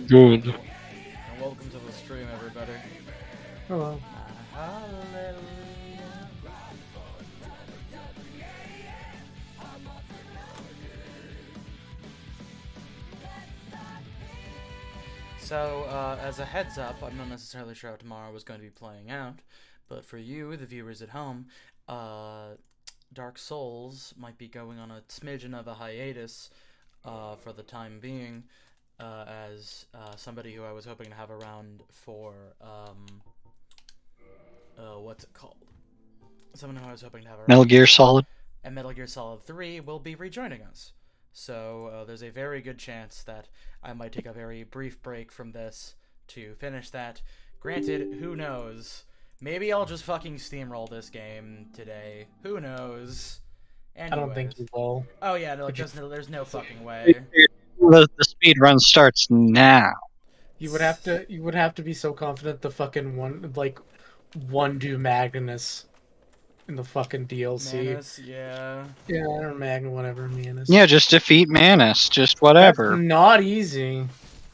Good. And welcome to the stream, everybody. Hello. Hallelujah. So, as a heads up, I'm not necessarily sure how tomorrow is going to be playing out, but for you, the viewers at home, Dark Souls might be going on a smidgen of a hiatus for the time being, as somebody who I was hoping to have around for, what's it called? Someone who I was hoping to have around Metal Gear for, Solid. and Metal Gear Solid 3 will be rejoining us. So there's a very good chance that I might take a very brief break from this to finish that. Granted, who knows? Maybe I'll just fucking steamroll this game today. Who knows? I don't think Anyways. you will. Oh yeah, no, like, there's no fucking way. The speed run starts now. You would have to be so confident the fucking one do Magnus in the fucking DLC. Manus, yeah. Yeah, or Magna, whatever, Manus. Yeah, just defeat Manus. Just That's whatever. not easy.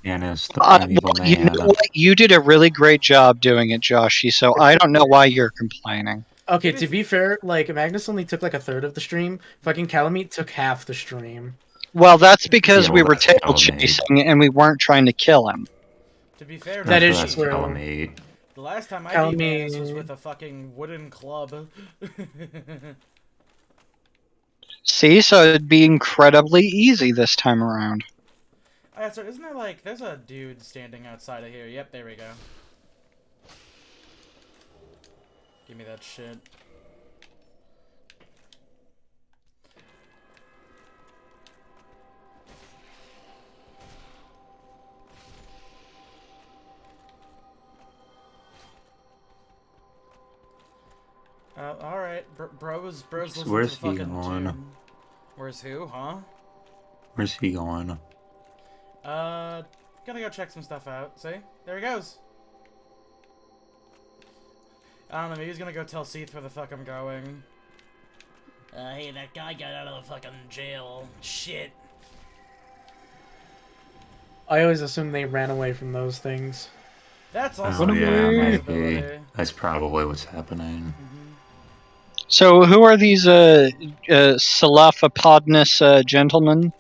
Manus, the primeval You know man. what? You did a really great job doing it, Joshy, so I don't know why you're complaining. Okay, to be fair, like Magnus only took like a third of the stream. Fucking Calamite took half the stream. Well, that's because Yeah, we well, were that's tail Calamite. chasing and we weren't trying to kill him. To be fair, That is That's true. Calamite. the last time I Tell beat me- Manus was with a fucking wooden club. See, so it'd be incredibly easy this time around. Oh, yeah, so isn't there like, there's a dude standing outside of here. Yep, there we go. Give me that shit. Alright, bros listen Where's to the he fucking going? tune. Where's who, huh? Where's he going? Gonna go check some stuff out. See? There he goes. I don't know, maybe he's gonna go tell Seeth where the fuck I'm going. Hey, that guy got out of the fucking jail. Shit. I always assume they ran away from those things. That's also Oh, a yeah, maybe. possibility. That's probably what's happening. So, who are these Salafapodnus gentlemen?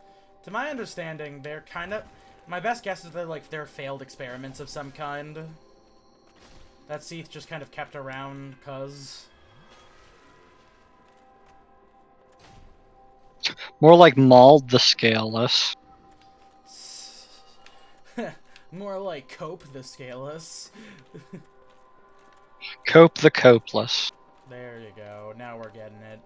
To my understanding, they're kind of... My best guess is they're failed experiments of some kind. That Seeth just kind of kept around, cuz... More like Mauled the Scaleless. More like Cope the Scaleless. Cope the Copeless. There you go. Now we're getting it.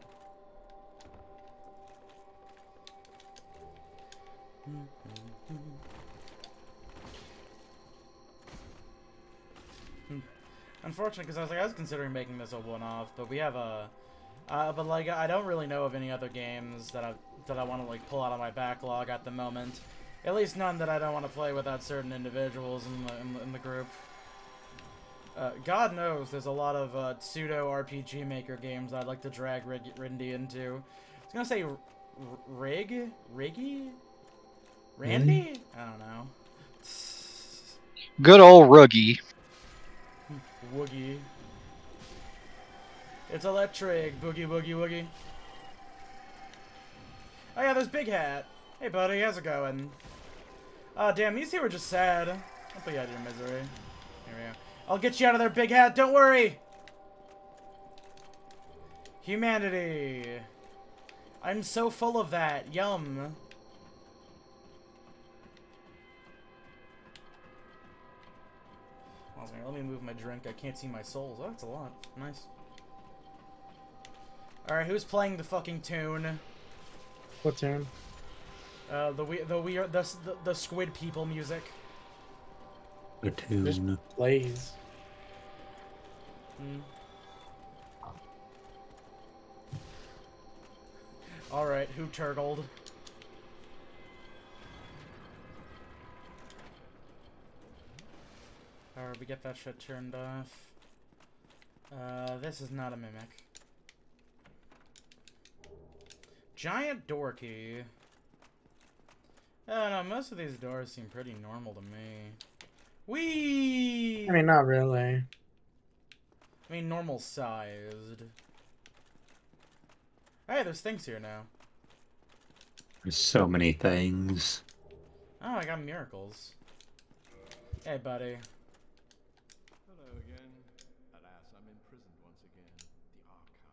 Unfortunately, because I was considering making this a one-off, but we have a... but like, I don't really know of any other games that I want to like pull out of my backlog at the moment. At least none that I don't want to play without certain individuals in the group. God knows there's a lot of pseudo RPG Maker games I'd like to drag Rindy into. I was gonna say Riggy? Randy? I don't know. Good old Roogie. Woogie. It's electric. Boogie, boogie, woogie. Oh yeah, there's Big Hat. Hey buddy, how's it going? Oh damn, these two are just sad. I'll put you out of your misery. Here we go. I'll get you out of there, Big Hat, don't worry! Humanity. I'm so full of that. Yum. Let me move my drink. I can't see my souls. Oh, that's a lot. Nice. Alright, who's playing the fucking tune? What turn? The squid people music. The tune. Blaze. Alright, who turtled? Alright, we get that shit turned off. This is not a mimic. Giant door key. I don't know, most of these doors seem pretty normal to me. Whee! I mean, not really. I mean, normal sized. Hey, there's things here now. There's so many things. Oh, I got miracles. Hey, buddy. Hello again. Alas, I'm imprisoned once again. The archives.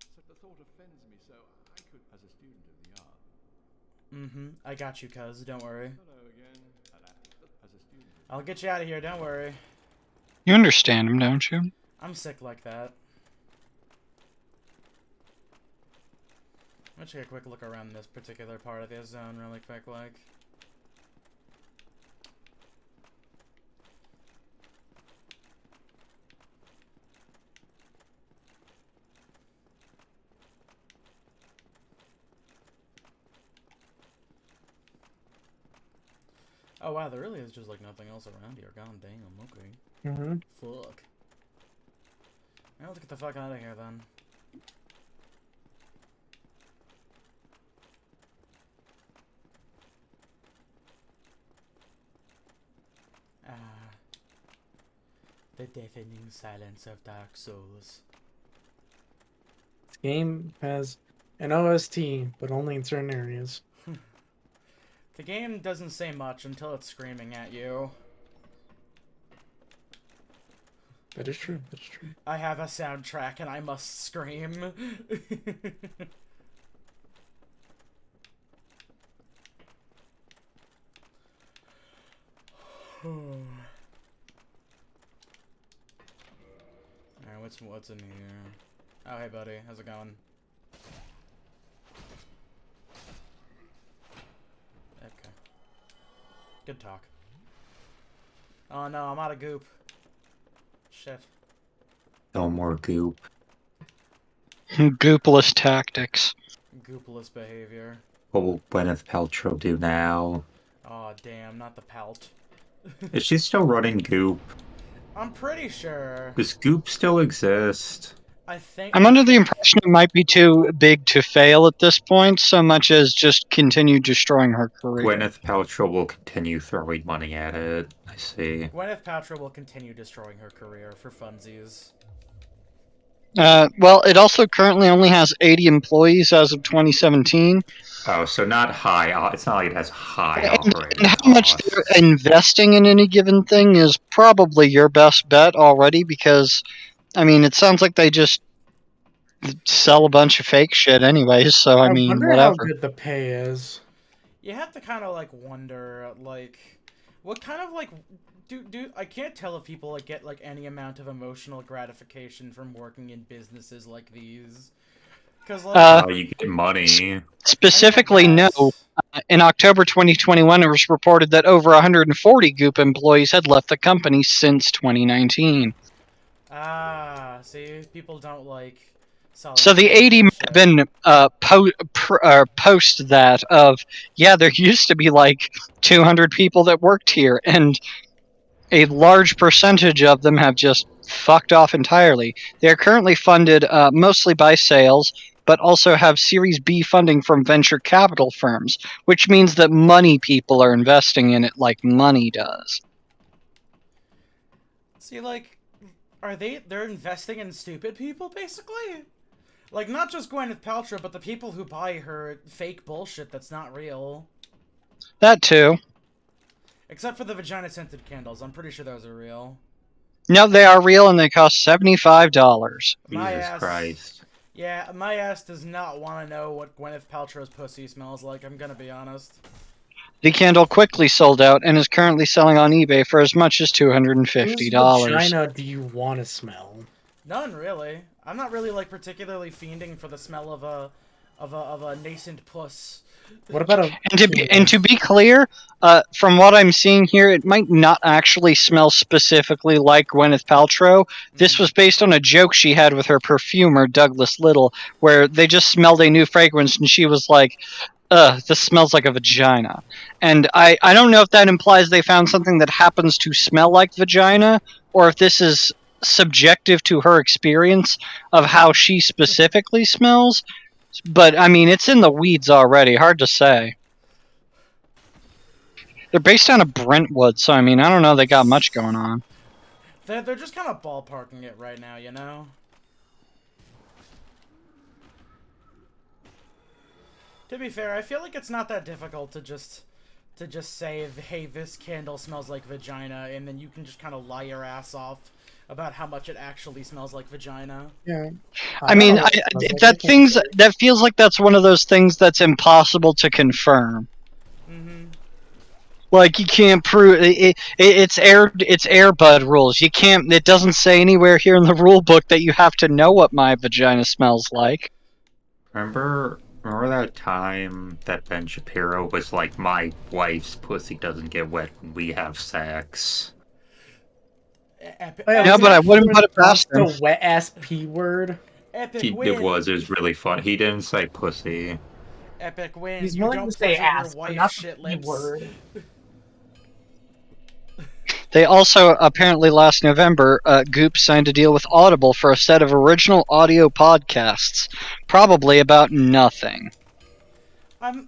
Except the thought offends me, so I could, as a student of the art. I got you, cuz. Don't worry. Hello again. Alas, as a student of I'll get you out of here. Don't worry. You understand him, don't you? I'm sick like that. Let's take a quick look around this particular part of the zone really quick, like. Oh wow, there really is just like nothing else around here. God damn, okay. Fuck. Well, let's get the fuck out of here then. The deafening silence of Dark Souls. This game has an OST, but only in certain areas. The game doesn't say much until it's screaming at you. That is true. That is true. I have a soundtrack and I must scream. Alright, what's in here? Oh, hey buddy, how's it going? Okay. Good talk. Oh no, I'm out of goop. Shit. No more goop. Goopless tactics. Goopless behavior. What will Gwyneth Paltrow do now? Oh damn, not the pelt. Is she still running goop? I'm pretty sure. Does goop still exist? I think I'm under the impression it might be too big to fail at this point, so much as just continue destroying her career. Gwyneth Paltrow will continue throwing money at it. I see. Gwyneth Paltrow will continue destroying her career for funsies. Well, it also currently only has 80 employees as of 2017. Oh, so not high. It's not like it has high And operating how much costs. they're investing in any given thing is probably your best bet already, because, I mean, it sounds like they just sell a bunch of fake shit anyways, so I mean, wonder how whatever. good the pay is. You have to kind of like wonder, like, what kind of like, do I can't tell if people like get like any amount of emotional gratification from working in businesses like these, because like, Oh, you get money. Specifically, no. In October 2021, it was reported that over 140 Goop employees had left the company since 2019. Ah, see, people don't like. So the 80 might have been post that of, yeah, there used to be like 200 people that worked here, and a large percentage of them have just fucked off entirely. They are currently funded mostly by sales, but also have Series B funding from venture capital firms, which means that money people are investing in it like money does. See, like, they're investing in stupid people, basically? Like, not just Gwyneth Paltrow, but the people who buy her fake bullshit that's not real. That too. Except for the vagina-scented candles. I'm pretty sure those are real. No, they are real and they cost $75. Jesus Christ. Yeah, my ass does not want to know what Gwyneth Paltrow's pussy smells like, I'm gonna be honest. The candle quickly sold out and is currently selling on eBay for as much as $250. Whose vagina do you want to smell? None, really. I'm not really, like, particularly fiending for the smell of a nascent puss. What about a... And to be clear, from what I'm seeing here, it might not actually smell specifically like Gwyneth Paltrow. This was based on a joke she had with her perfumer, Douglas Little, where they just smelled a new fragrance and she was like, this smells like a vagina. And I don't know if that implies they found something that happens to smell like vagina, or if this is subjective to her experience of how she specifically smells. But, I mean, it's in the weeds already. Hard to say. They're based out of Brentwood, so I mean, I don't know they got much going on. They're just kind of ballparking it right now, you know? To be fair, I feel like it's not that difficult to just say, hey, this candle smells like vagina, and then you can just kind of lie your ass off about how much it actually smells like vagina. Yeah. I mean, know what it smells like. that I can't say. that feels like that's one of those things that's impossible to confirm. Mm-hmm. Like you can't prove it's Airbud rules. You can't. It doesn't say anywhere here in the rule book that you have to know what my vagina smells like. Remember that time that Ben Shapiro was like, my wife's pussy doesn't get wet when we have sex? Epic, Oh, yeah, Yeah, was but it I wouldn't put it response past him. to wet ass P word? epic It win. was really fun. He didn't say pussy. Epic win. He's You willing don't to say pleasure your ass, but wife's not shit the P lips. word. They also apparently last November, Goop signed a deal with Audible for a set of original audio podcasts, probably about nothing. I'm.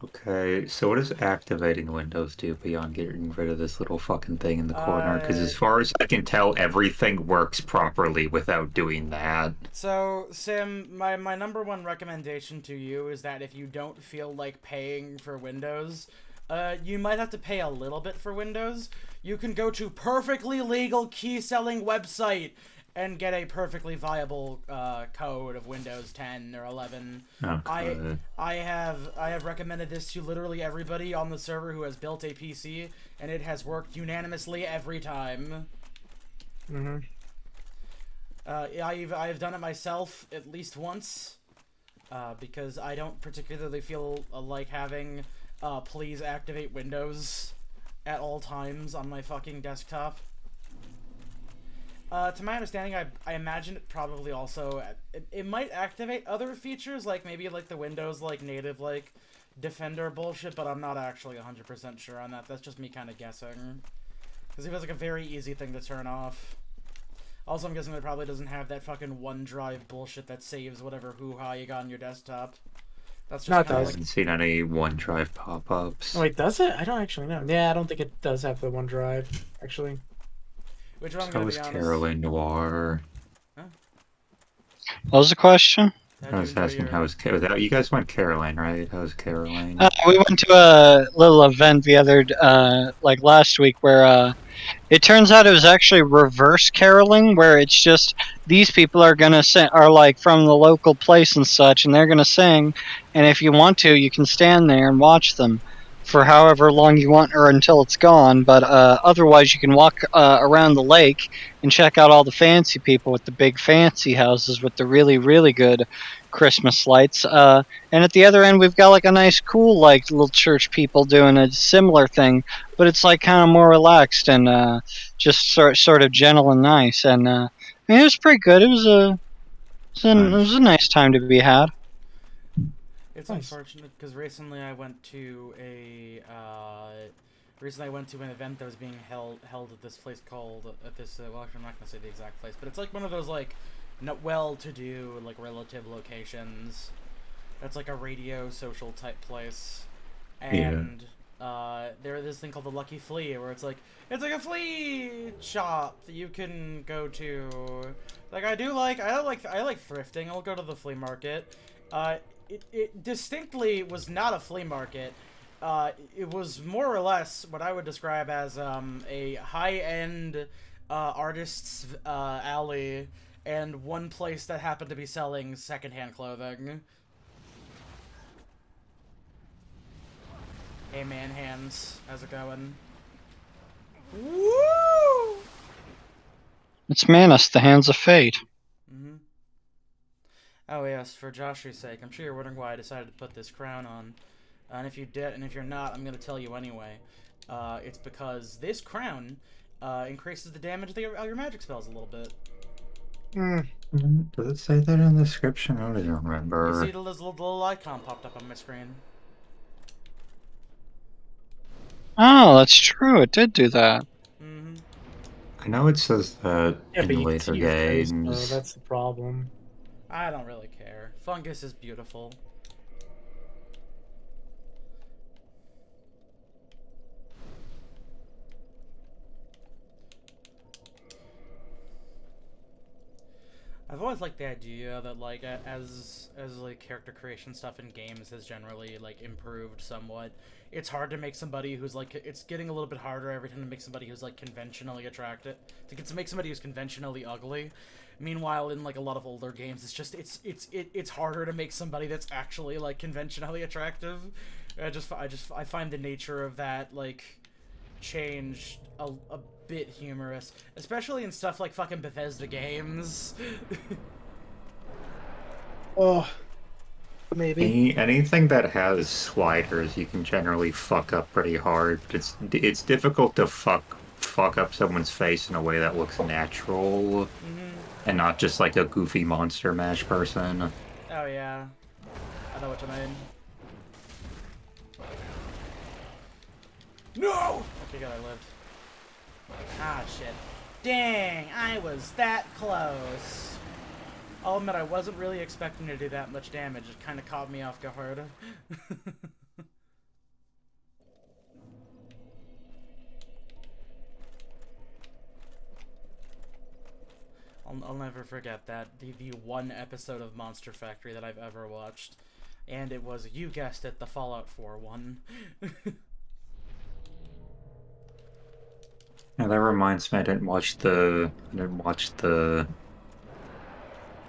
Okay, so what does activating Windows do beyond getting rid of this little fucking thing in the corner? Because as far as I can tell, everything works properly without doing that. So, Sim, my number one recommendation to you is that if you don't feel like paying for Windows, you might have to pay a little bit for Windows. You can go to perfectly legal key selling website and get a perfectly viable code of Windows 10 or 11. Okay. I have recommended this to literally everybody on the server who has built a PC, and it has worked unanimously every time. Mm-hmm. I've done it myself at least once, because I don't particularly feel like having please activate Windows at all times on my fucking desktop. To my understanding, I imagine it probably also it might activate other features, like maybe like the Windows like native like Defender bullshit, but I'm not actually 100% sure on that. That's just me kind of guessing, because it feels like a very easy thing to turn off. Also, I'm guessing it probably doesn't have that fucking OneDrive bullshit that saves whatever hoo-ha you got on your desktop. That's just No, it kind I of does. like... haven't seen any OneDrive pop-ups. Oh, wait, does it? I don't actually know. Yeah, I don't think it does have the OneDrive, actually. Which one, I'm So gonna was be honest. Caroline Noir. What was the question? I was asking how was Caroline. You guys went Caroline, right? How's Caroline? We went to a little event the other, like last week, where it turns out it was actually reverse caroling, where it's just these people are gonna sing, are like from the local place and such, and they're gonna sing, and if you want to, you can stand there and watch them for however long you want or until it's gone. But otherwise, you can walk around the lake and check out all the fancy people with the big fancy houses with the really really good Christmas lights. And at the other end, we've got like a nice, cool, like little church people doing a similar thing, but it's like kind of more relaxed and just sort of gentle and nice. And I mean, it was pretty good. It was a nice time to be had. It's Nice. unfortunate because recently I went to an event that was being held at this place called well, actually, I'm not gonna say the exact place, but it's like one of those like well-to-do like relative locations. That's like a radio social type place, and there's this thing called the Lucky Flea, where it's like a flea shop that you can go to. Like I like thrifting. I'll go to the flea market. It distinctly was not a flea market. It was more or less what I would describe as a high-end artist's alley, and one place that happened to be selling secondhand clothing. Hey man, hands, how's it going? Woo! It's Manus, the Hands of Fate. Mm-hmm. Oh yes, for Joshua's sake, I'm sure you're wondering why I decided to put this crown on. And if you're not, I'm gonna tell you anyway. It's because this crown increases the damage of your magic spells a little bit. Does it say that in the description? I don't even You remember. see the little icon popped up on my screen. Oh, that's true. It did do that. Mm-hmm. I know it says that Yeah, but in you can later see your face, though. games. That's the problem. I don't really care. Fungus is beautiful. I've always liked the idea that like as like character creation stuff in games has generally like improved somewhat. It's hard to make somebody who's like it's getting a little bit harder every time to make somebody who's like conventionally attractive to get to make somebody who's conventionally ugly. Meanwhile, in like a lot of older games, it's just it's harder to make somebody that's actually like conventionally attractive. I find the nature of that like change a bit humorous, especially in stuff like fucking Bethesda games. Oh, maybe. Anything that has sliders, you can generally fuck up pretty hard. It's difficult to fuck up someone's face in a way that looks natural and not just like a goofy monster mash person. Oh yeah, I know what you mean. No! Okay, good, I lived. Ah, shit. Dang, I was that close. I'll admit I wasn't really expecting to do that much damage. It kind of caught me off guard. I'll never forget that. The one episode of Monster Factory that I've ever watched. And it was, you guessed it, the Fallout 4 one. Yeah, that reminds me, I didn't watch the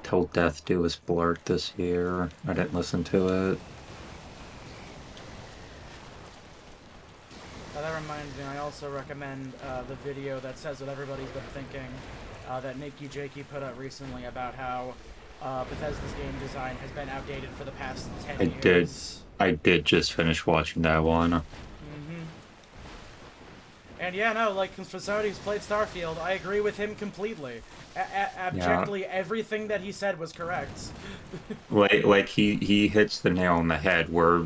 Till Death Do Us Blurt this year. I didn't listen to it. That reminds me, I also recommend the video that says what everybody's been thinking that Nikki Jakey put out recently about how Bethesda's game design has been outdated for the past 10 years. I did just finish watching that one. And yeah, no, like, for somebody who's played Starfield, I agree with him completely. Abjectly, everything that he said was correct. like he hits the nail on the head where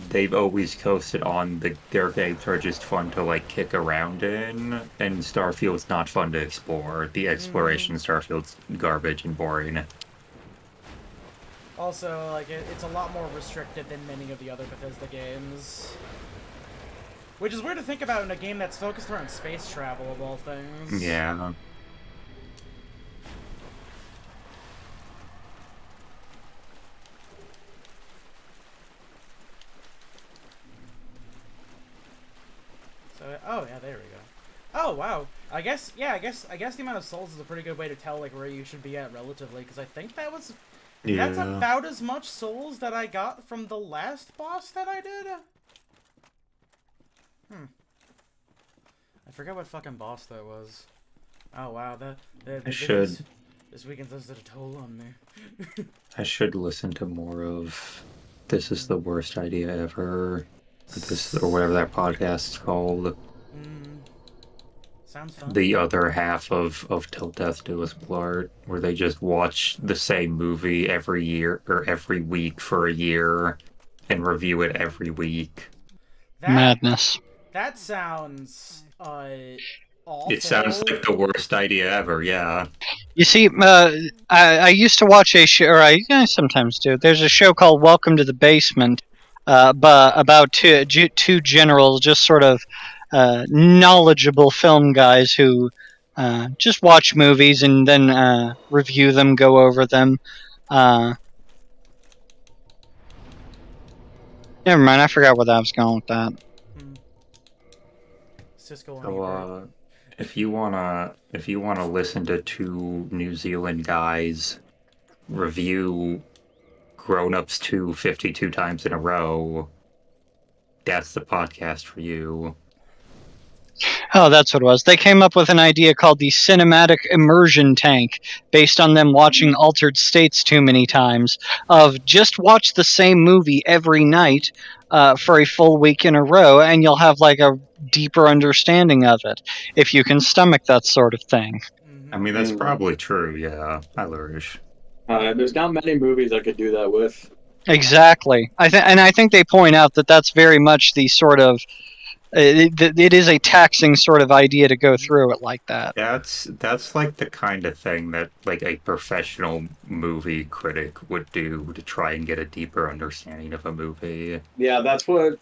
they've always coasted on their games are just fun to like kick around in, and Starfield's not fun to explore. The exploration in Starfield's garbage and boring. Also, like, it's a lot more restricted than many of the other Bethesda games. Which is weird to think about in a game that's focused around space travel, of all things. Yeah. So, oh yeah, there we go. Oh wow. I guess the amount of souls is a pretty good way to tell like where you should be at relatively, because I think that's about as much souls that I got from the last boss that I did. I forget what fucking boss that was. Oh wow, this weekend's listed a toll on me. I should listen to more of This Is the Worst Idea Ever, or whatever that podcast's called. Sounds fun. The other half of Till Death Do Us Blart, where they just watch the same movie every year or every week for a year and review it every week. Madness. That sounds awful. It sounds like the worst idea ever, yeah. You see, I used to watch a show, or I sometimes do. There's a show called Welcome to the Basement, but about two generals, just sort of knowledgeable film guys who just watch movies and then review them, go over them. Never mind, I forgot where I was going with that. So, if you wanna listen to two New Zealand guys review Grown Ups 2 52 times in a row, that's the podcast for you. Oh, that's what it was. They came up with an idea called the cinematic immersion tank, based on them watching Altered States too many times, of just watch the same movie every night for a full week in a row, and you'll have like a deeper understanding of it, if you can stomach that sort of thing. I mean, that's probably true, yeah. Hi, Lurish. There's not many movies I could do that with. Exactly. I think they point out that that's very much the sort of it is a taxing sort of idea to go through it like that. That's like the kind of thing that like a professional movie critic would do to try and get a deeper understanding of a movie. Yeah, that's what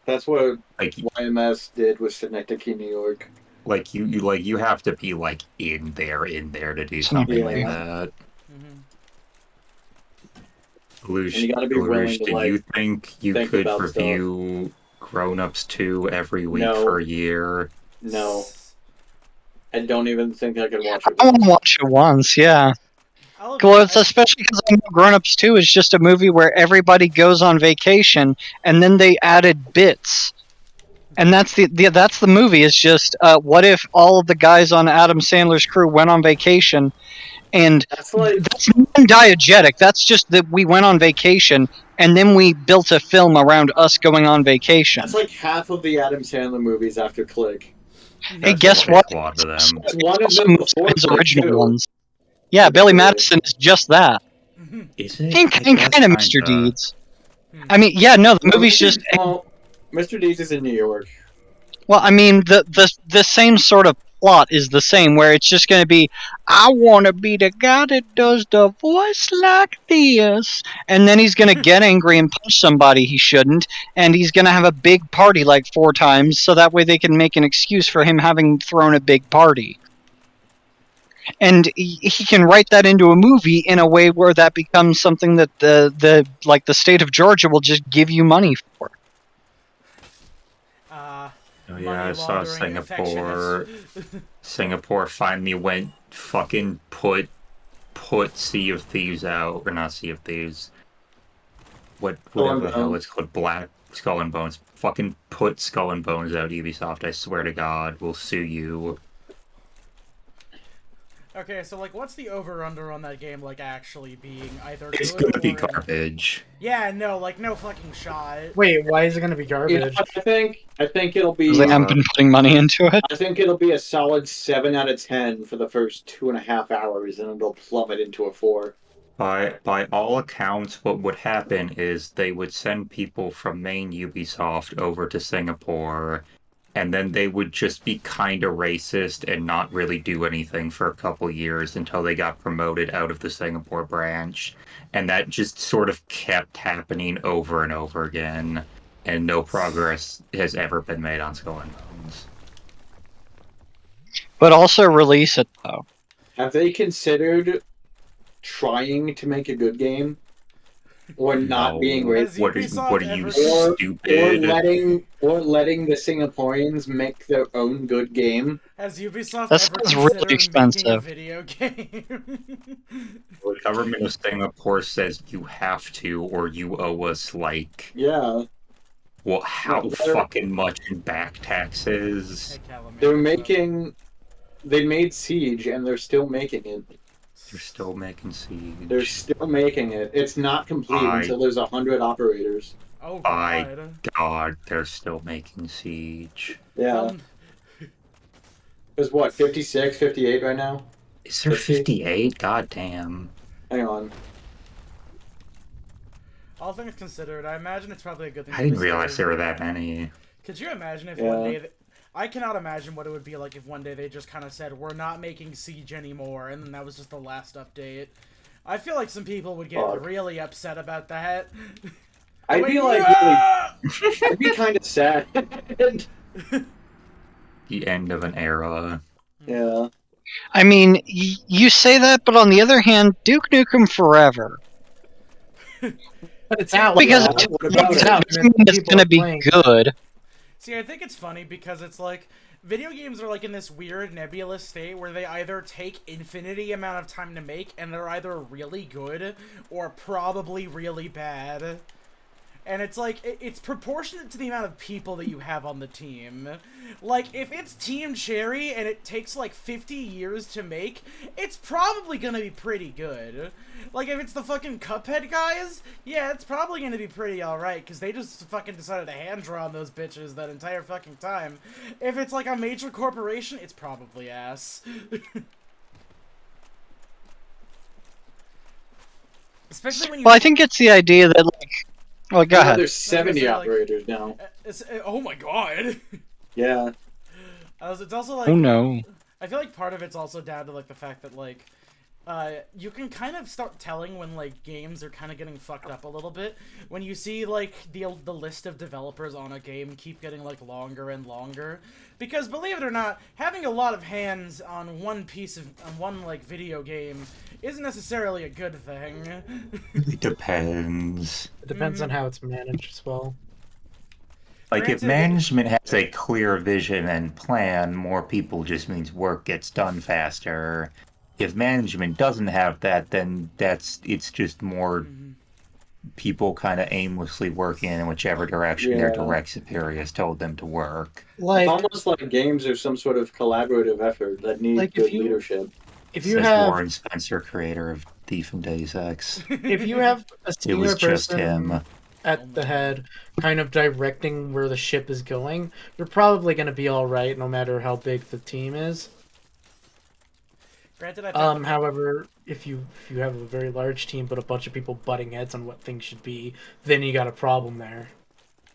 Like, YMS did with Synecdoche, New York. like you have to be like in there to do Some something like Yeah. that. Mhm. And you gotta be willing to, Do like, you think you think could about stuff. review Grown Ups 2 every week No. for a year? No. I don't even think I could watch it I want once. to watch it once, yeah. I'll Well, admit, it's especially because I know Grown Ups 2 is just a movie where everybody goes on vacation, and then they added bits. And that's that's the movie. It's just what if all of the guys on Adam Sandler's crew went on vacation, and That's like that's non-diegetic. That's just that we went on vacation, and then we built a film around us going on vacation. that's like half of the Adam Sandler movies after Click. Hey, That's guess a what? lot of them. It's one of Also them most of before his Click original too. ones. Yeah, Billy Really. Madison is just that. Mhm. Is it? And I kind guess of Mr. kinda. Deeds. I mean, yeah, no, the No, movie's just. Mr. Deeds is in New York. Well, I mean, the same sort of plot is the same, where it's just going to be, I want to be the guy that does the voice like this, and then he's going to get angry and punch somebody he shouldn't, and he's going to have a big party like 4 times, so that way they can make an excuse for him having thrown a big party. And he can write that into a movie in a way where that becomes something that the state of Georgia will just give you money for. Oh yeah, Money I saw laundering affectionate. Singapore finally went fucking put Sea of Thieves out, or not Sea of Thieves. Whatever the hell it's called, Black Skull and Bones. Fucking put Skull and Bones out, Ubisoft. I swear to God, we'll sue you. Okay, so like, what's the over/under on that game like actually being either good It's gonna be or garbage. Yeah, no, like no fucking shot. Wait, why is it gonna be You know garbage? what I think it'll be. They haven't been putting money into it. I think it'll be a solid 7 out of 10 for the first 2.5 hours, and it'll plummet into a 4. By all accounts, what would happen is they would send people from main Ubisoft over to Singapore, and then they would just be kind of racist and not really do anything for a couple years until they got promoted out of the Singapore branch. And that just sort of kept happening over and over again, and no progress has ever been made on Skull and Bones. But also release it, though. Have they considered trying to make a good game? Or not No. being Has racist? What are you, Ubisoft stupid? Or letting the Singaporeans make their own good game? Has Ubisoft That ever sounds really considered making a expensive. video game? The government of Singapore says you have to, or you owe us, like, Yeah. well, how No, they're- fucking much in back taxes? Hey, Callum, They're what's up? making. They made Siege, and they're still making it. They're still making Siege. They're still making it. It's not complete I- until there's 100 operators. Oh I- god. God, they're still making Siege. Yeah. Um, There's what, 56, 58 right now? Is there 50? 58? God damn. Hang on. all things considered, I imagine it's probably a good thing. I didn't realize there were that many. Could you imagine if Yeah. one day... I cannot imagine what it would be like if one day they just kind of said, we're not making Siege anymore, and then that was just the last update. I feel like some people would get Fuck. really upset about that. I'd be like, "Yeah!" really, I'd be kind of sad. The end of an era. Yeah. I mean, you say that, but on the other hand, Duke Nukem Forever. But it's out. Because though. What about It's it? out. doesn't mean it's People going to are be playing. good. See, I think it's funny because it's like video games are like in this weird nebulous state where they either take infinity amount of time to make and they're either really good or probably really bad. And it's like, it's proportionate to the amount of people that you have on the team. Like, if it's Team Cherry and it takes like 50 years to make, it's probably gonna be pretty good. Like, if it's the fucking Cuphead guys, yeah, it's probably gonna be pretty alright, because they just fucking decided to hand draw on those bitches that entire fucking time. If it's like a major corporation, it's probably ass. Especially when you... Well, I think it's the idea that, like... Well, go Now ahead. there's 70 say, like- operators now. oh my god! Yeah. It's also like... Oh, no. I feel like part of it's also down to like the fact that like you can kind of start telling when like games are kind of getting fucked up a little bit when you see like the list of developers on a game keep getting like longer and longer, because believe it or not, having a lot of hands on one like video game isn't necessarily a good thing. It depends. It depends on how it's managed as well. Like, if Granted- management has a clear vision and plan, more people just means work gets done faster. If management doesn't have that, then it's just more people kind of aimlessly working in whichever direction their Yeah. direct superiors told them to work. It's Like, almost like games are some sort of collaborative effort that needs Like, if good you- leadership. if you Says have Warren Spencer, creator of Thief and Deus Ex. if you have a It senior was just person him. at the head, kind of directing where the ship is going, you're probably going to be all right, no matter how big the team is. Granted, I thought However, if you have a very large team but a bunch of people butting heads on what things should be, then you got a problem there.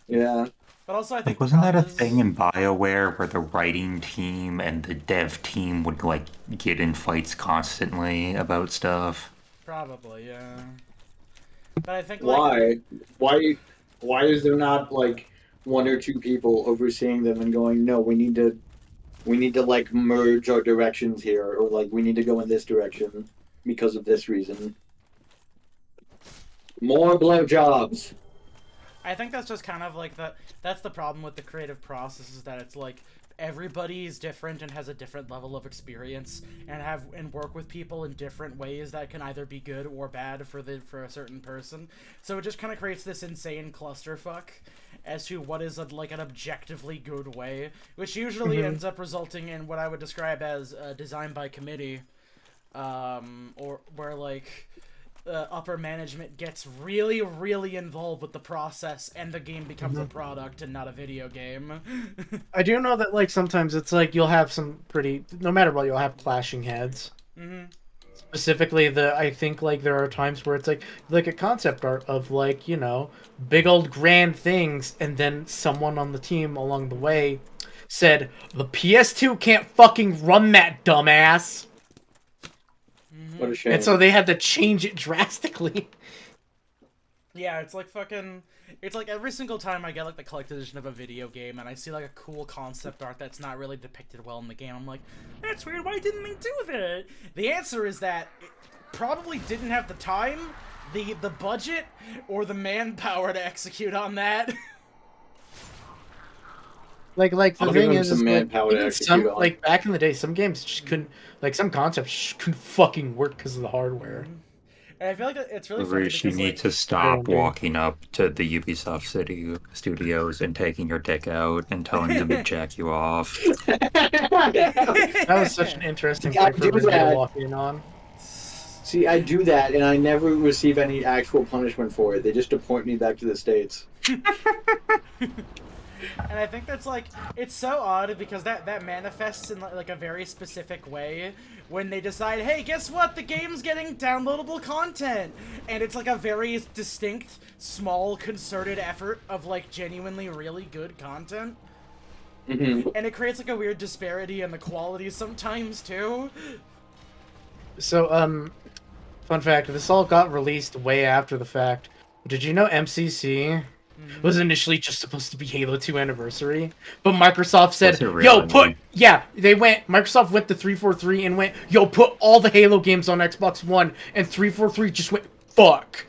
Yeah. but also I think Like, wasn't the that a problem thing is- in BioWare where the writing team and the dev team would like get in fights constantly about stuff? Probably, yeah. But I think like Why is there not like one or two people overseeing them and going, no, we need to like merge our directions here, or like we need to go in this direction because of this reason. More blowjobs. I think that's just kind of like that's the problem with the creative process, is that it's like everybody is different and has a different level of experience and work with people in different ways that can either be good or bad for a certain person. So it just kind of creates this insane clusterfuck as to what is like an objectively good way, which usually ends up resulting in what I would describe as design by committee, or where like upper management gets really, really involved with the process, and the game becomes a product and not a video game. I do know that like sometimes it's like you'll have some pretty, no matter what, you'll have clashing heads. Specifically, I think like there are times where it's like a concept art of like, you know, big old grand things, and then someone on the team along the way said the PS2 can't fucking run that, dumbass. What a shame. And so they had to change it drastically. Yeah, it's like fucking. It's like every single time I get like the collector's edition of a video game and I see like a cool concept art that's not really depicted well in the game, I'm like, that's weird, why didn't they do that? The answer is that it probably didn't have the time, the budget, or the manpower to execute on that. Like the I'll give thing them is, some like, manpower to even execute some on. like back in the day, some games just couldn't, like some concepts just couldn't fucking work because of the hardware. And I feel like it's really funny Rish, you because need like, to stop dude. walking up to the Ubisoft studios and taking your dick out and telling them to jack you off. That was such an interesting I thing for do Vizzy to that. walk in on. See, I do that, and I never receive any actual punishment for it. They just deport me back to the States. And I think that's like, it's so odd because that manifests in like a very specific way when they decide, hey, guess what? The game's getting downloadable content. And it's like a very distinct, small, concerted effort of like genuinely really good content. Mm-hmm. And it creates like a weird disparity in the quality sometimes too. So, fun fact: this all got released way after the fact. Did you know MCC was initially just supposed to be Halo 2 Anniversary, but Microsoft said, Was it "Yo, really? Microsoft went to 343 and went, yo, put all the Halo games on Xbox One," and 343 just went, fuck.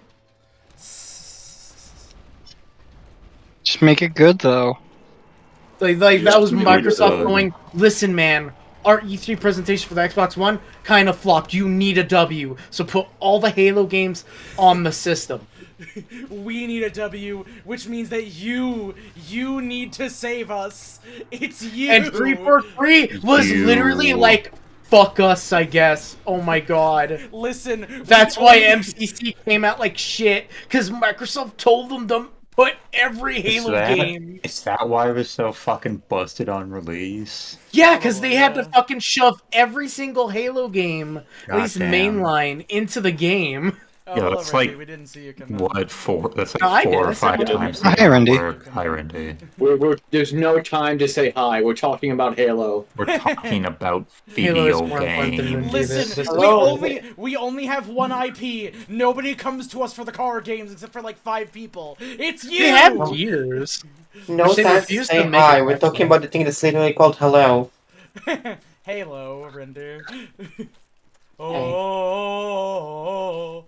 Just make it good though. Like that was Yeah, Microsoft good. going, listen, man, our E3 presentation for the Xbox One kind of flopped. You need a W, so put all the Halo games on the system. We need a W, which means that you need to save us. It's you. And 343 was You. literally like, fuck us, I guess. Oh my god. Listen. That's we why only- MCC came out like shit, because Microsoft told them to put every Halo game. Is that why it was so fucking busted on release? Yeah, because they had to yeah. fucking shove every single Halo game, at least Goddamn. mainline, into the game. Oh, Yeah, hello, that's Randy. like We didn't see you come in. what four? That's No, like I four did. or I said five hello. times Hi, they got Randy. work. Hi, Randy. There's no time to say hi. We're talking about Halo. We're talking about Halo is video more fun than games. Listen, this Hello. we only have one IP. Nobody comes to us for the car games except for like 5 people. It's you. They have years. No Which they time to refuse say to make hi. it We're back talking to. about the thing that's literally called hello. Halo, Render. Oh.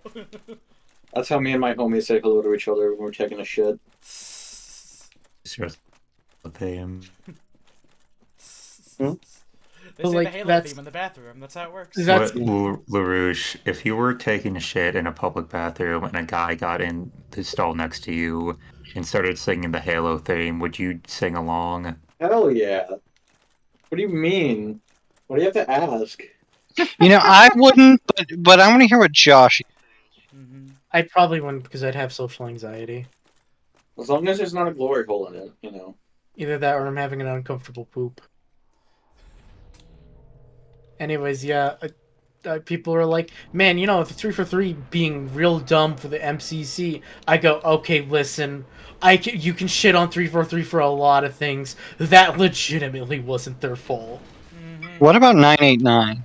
That's how me and my homies say hello to each other when we're taking a shit. Sure, theme. Hmm? They say Like, the Halo that's- theme in the bathroom. That's how it works. That's- What, LaRouche, if you were taking a shit in a public bathroom and a guy got in the stall next to you and started singing the Halo theme, would you sing along? Hell yeah. What do you mean? What do you have to ask? I wouldn't, but I want to hear what Josh. Mm-hmm. I probably wouldn't because I'd have social anxiety. As long as there's not a glory hole in it, Either that or I'm having an uncomfortable poop. Anyways, yeah, people are like, man, the 3 for 3 being real dumb for the MCC. I go, okay, listen, you can shit on 343 for a lot of things. That legitimately wasn't their fault. What about 989?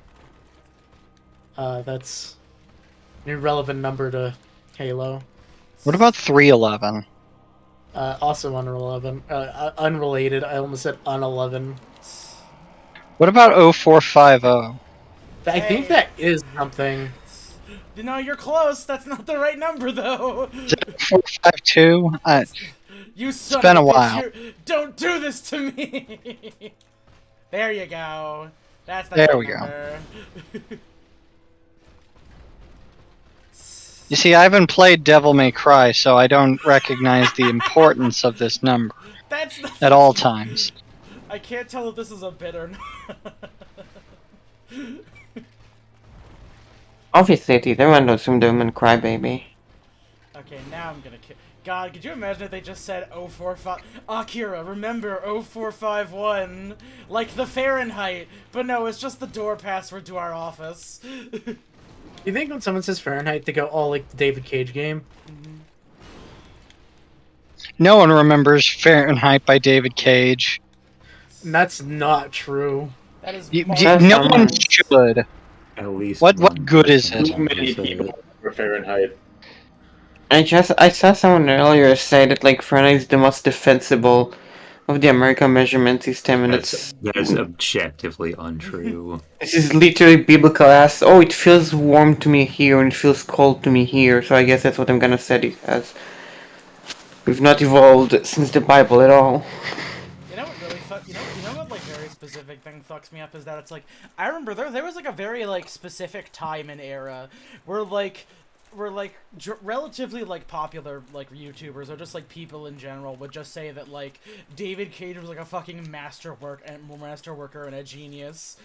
That's an irrelevant number to Halo. What about 311? Also unrelated. I almost said un11. What about 0450? I think that is something. You're close. That's not the right number, though. Is it 452? You son been of a bitch, while. Don't do this to me. There you go. That's the There right we go. number. You see, I haven't played Devil May Cry, so I don't recognize the importance of this number That's the at all times. I can't tell if this is a bit or not. Obviously, it is. Everyone knows some Doom and Crybaby. Okay, now I'm gonna kill. God, could you imagine if they just said 045? Akira, remember 0451? Like the Fahrenheit. But no, it's just the door password to our office. You think when someone says Fahrenheit, they go, "Oh, like the David Cage game"? No one remembers Fahrenheit by David Cage. And that's not true. That is No one should. At least What one good is person it? Too many remembers people it. for Fahrenheit. I saw someone earlier say that like Fahrenheit is the most defensible of the American measurement system, and That's objectively untrue. this is literally biblical as. Oh, it feels warm to me here and it feels cold to me here. So I guess that's what I'm gonna set it as. We've not evolved since the Bible at all. You know what really you know what like very specific thing fucks me up is that it's like I remember there was like a very like specific time and era where relatively like popular like YouTubers or just like people in general would just say that like David Cage was like a fucking master worker and a genius.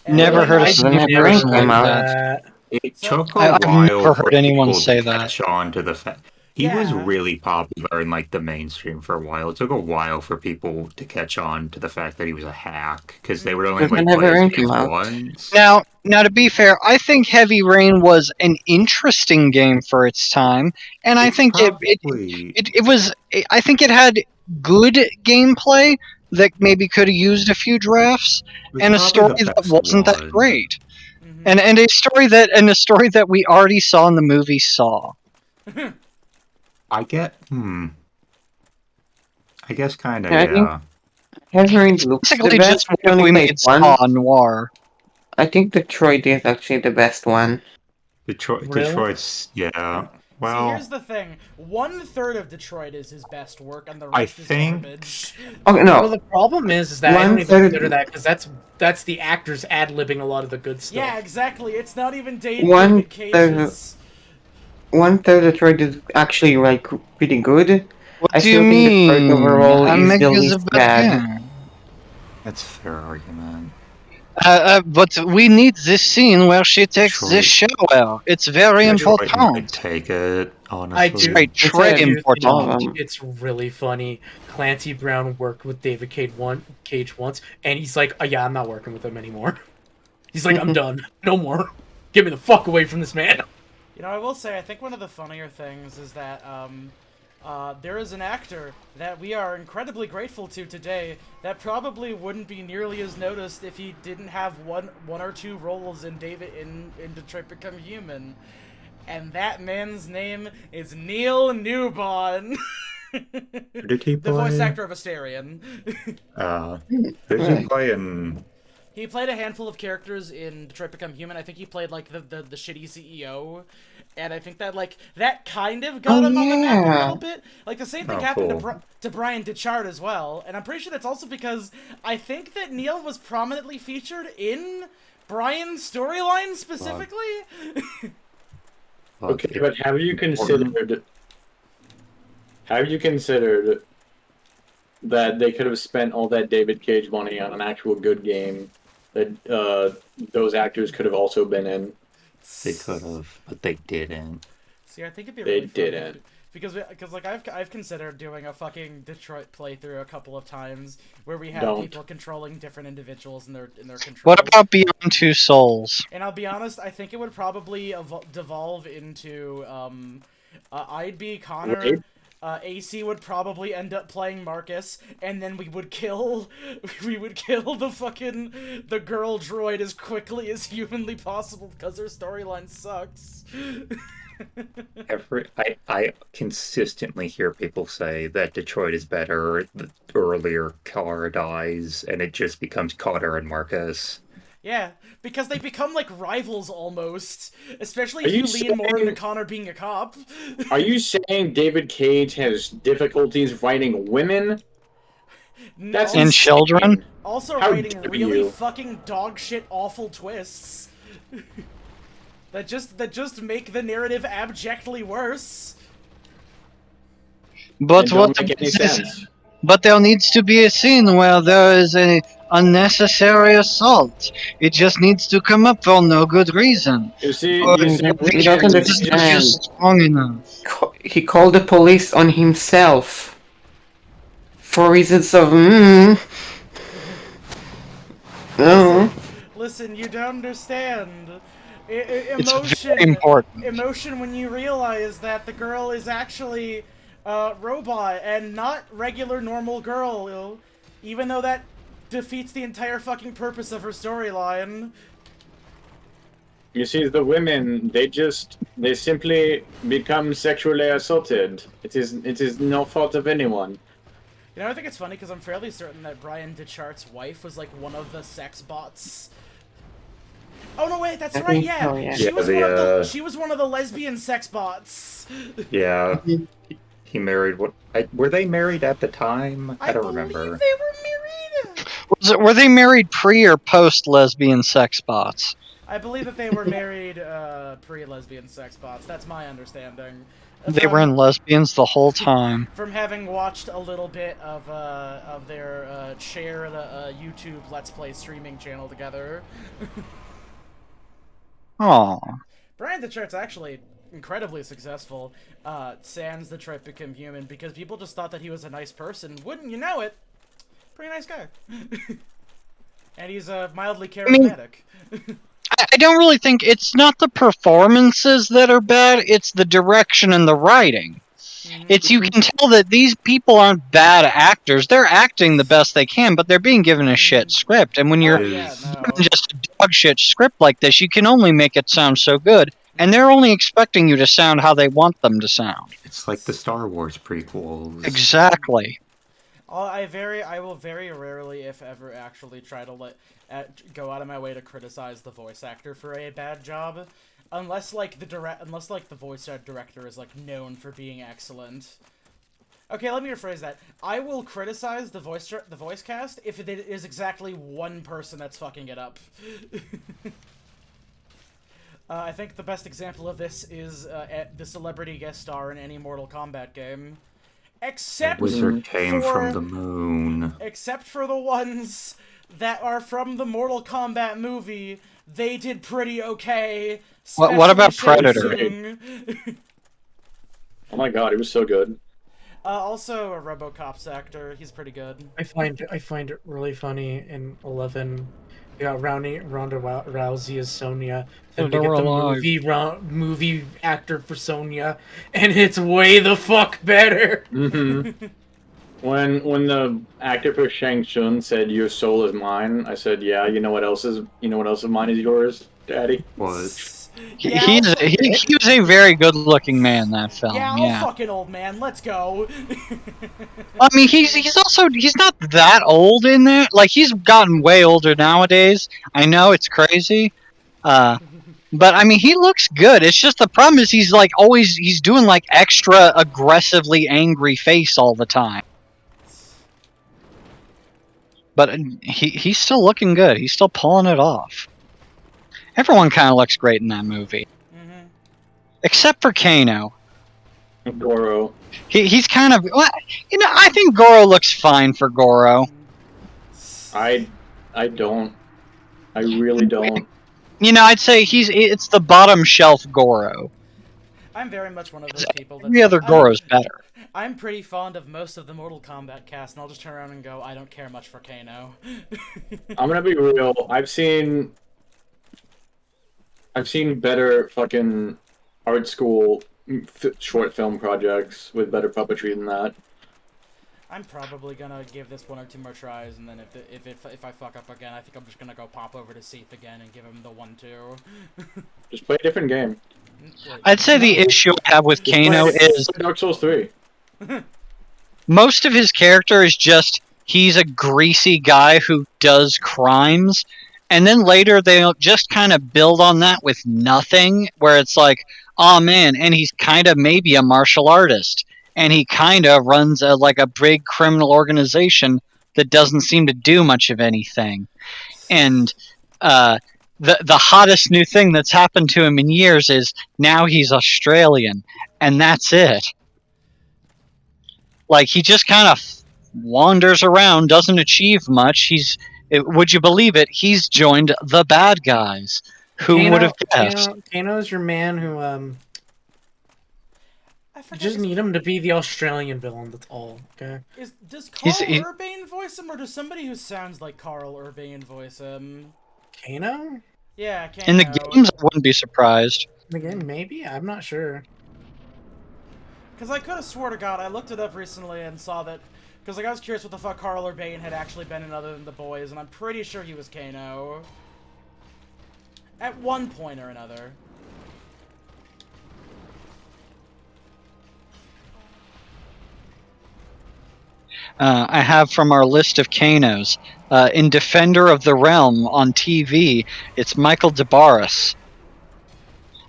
And, Never like, heard a I single never person came say out. that. It So- took a I've while never for heard anyone people say to that. catch on to the fact. He was Yeah. really popular in like the mainstream for a while. It took a while for people to catch on to the fact that he was a hack because they would only Because like Never play his Rain games came out. once. Now, to be fair, I think Heavy Rain was an interesting game for its time, and I It's think probably it was. I think it had good gameplay that maybe could have used a few drafts, was and a probably story the that best wasn't that one. great, Mhm. and a story that we already saw in the movie Saw. I get I guess kind of Yeah, I think- yeah. Heavy Rain looks the Basically, best. just I what only we played made one. Saw Noir. I think Detroit is actually the best one. Really? Detroit's yeah. Well, See, here's the thing: 1/3 of Detroit is his best work, and the I rest is think- garbage. Okay, Well, no. the problem is that I don't even 1/3 consider that because that's the actors ad-libbing a lot of the good stuff. Yeah, exactly. It's not even David 1/3 Cage's. 1/3 of Detroit is actually like pretty good. What I do you still think Detroit mean? overall is the Omega's a least bad bad. game. that's a fair argument. But we need this scene where she takes this Detroit. shower. It's very Detroit might important. take it, honestly. I do. Right, It's très a- important. It's really funny. Clancy Brown worked with David Cage once, and he's like, "Oh yeah, I'm not working with him anymore." He's like, "I'm done. No more. Get me the fuck away from this man." You know, I will say, I think one of the funnier things is that, there is an actor that we are incredibly grateful to today that probably wouldn't be nearly as noticed if he didn't have one or two roles in Detroit Become Human. And that man's name is Neil Newbon. Who did he The voice play? actor of Asterion. Who's he playing? He played a handful of characters in Detroit Become Human. I think he played like the shitty CEO, and I think that like that kind of got him on the map a little bit. Like the same thing happened Cool. to Brian Dechard as well, and I'm pretty sure that's also because I think that Neil was prominently featured in Brian's storyline specifically. Okay, but have you considered that they could have spent all that David Cage money on an actual good game that those actors could have also been in? They could have, but they didn't. See, I think it'd be They really funny didn't. because like I've considered doing a fucking Detroit playthrough a couple of times where we have Don't. people controlling different individuals in their controls. What about Beyond Two Souls? And I'll be honest, I think it would probably devolve into I'd be Connor. Wait. AC would probably end up playing Marcus, and then we would kill the girl droid as quickly as humanly possible because her storyline sucks. I consistently hear people say that Detroit is better the earlier Kara dies, and it just becomes Connor and Marcus. Yeah, because they become like rivals almost, especially Are if you you lean more into saying- Connor being a cop. Are you saying David Cage has difficulties writing women? That's And insane. children? Also How writing dare really you. fucking dog shit awful twists. that just make the narrative abjectly worse. But And what? don't make any sense. But there needs to be a scene where there is a unnecessary assault. It just needs to come up for no good reason. You see, Or you see, You don't it's just understand. strong enough. He called the police on himself for reasons of Oh, Listen, you don't understand. It's Emotion. very important. Emotion when you realize that the girl is actually a robot and not regular normal girl, even though that defeats the entire fucking purpose of her storyline. you see, the women, they simply become sexually assaulted. It is no fault of anyone. You know, I think it's funny because I'm fairly certain that Brian Dechart's wife was like one of the sex bots. Oh no, wait, that's I right. think Yeah, so, yeah. she Yeah, was the, she was one of the lesbian sex bots. Yeah, he married. Were they married at the time? I don't remember. believe they were married. Were they married pre or post lesbian sex bots? I believe that they were married pre-lesbian sex bots. That's my understanding. They were in lesbians the whole time. From having watched a little bit of their shared YouTube Let's Play streaming channel together. Aw. Brian Dechart's actually incredibly successful, sans Detroit Become Human, because people just thought that he was a nice person. Wouldn't you know it? Pretty nice guy. And he's mildly charismatic. I don't really think it's not the performances that are bad, it's the direction and the writing. It's you can tell that these people aren't bad actors. They're acting the best they can, but they're being given a shit script. And when you're yeah, no. given just a dog shit script like this, you can only make it sound so good. And they're only expecting you to sound how they want them to sound. It's like the Star Wars prequels. Exactly. I will very rarely, if ever, actually try to go out of my way to criticize the voice actor for a bad job, unless the voice director is like known for being excellent. Okay, let me rephrase that. I will criticize the voice cast if it is exactly one person that's fucking it up. I think the best example of this is the celebrity guest star in any Mortal Kombat game. Except Wizard came for, from the moon. Except for the ones that are from the Mortal Kombat movie, they did pretty okay. What about especially Shang Predator? Tsung. Oh my god, it was so good. Also a RoboCop's actor. He's pretty good. I find it really funny in 11. You got Ronda Rousey as Sonya. Then they They're get the alive. movie actor for Sonya, and it's way the fuck better. Mm-hmm. When the actor for Shang Tsung said "Your soul is mine," I said, "Yeah, you know what else is mine is yours, Daddy." Was He, Yeah, he's he was a very good-looking man in that film. yeah, Yeah. fucking old man. Let's go. I mean, he's also he's not that old in there. Like he's gotten way older nowadays. I know it's crazy. But I mean, he looks good. It's just the problem is he's doing like extra aggressively angry face all the time. But he's still looking good. He's still pulling it off. Everyone kind of looks great in that movie, except for Kano. Goro. He's kind of I think Goro looks fine for Goro. I don't. I really don't. I'd say it's the bottom shelf Goro. I'm very much one of those people that's Every other like, Goro's better. I'm pretty fond of most of the Mortal Kombat cast, and I'll just turn around and go, I don't care much for Kano. I'm gonna be real. I've seen better fucking art school short film projects with better puppetry than that. I'm probably gonna give this one or two more tries, and then if I fuck up again, I think I'm just gonna go pop over to Seeth again and give him the 1-2. Just play a different game. I'd say the issue I have with Kano is Dark Souls 3. most of his character is just he's a greasy guy who does crimes, and then later they'll just kind of build on that with nothing, where it's like, oh man, and he's kind of maybe a martial artist, and he kind of runs like a big criminal organization that doesn't seem to do much of anything, and the hottest new thing that's happened to him in years is now he's Australian, and that's it. Like he just kind of wanders around, doesn't achieve much. Would you believe it? He's joined the bad guys. Who would have guessed? Kano's your man who I you forget just his- need him to be the Australian villain. That's all. Okay. Does Carl He's- Urban voice him, or does somebody who sounds like Carl Urban voice him? Kano Yeah, Kano. In the games, I wouldn't be surprised. in the game, maybe. I'm not sure. Because I could have swore to God, I looked it up recently and saw that. Because like I was curious what the fuck Carl Urban had actually been in other than The Boys, and I'm pretty sure he was Kano. At one point or another. I have from our list of Kanos. In Defender of the Realm on TV, it's Michael DeBarris.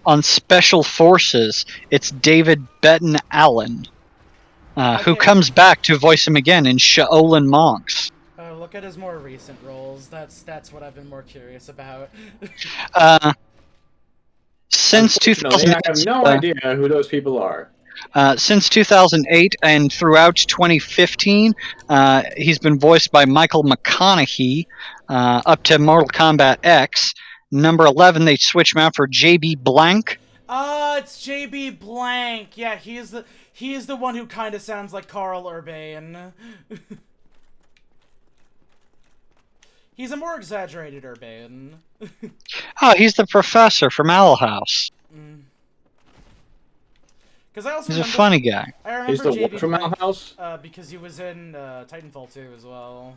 On Special Forces, it's David Betten Allen, who Okay. comes back to voice him again in Shaolin Monks. Look at his more recent roles. That's what I've been more curious about. Since Unfortunately, I 2008, have no idea who those people are. Since 2008 and throughout 2015, he's been voiced by Michael McConaughey up to Mortal Kombat X. Number 11, they switch him out for JB Blank. It's JB Blank. Yeah, he is the one who kind of sounds like Carl Urban. He's a more exaggerated Urban. Oh, he's the professor from Owl House. Because I also He's a remember, funny guy. I remember He's the JB one from Blank, Owl House? because he was in Titanfall 2 as well.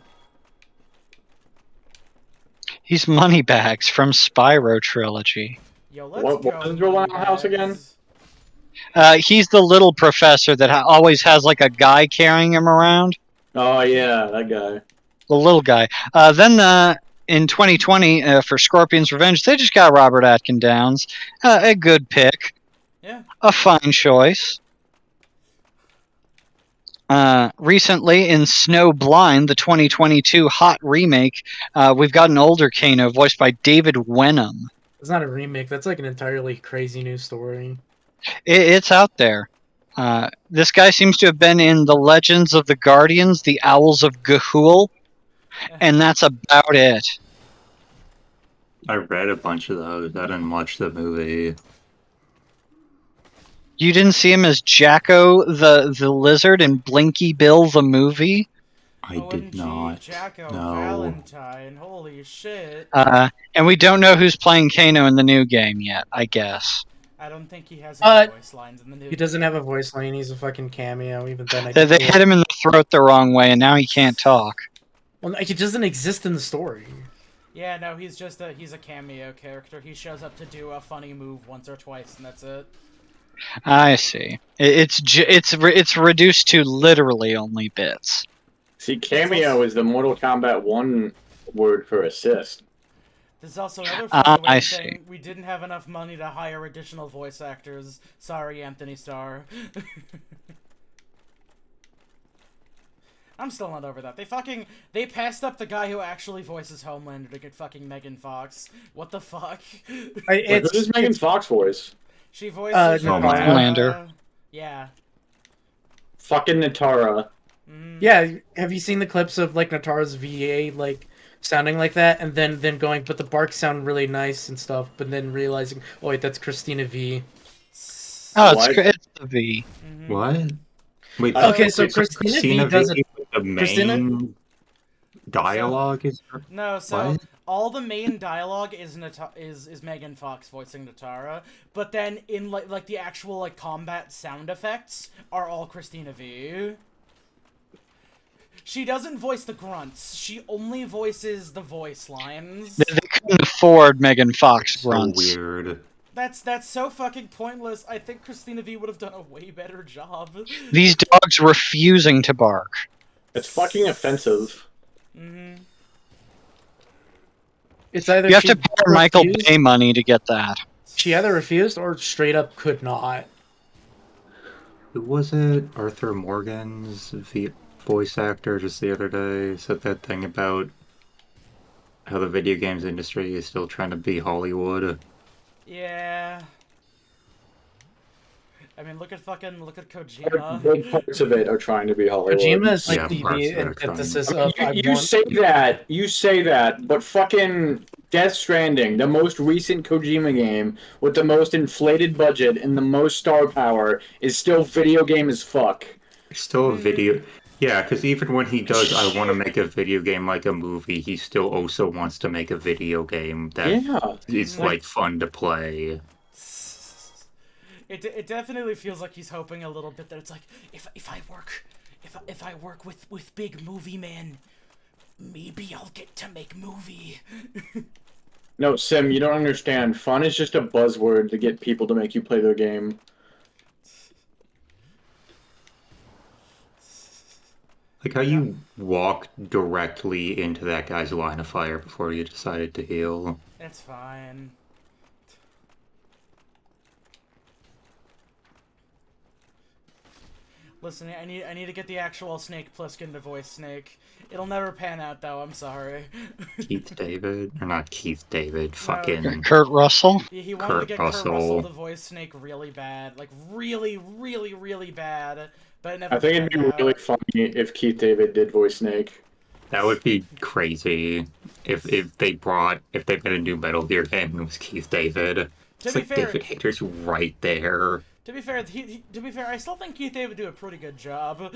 He's Moneybags from Spyro Trilogy. Yo, let's What go. was his role in Owl House again? He's the little professor that always has like a guy carrying him around. Oh yeah, that guy. The little guy. Then in 2020, for Scorpion's Revenge, they just got Robert Atkin Downs. A good pick. Yeah. A fine choice. Recently, in Snowblind, the 2022 hot remake, we've got an older Kano voiced by David Wenham. It's not a remake. That's like an entirely crazy new story. It's out there. This guy seems to have been in The Legends of the Guardians, The Owls of Ga'Hoole, and that's about it. I read a bunch of those. I didn't watch the movie. You didn't see him as Jacko the lizard in Blinky Bill the movie? I did OMG, not. Jacko No. Valentine. Holy shit. And we don't know who's playing Kano in the new game yet, I guess. I don't think he has any voice lines in the new He doesn't game. have a voice line. He's a fucking cameo. Even then, I They think hit him in the throat the wrong way, and now he can't talk. Well, he doesn't exist in the story. Yeah, no, he's just he's a cameo character. He shows up to do a funny move once or twice, and that's it. I see. It's reduced to literally only bits. See, cameo is the Mortal Kombat 1 word for assist. There's also another funny way I of see. saying we didn't have enough money to hire additional voice actors. Sorry, Anthony Starr. I'm still not over that. They passed up the guy who actually voices Homelander to get fucking Megan Fox. What the fuck? Wait, who does Megan Fox voice? She voices Homelander. Yeah. Fucking Natara. Yeah, have you seen the clips of like Natara's VA like sounding like that, and then going, but the barks sound really nice and stuff, but then realizing, oh wait, that's Christina V. Oh, What? it's the V. What? Wait, Okay, so Christina V does it. The main Christina- dialogue is her? No, so What? all the main dialogue is Megan Fox voicing Natara, but then in like the actual like combat sound effects are all Christina V. She doesn't voice the grunts. She only voices the voice lines. They couldn't afford Megan Fox So grunts. weird. That's so fucking pointless. I think Christina V would have done a way better job. These dogs refusing to bark. It's fucking offensive. It's either You have she to pay Michael refused- Bay money to get that. She either refused or straight up could not. Who was it? Arthur Morgan's voice actor just the other day said that thing about how the video games industry is still trying to be Hollywood. Yeah. I mean, look at Kojima. Big parts of it are trying to be Hollywood. Kojima is like Yeah, the parts of it are antithesis I mean, of you say that, but fucking Death Stranding, the most recent Kojima game with the most inflated budget and the most star power, is still video game as fuck. It's still a video. Yeah, because even when he does, I want to make a video game like a movie, he still also wants to make a video game that Yeah. is like fun to play. It definitely feels like he's hoping a little bit that it's like if I work with big movie man, maybe I'll get to make movie. No, Sim, you don't understand. Fun is just a buzzword to get people to make you play their game. Like how you walked directly into that guy's line of fire before you decided to heal. It's fine. Listen, I need to get the actual Snake Plissken to voice Snake. It'll never pan out though. I'm sorry. Keith David, or not Keith David, fucking Kurt Russell? He wanted to Kurt get Russell. Kurt Russell to voice Snake really bad, like really, really, really bad. But it never. I think it'd be panned out. really funny if Keith David did voice Snake. That would be crazy if they made a new Metal Gear game and it was Keith David. It's be like fair- David Hayter's right there. To be fair, I still think Keith David would do a pretty good job.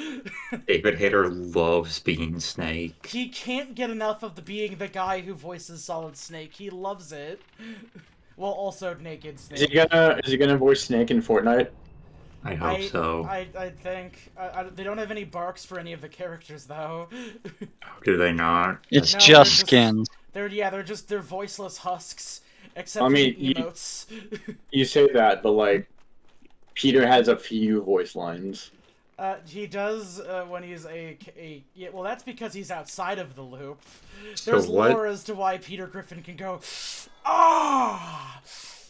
David Hayter loves being Snake. He can't get enough of being the guy who voices Solid Snake. He loves it. Well, also Naked Snake. Is he gonna voice Snake in Fortnite? I hope so. I think they don't have any barks for any of the characters though. Do they not? It's No, just skins. They're voiceless husks, except I mean, for the emotes. You say that, but like, Peter has a few voice lines. He does when he's yeah. Well, that's because he's outside of the loop. So There's what? lore as to why Peter Griffin can go, ah.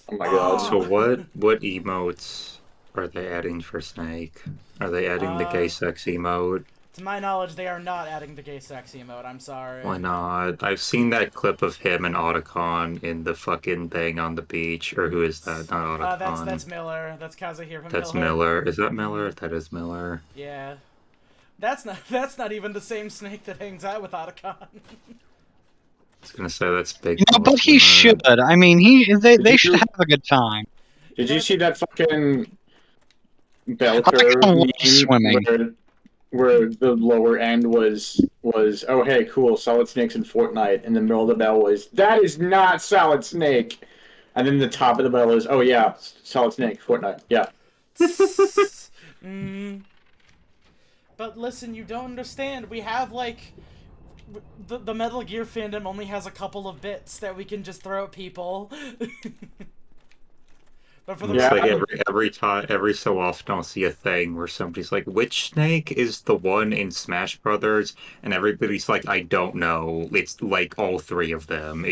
Oh my god. So what emotes are they adding for Snake? Are they adding the gay sex emote? To my knowledge, they are not adding the gay sex emote. I'm sorry. Why not? I've seen that clip of him and Otacon in the fucking thing on the beach. Or who is that? Not Otacon. That's Miller. That's Kazuhiro from That's Miller. Miller. Is that Miller? That is Miller. Yeah. That's not even the same Snake that hangs out with Otacon. I was gonna say that's big. No, but he Miller. should. I mean, they should have a good time. Did you see that fucking bell I curve love meme swimming. where the lower end was oh hey cool Solid Snake's in Fortnite, and the middle of the bell was that is not Solid Snake, and then the top of the bell is oh yeah Solid Snake Fortnite yeah. But listen, you don't understand. We have like the Metal Gear fandom only has a couple of bits that we can just throw at people. But for the It's Yeah. like every time, every so often, I'll see a thing where somebody's like, "Which Snake is the one in Smash Brothers?" And everybody's like, "I don't know." It's like all three of them.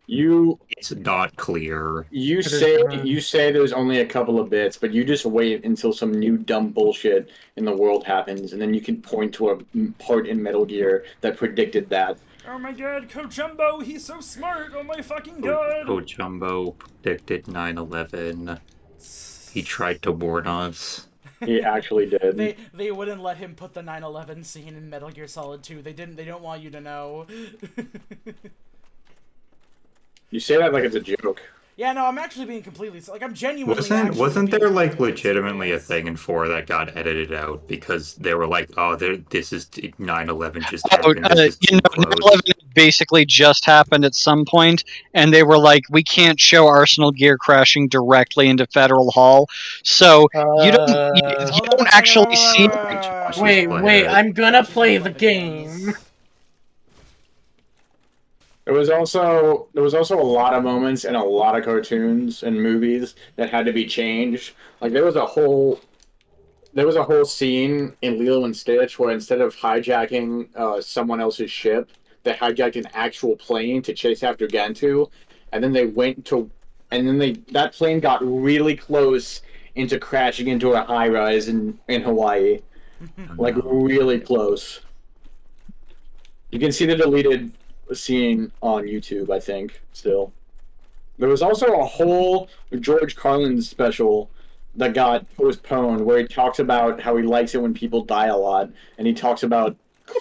You It's not clear. you say there's only a couple of bits, but you just wait until some new dumb bullshit in the world happens, and then you can point to a part in Metal Gear that predicted that. oh my god, Kojumbo, he's so smart. Oh my fucking Oh, god. Jumbo predicted 9/11. He tried to warn us. He actually did. They wouldn't let him put the 9/11 scene in Metal Gear Solid 2. They don't want you to know. You say that like it's a joke. Yeah, no, I'm actually being completely like I'm genuinely. Wasn't there like being legitimately a serious. thing in 4 that got edited out because they were like, "Oh, this is 9/11 just Oh, happened. This is you too know, close." 9/11 basically just happened at some point, and they were like, "We can't show Arsenal gear crashing directly into Federal Hall, so you Hold on a don't second. actually see." Josh was Wait, playing wait, it. I'm gonna She's play gonna the game. There was also a lot of moments in a lot of cartoons and movies that had to be changed. Like there was a whole scene in Lilo and Stitch where instead of hijacking someone else's ship, they hijacked an actual plane to chase after Gantu, and then they went to, and then that plane got really close into crashing into a high rise in Hawaii, Oh, like no. really close. You can see the deleted scene on YouTube, I think. Still, there was also a whole George Carlin special that got postponed where he talks about how he likes it when people die a lot, and he talks about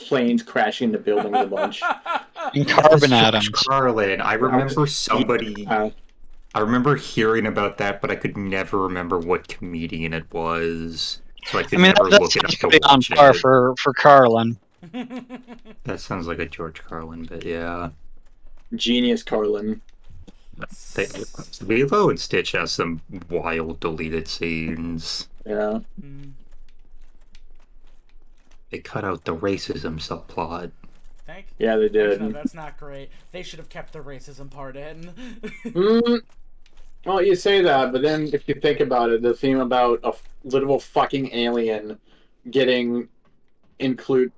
planes crashing into buildings a bunch. And That was carbon George atoms. Carlin. I remember somebody. Yeah. I remember hearing about that, but I could never remember what comedian it was, so I I could mean, never that look it sounds up to pretty on watch par it. for Carlin. That sounds like a George Carlin bit, yeah. Genius Carlin. They, Lilo and Stitch has some wild deleted scenes. Yeah. They cut out the racism subplot. Thank. Yeah, they did. Actually, no, that's not great. They should have kept the racism part in. Well, you say that, but then if you think about it, the theme about a literal fucking alien getting include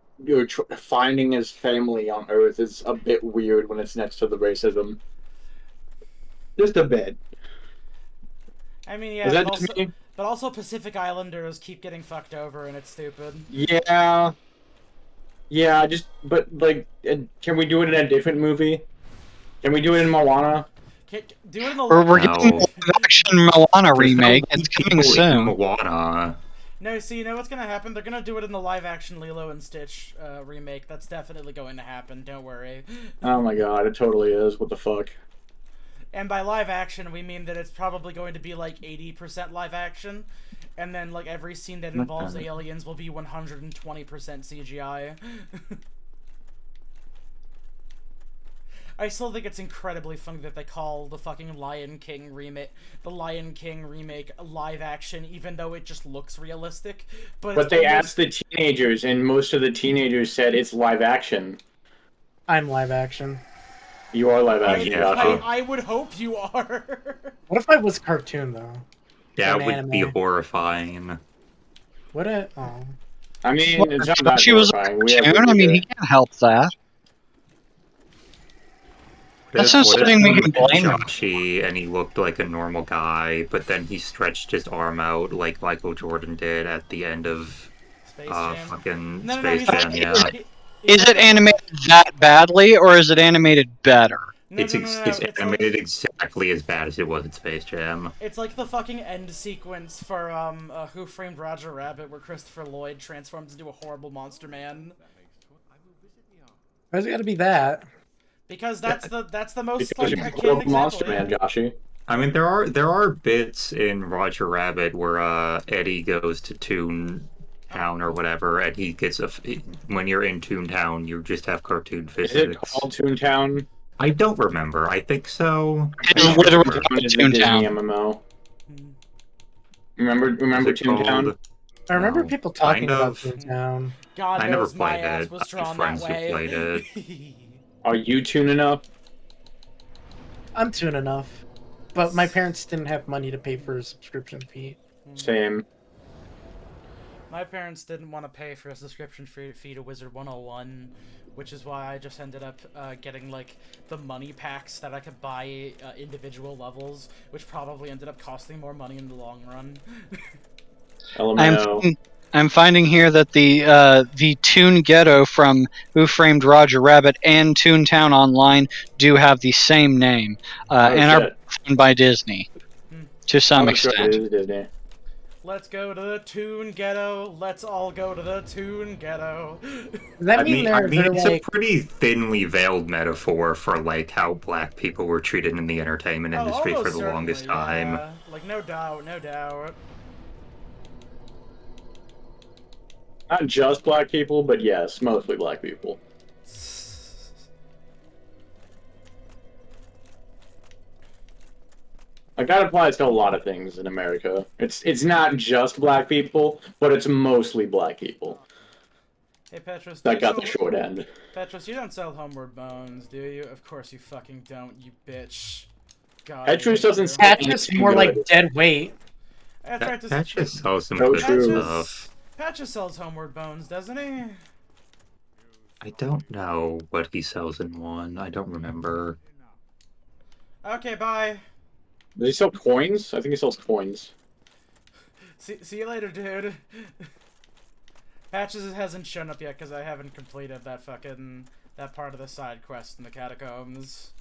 finding his family on Earth is a bit weird when it's next to the racism. Just a bit. I mean, yeah, Is that but just also, me? but also Pacific Islanders keep getting fucked over, and it's stupid. Yeah. Yeah, but like, can we do it in a different movie? Can we do it in Moana? Do it in the. We're getting a No. live action Moana There's no remake. It's white coming people in soon. Moana. No, see, you know what's gonna happen? They're gonna do it in the live-action Lilo and Stitch remake. That's definitely going to happen. Don't worry. Oh my god, it totally is. What the fuck? And by live action, we mean that it's probably going to be like 80% live action, and then like every scene that involves aliens will be 120% CGI. I still think it's incredibly funny that they call the fucking Lion King remake live action, even though it just looks realistic. But they asked the teenagers, and most of the teenagers said it's live action. I'm live action. You are live action, Joshua. I would hope you are. What if I was cartoon though? That An would be anime. horrifying. What a oh. I mean, Well, it's not that she was a horrifying. We have cartoon. I mean, Wikipedia. he can't help that. That's not something we can blame him. Joshi and he looked like a normal guy, but then he stretched his arm out like Michael Jordan did at the end of Space Jam. fucking No, Space Jam, yeah. Is it animated that badly, or is it animated better? It's animated exactly as bad as it was in Space Jam. It's like the fucking end sequence for Who Framed Roger Rabbit, where Christopher Lloyd transforms into a horrible monster man. Why's it gotta be that? Because that's the most Because like you're a akin horrible example. monster Yeah. man, Joshi. I mean, there are bits in Roger Rabbit where Eddie goes to Toon Town or whatever, and he gets when you're in Toon Town, you just have cartoon Is it physics. called Toontown? I don't remember. I think so. I It's don't literally remember. Toontown is the Toontown. Disney MMO. Mm. Remember Is it Toontown? called? I remember No. people talking Kind about of. Toontown. God I never knows my played ass it. was I have drawn that friends who way. played it. Are you tuning up? I'm tuned enough, but my parents didn't have money to pay for a subscription fee. Same. My parents didn't want to pay for a subscription fee to Wizard 101, which is why I just ended up getting like the money packs that I could buy individual levels, which probably ended up costing more money in the long run. LMAO. I'm finding here that the Toon Ghetto from Who Framed Roger Rabbit and Toontown Online do have the same name, Oh and are shit. owned by Disney to some Oh, that's right. It extent. is Disney. Let's go to the Toon Ghetto. Let's all go to the Toon Ghetto. Does that I mean mean, they're it's like a pretty thinly veiled metaphor for like how black people were treated in the entertainment Oh, industry for almost the longest certainly, time. yeah. Like, no doubt, no doubt. Not just black people, but yes, mostly black people. Like that applies to a lot of things in America. It's not just black people, but it's mostly black people Hey, Petrus, that got the short end. Petrus, you don't sell Homeward Bones, do you? Of course you fucking don't, you bitch. God, Petrus I hate doesn't you. sell Patches anything more good. like dead weight? That's right, That just sells some So good true. stuff. Patches sells Homeward Bones, doesn't he? I don't know what he sells in one. I don't remember. Okay, bye. Does he sell coins? I think he sells coins. See you later, dude. Patches hasn't shown up yet because I haven't completed that part of the side quest in the catacombs.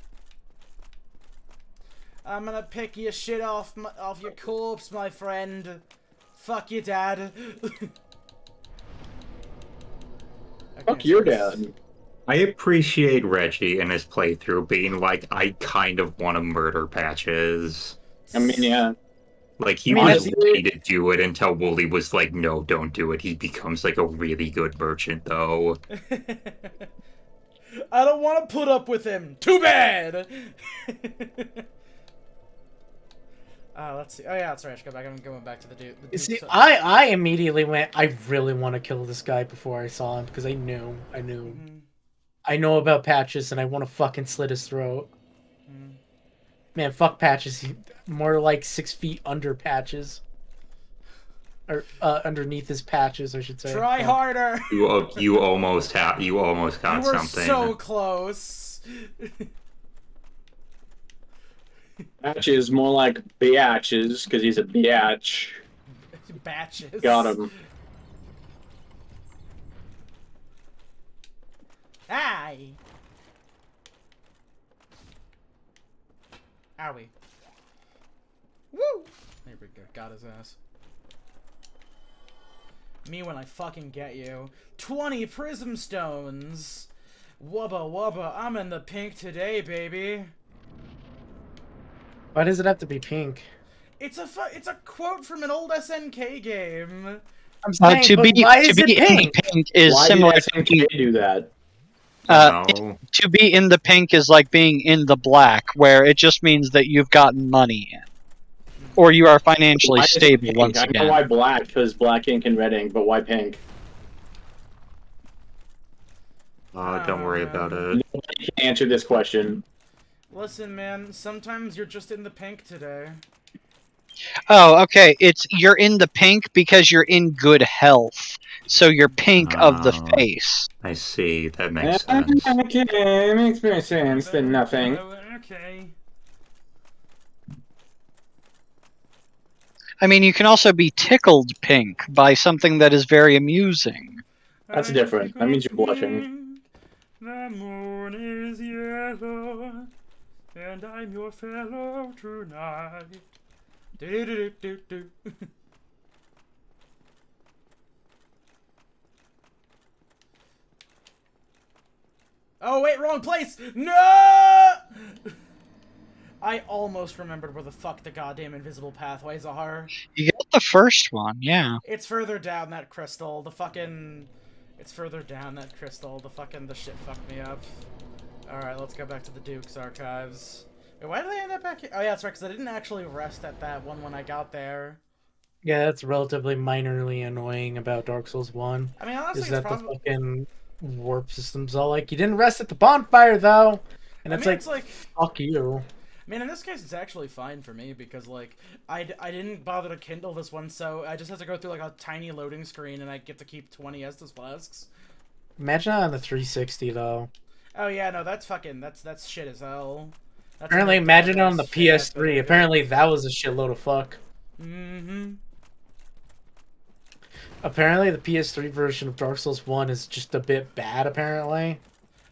I'm gonna pick your shit off your corpse, my friend. Fuck your dad. Fuck your dad. I appreciate Reggie in his playthrough being like, I kind of want to murder Patches. I mean, yeah. Like, he I mean, was honestly- ready to do it until Wooly was like, no, don't do it. He becomes like a really good merchant, though. I don't want to put up with him. Too bad. Let's see. Oh yeah, that's right. I should go back. I'm going back to the dude. See, I immediately went. I really want to kill this guy before I saw him because I knew. I know about Patches and I want to fucking slit his throat. Man, fuck Patches. More like 6 feet under Patches. Or underneath his patches, I should say. Try harder. You almost got You were something. so close. Patches more like biatches because he's a biatch. Batches. Got him. Hi. Owie. Woo! There we go. Got his ass. Me when I fucking get you. 20 prism stones. Wubba wubba, I'm in the pink today, baby. Why does it have to be pink? It's a quote from an old SNK game. I'm saying, To be why to is it be in pink? the pink is Why similar did to SNK do that? No. to be in the pink is like being in the black, where it just means that you've gotten money in, or you are financially Why is it stable pink? once I know again. why black, because black ink and red ink, but why pink? Don't worry about it. Nobody can answer this question. Listen, man, sometimes you're just in the pink today. Oh, okay. You're in the pink because you're in good health, so you're pink of the Oh. face. I see. That makes sense. Okay, it makes more sense than nothing. Okay. I mean, you can also be tickled pink by something that is very amusing. That's different. That means you're blushing. The moon is yellow, and I'm your fellow tonight. Do-do-do-do-do. Oh wait, wrong place! No! I almost remembered where the fuck the goddamn invisible pathways are. You got the first one, yeah. It's further down that crystal. It's further down that crystal. The shit fucked me up. Alright, let's go back to the Duke's archives. Wait, why did I end up back here? Oh, yeah, that's right, because I didn't actually rest at that one when I got there. Yeah, that's relatively minorly annoying about Dark Souls 1. I mean, honestly, Is it's that the probably... fucking warp system's all like, you didn't rest at the bonfire, though! And I it's mean, like, it's like... fuck you. I mean, in this case, it's actually fine for me, because, like, I didn't bother to kindle this one, so I just have to go through, like, a tiny loading screen, and I get to keep 20 Estus flasks. Imagine that on the 360, though. Oh, yeah, no, that's shit as hell. That's Apparently, no imagine it on the dumbass shit, PS3. baby. Apparently, that was a shitload of fuck. Mm-hmm. Apparently, the PS3 version of Dark Souls 1 is just a bit bad, apparently.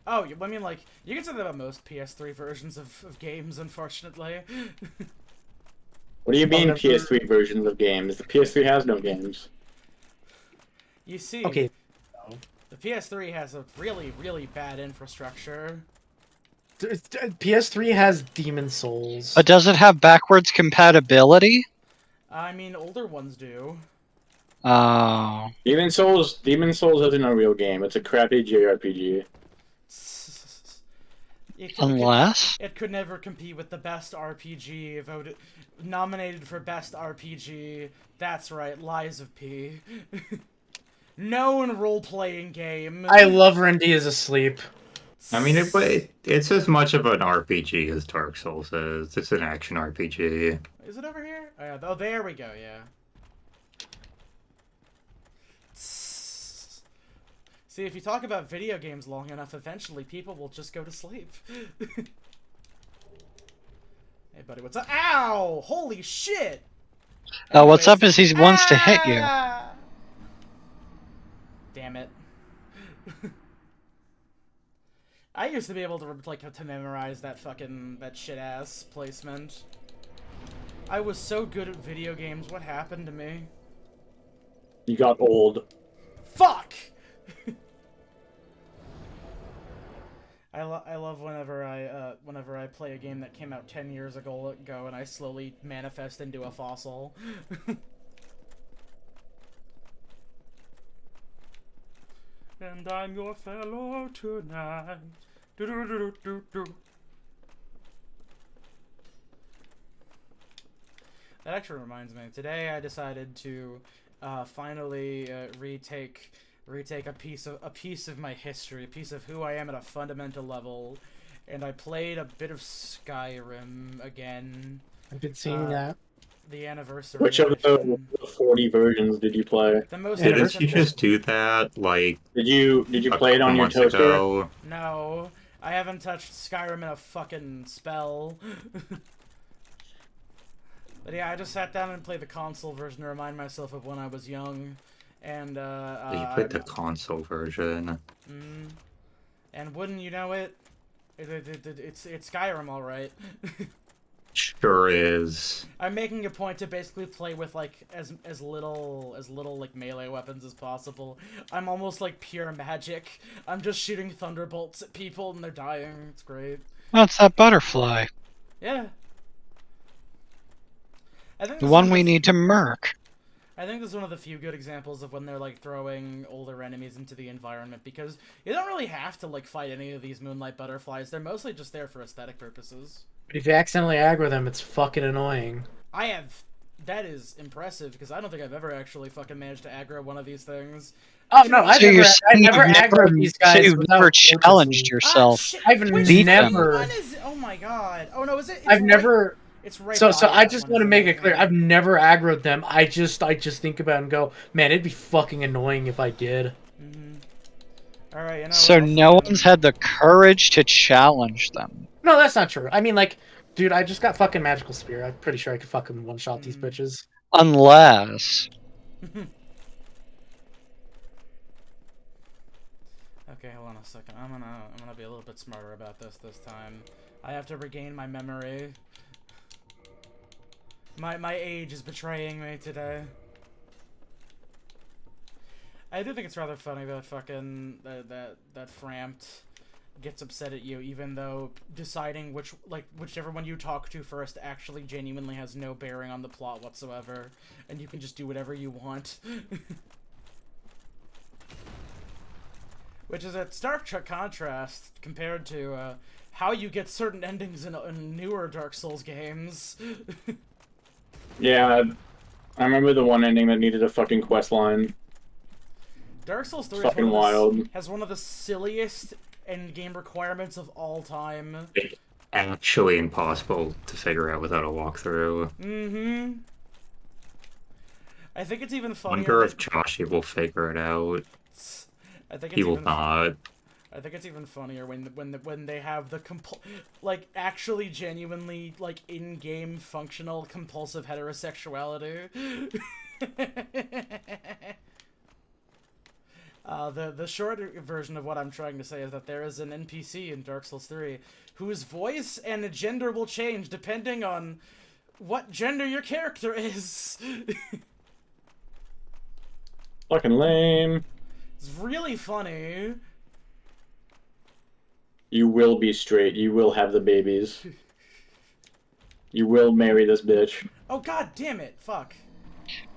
Oh, I mean, like, you can say that about most PS3 versions of games, unfortunately. What do you mean Whatever. PS3 versions of games? The PS3 has no games. You see, Okay. the PS3 has a really, really bad infrastructure. PS3 has Demon Souls. But does it have backwards compatibility? I mean, older ones do. Oh. Demon Souls isn't a real game. It's a crappy JRPG. Unless? It could never compete with the best RPG voted, nominated for best RPG. That's right, Lies of P. Known role-playing game. I love Randy is asleep. I mean, it's as much of an RPG as Dark Souls is. It's an action RPG. Is it over here? Oh, yeah. Oh, there we go, yeah. See, if you talk about video games long enough, eventually people will just go to sleep. Hey, buddy, what's up? Ow! Holy shit! What's up Anyways. is he wants to hit you. Damn it. I used to be able to, like, to memorize that shit-ass placement. I was so good at video games, what happened to me? You got old. Fuck! I love whenever I play a game that came out 10 years ago and I slowly manifest into a fossil. And I'm your fellow tonight. Do do do do do do. That actually reminds me. Today I decided to finally retake a piece of my history, a piece of who I am at a fundamental level, and I played a bit of Skyrim again. I've been seeing that. The anniversary. Which of edition. the 40 versions did you play? The most Didn't recent you one- just do that, like, Did you a play it couple on your months toaster? ago? No, I haven't touched Skyrim in a fucking spell. But yeah, I just sat down and played the console version to remind myself of when I was young, and You played the console version. and wouldn't you know it, it's Skyrim, all right. Sure is. I'm making a point to basically play with like as little like melee weapons as possible. I'm almost like pure magic. I'm just shooting thunderbolts at people and they're dying. It's great. What's that butterfly? Yeah. I think The this is one we of the- need to murk. I think this is one of the few good examples of when they're like throwing older enemies into the environment, because you don't really have to like fight any of these moonlight butterflies. They're mostly just there for aesthetic purposes. But if you accidentally aggro them, it's fucking annoying. That is impressive, because I don't think I've ever actually fucking managed to aggro one of these things. Oh no, I So you're I saying never you've aggroed these guys. so you've without never purposely. challenged yourself. shit. I've beat never. One is, oh my god. Oh no, is it? It's I've right- never. It's right. So behind I that just one, want to isn't make it clear. Yeah. I've never aggroed them. I just think about it and go, man, it'd be fucking annoying if I did. All right. You know, So I'll no fucking- one's had the courage to challenge them. No, that's not true. I mean, like, dude, I just got fucking magical spear. I'm pretty sure I could fucking one shot these bitches. Unless. Okay, hold on a second. I'm gonna be a little bit smarter about this time. I have to regain my memory. My age is betraying me today. I do think it's rather funny that fucking that gets upset at you, even though deciding whichever one you talk to first actually genuinely has no bearing on the plot whatsoever, and you can just do whatever you want. Which is a stark contrast compared to how you get certain endings in newer Dark Souls games. Yeah, I remember the one ending that needed a fucking quest line. Dark Souls 3 Fucking wild. has one of the silliest endgame requirements of all time. It's actually impossible to figure out without a walkthrough. Mm-hmm. I think it's even funnier. Wonder if Joshi will figure it out. I think He will not. I think it's even funnier when they have the actually genuinely in-game functional compulsive heterosexuality. The short version of what I'm trying to say is that there is an NPC in Dark Souls 3 whose voice and gender will change depending on what gender your character is. Fucking lame. It's really funny. You will be straight. You will have the babies. You will marry this bitch. Oh god damn it! Fuck.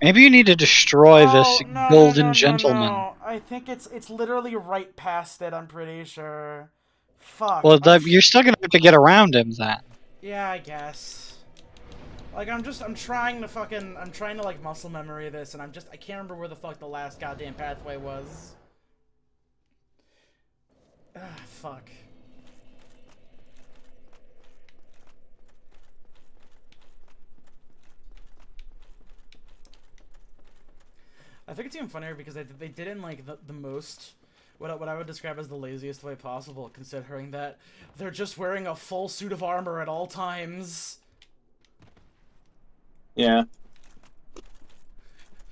Maybe you need to destroy this golden gentleman. No. I think it's literally right past it. I'm pretty sure. Fuck. Well, you're still gonna have to get around him then. Yeah, I guess. I'm trying to muscle memory this, and I can't remember where the fuck the last goddamn pathway was. Fuck. I think it's even funnier because they did it in the most what I would describe as the laziest way possible, considering that they're just wearing a full suit of armor at all times. Yeah.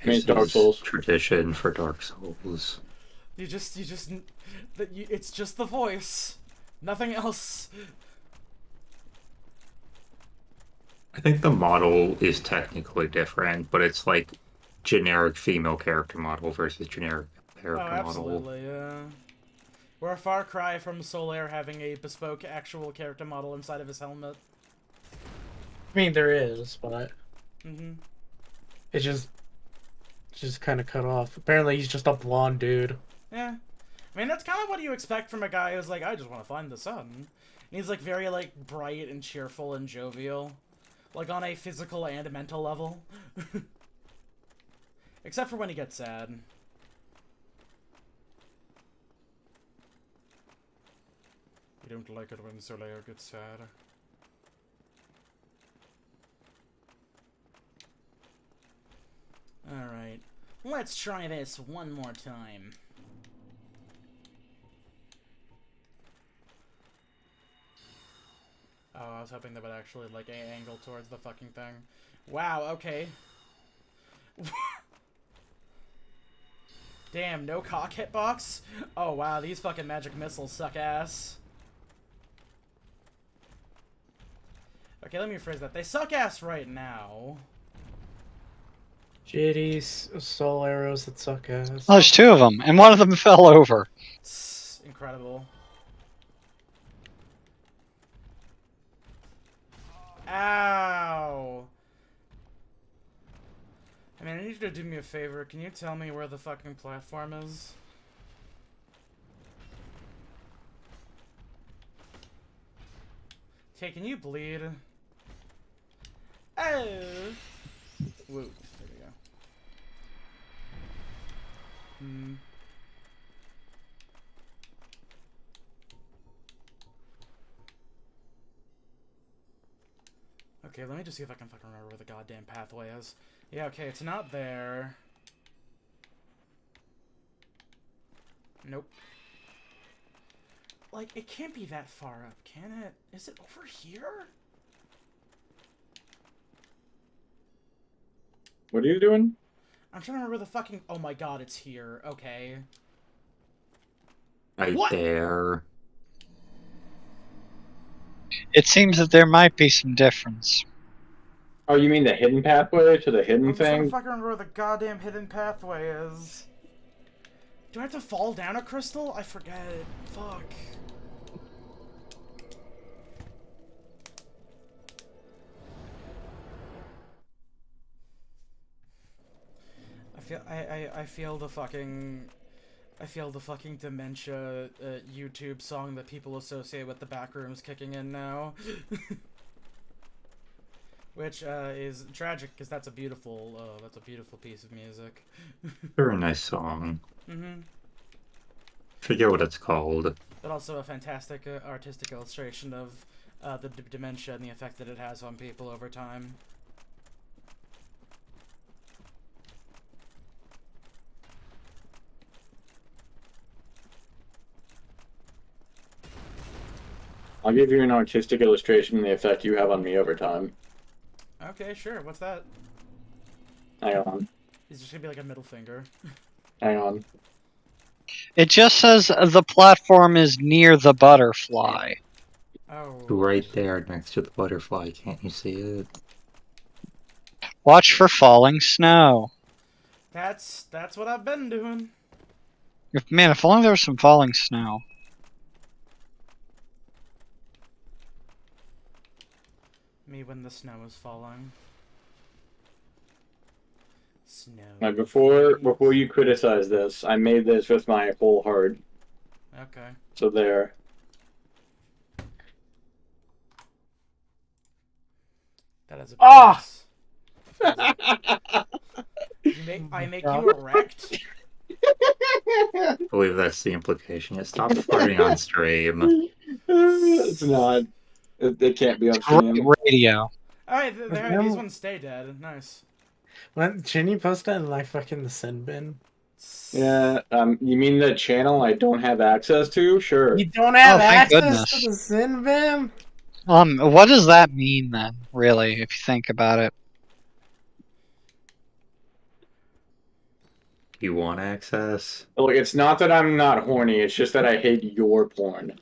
I mean, it's Dark Souls. Tradition for Dark Souls. It's just the voice, nothing else. I think the model is technically different, but it's like generic female character model versus generic character model. Absolutely, yeah. We're a far cry from Solaire having a bespoke actual character model inside of his helmet. I mean, there is, but Mm-hmm. it's just kind of cut off. Apparently, he's just a blonde dude. Yeah. I mean, that's kind of what you expect from a guy who's like, I just want to find the sun. And he's very bright and cheerful and jovial. On a physical and mental level. Except for when he gets sad. You don't like it when Solaire gets sad. Alright. Let's try this one more time. Oh, I was hoping that would actually, angle towards the fucking thing. Wow, okay. Damn, no cock hitbox? Oh, wow, these fucking magic missiles suck ass. Okay, let me rephrase that. They suck ass right now. Shitty soul arrows that suck ass. Well, there's two of them, and one of them fell over. Incredible. Ow! I mean, I need you to do me a favor. Can you tell me where the fucking platform is? Okay, can you bleed? Oh! Woo. There we go. Okay, let me just see if I can fucking remember where the goddamn pathway is. Yeah, okay, it's not there. Nope. It can't be that far up, can it? Is it over here? What are you doing? I'm trying to remember the fucking... Oh my god, it's here. Okay. Right What? there. It seems that there might be some difference. Oh, you mean the hidden pathway to the hidden I'm trying to thing? fucking remember where the goddamn hidden pathway is. Do I have to fall down a crystal? I forget. Fuck. I feel the fucking. I feel the fucking dementia YouTube song that people associate with the back rooms kicking in now. Which is tragic because that's a beautiful piece of music. Very nice song. Mm-hmm. Forget what it's called. But also a fantastic artistic illustration of the dementia and the effect that it has on people over time. I'll give you an artistic illustration of the effect you have on me over time. Okay, sure. What's that? Hang on. It's just gonna be like a middle finger. Hang on. It just says the platform is near the butterfly. Oh. Right there next to the butterfly. Can't you see it? Watch for falling snow. That's what I've been doing. Man, if only there was some falling snow. Me when the snow is falling. Snow. Now, before you criticize this, I made this with my whole heart. Okay. So there. That is a Ah! I make you erect? I believe that's the implication. Yeah, stop farting on stream. It's not. It can't be on Great stream. radio. Alright, there, these ones stay dead. Nice. Can you post that in like fucking the sin bin? Yeah. You mean the channel I don't have access to? Sure. You don't have thank access goodness. to the sin bin? What does that mean then, really, if you think about it? You want access? Look, it's not that I'm not horny. It's just that I hate your porn.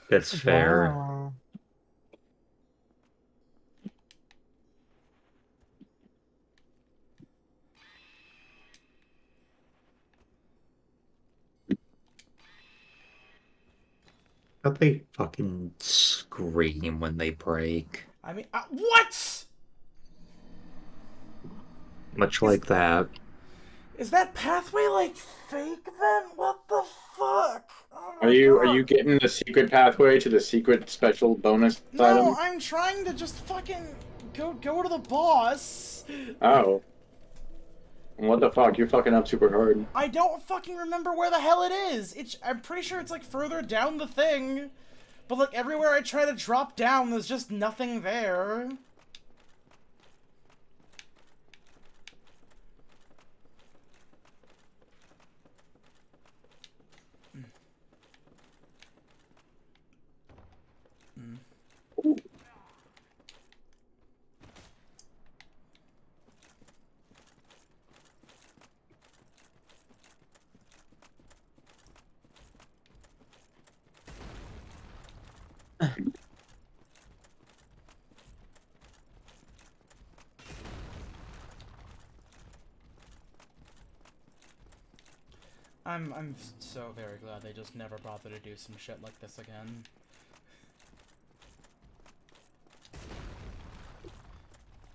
That's fair. Wow. But they fucking scream when they break. I mean, what? Much like that. Is that pathway like fake then? What the fuck? Oh my Are you God. getting the secret pathway to the secret special bonus No, item? I'm trying to just fucking go to the boss. Oh. What the fuck? You're fucking up super hard. I don't fucking remember where the hell it is. I'm pretty sure it's like further down the thing. But like everywhere I try to drop down, there's just nothing there. I'm so very glad they just never bother to do some shit like this again.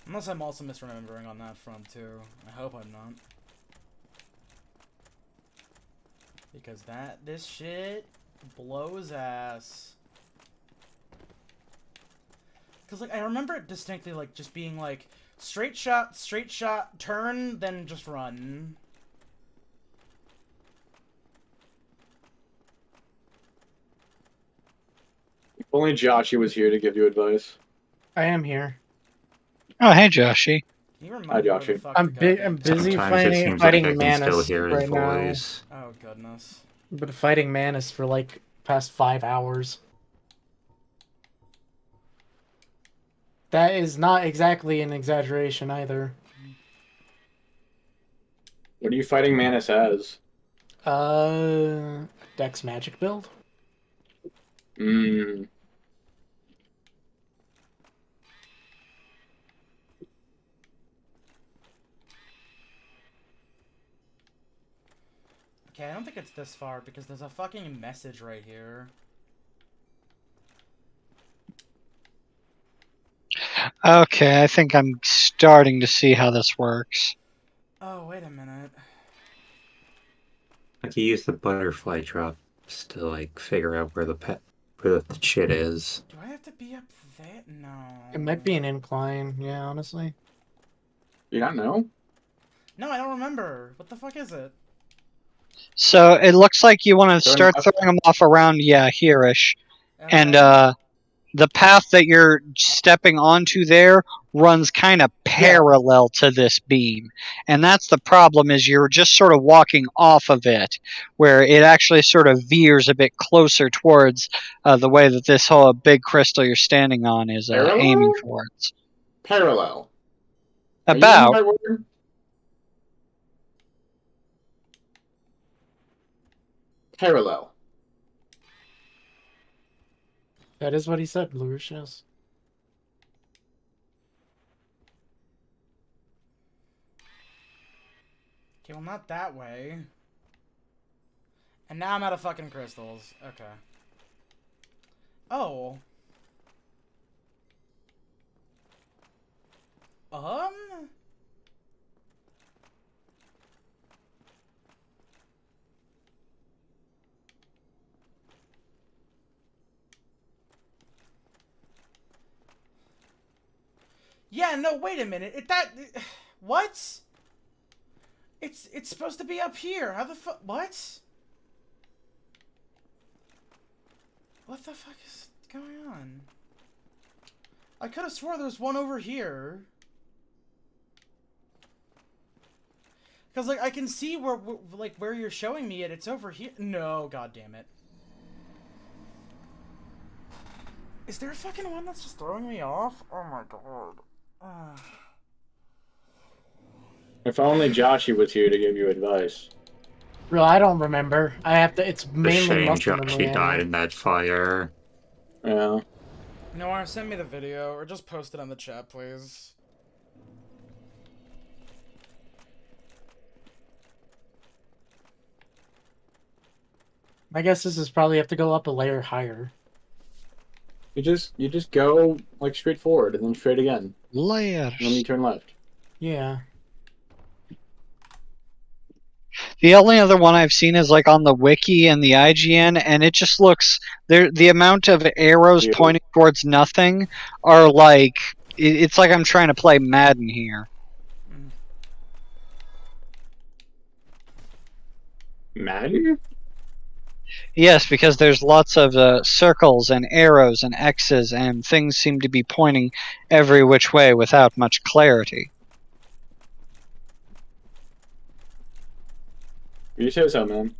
Unless I'm also misremembering on that front too. I hope I'm not. Because this shit blows ass. Cause like I remember it distinctly like just being like straight shot, turn, then just run. If only Joshy was here to give you advice. I am here. Oh, hey, Joshy. Can you remind Hi, me where the Joshy. fuck I'm the big. goddamn- I'm busy Sometimes it seems like fighting I can still Manus hear his right now. voice. Oh goodness. Been fighting Manus for like past 5 hours. That is not exactly an exaggeration either. What are you fighting Manus as? Dex magic build. Mmm. Okay, I don't think it's this far because there's a fucking message right here. Okay, I think I'm starting to see how this works. Oh, wait a minute. Like you use the butterfly drops to like figure out where where the shit is. Do I have to be up there? No. It might be an incline, yeah, honestly. You not know? No, I don't remember. What the fuck is it? So it looks like you want to Turn start left. throwing them off around, yeah, here-ish. And Okay. the path that you're stepping onto there runs kind of parallel to this beam. And that's the problem, is you're just sort of walking off of it, where it actually sort of veers a bit closer towards the way that this whole big crystal you're standing on is aiming Parallel? towards. Parallel. Are you using About. my word? Parallel. That is what he said, Lucius. Okay, well, not that way. And now I'm out of fucking crystals. Okay. Oh. Yeah, no, wait a minute. What? It's supposed to be up here. How the fuck? What? What the fuck is going on? I could have swore there was one over here. Cause like I can see where you're showing me it. It's over here. No, god damn it. Is there a fucking one that's just throwing me off? Oh my god. If only Joshy was here to give you advice. Real, I don't remember. I have to. It's The mainly shame muscle memory. Joshi died in that fire. Yeah. Noir, send me the video or just post it on the chat, please. My guess is probably have to go up a layer higher. You just go like straight forward and then straight again. Layers. And then you turn left. Yeah. The only other one I've seen is like on the wiki and the IGN, and it just looks there. The amount of arrows Ew. pointing towards nothing are like it's like I'm trying to play Madden here. Maddie? Yes, because there's lots of circles and arrows and X's, and things seem to be pointing every which way without much clarity. You say so, man.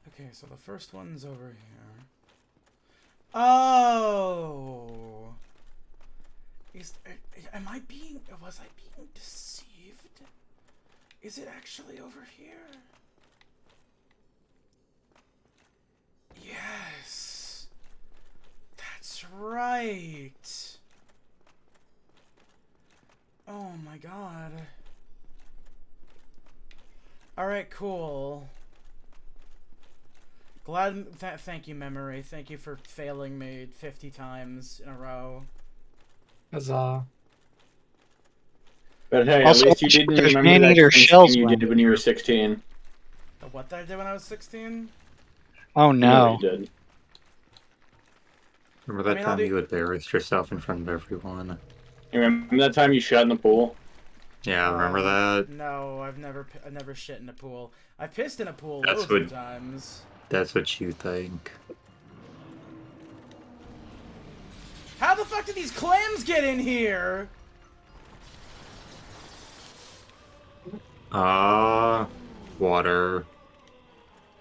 Okay, so the first one's over here. Oh! Am I being... Was I being deceived? Is it actually over here? Yes! That's right! Oh my god. Alright, cool. Thank you, memory. Thank you for failing me 50 times in a row. Huzzah. But hey, Also, at least you didn't there's remember that man-eater cringe shells thing you around did when you were 16. The what did I do when I was 16? Oh You know no! what you did. Remember that I mean, I'll time do- you embarrassed yourself in front of everyone? You remember that time you shot in the pool? Yeah, remember that? No, I've never shit in a pool. I've pissed in a pool That's loads what- of times. That's what you think. How the fuck did these clams get in here? Water.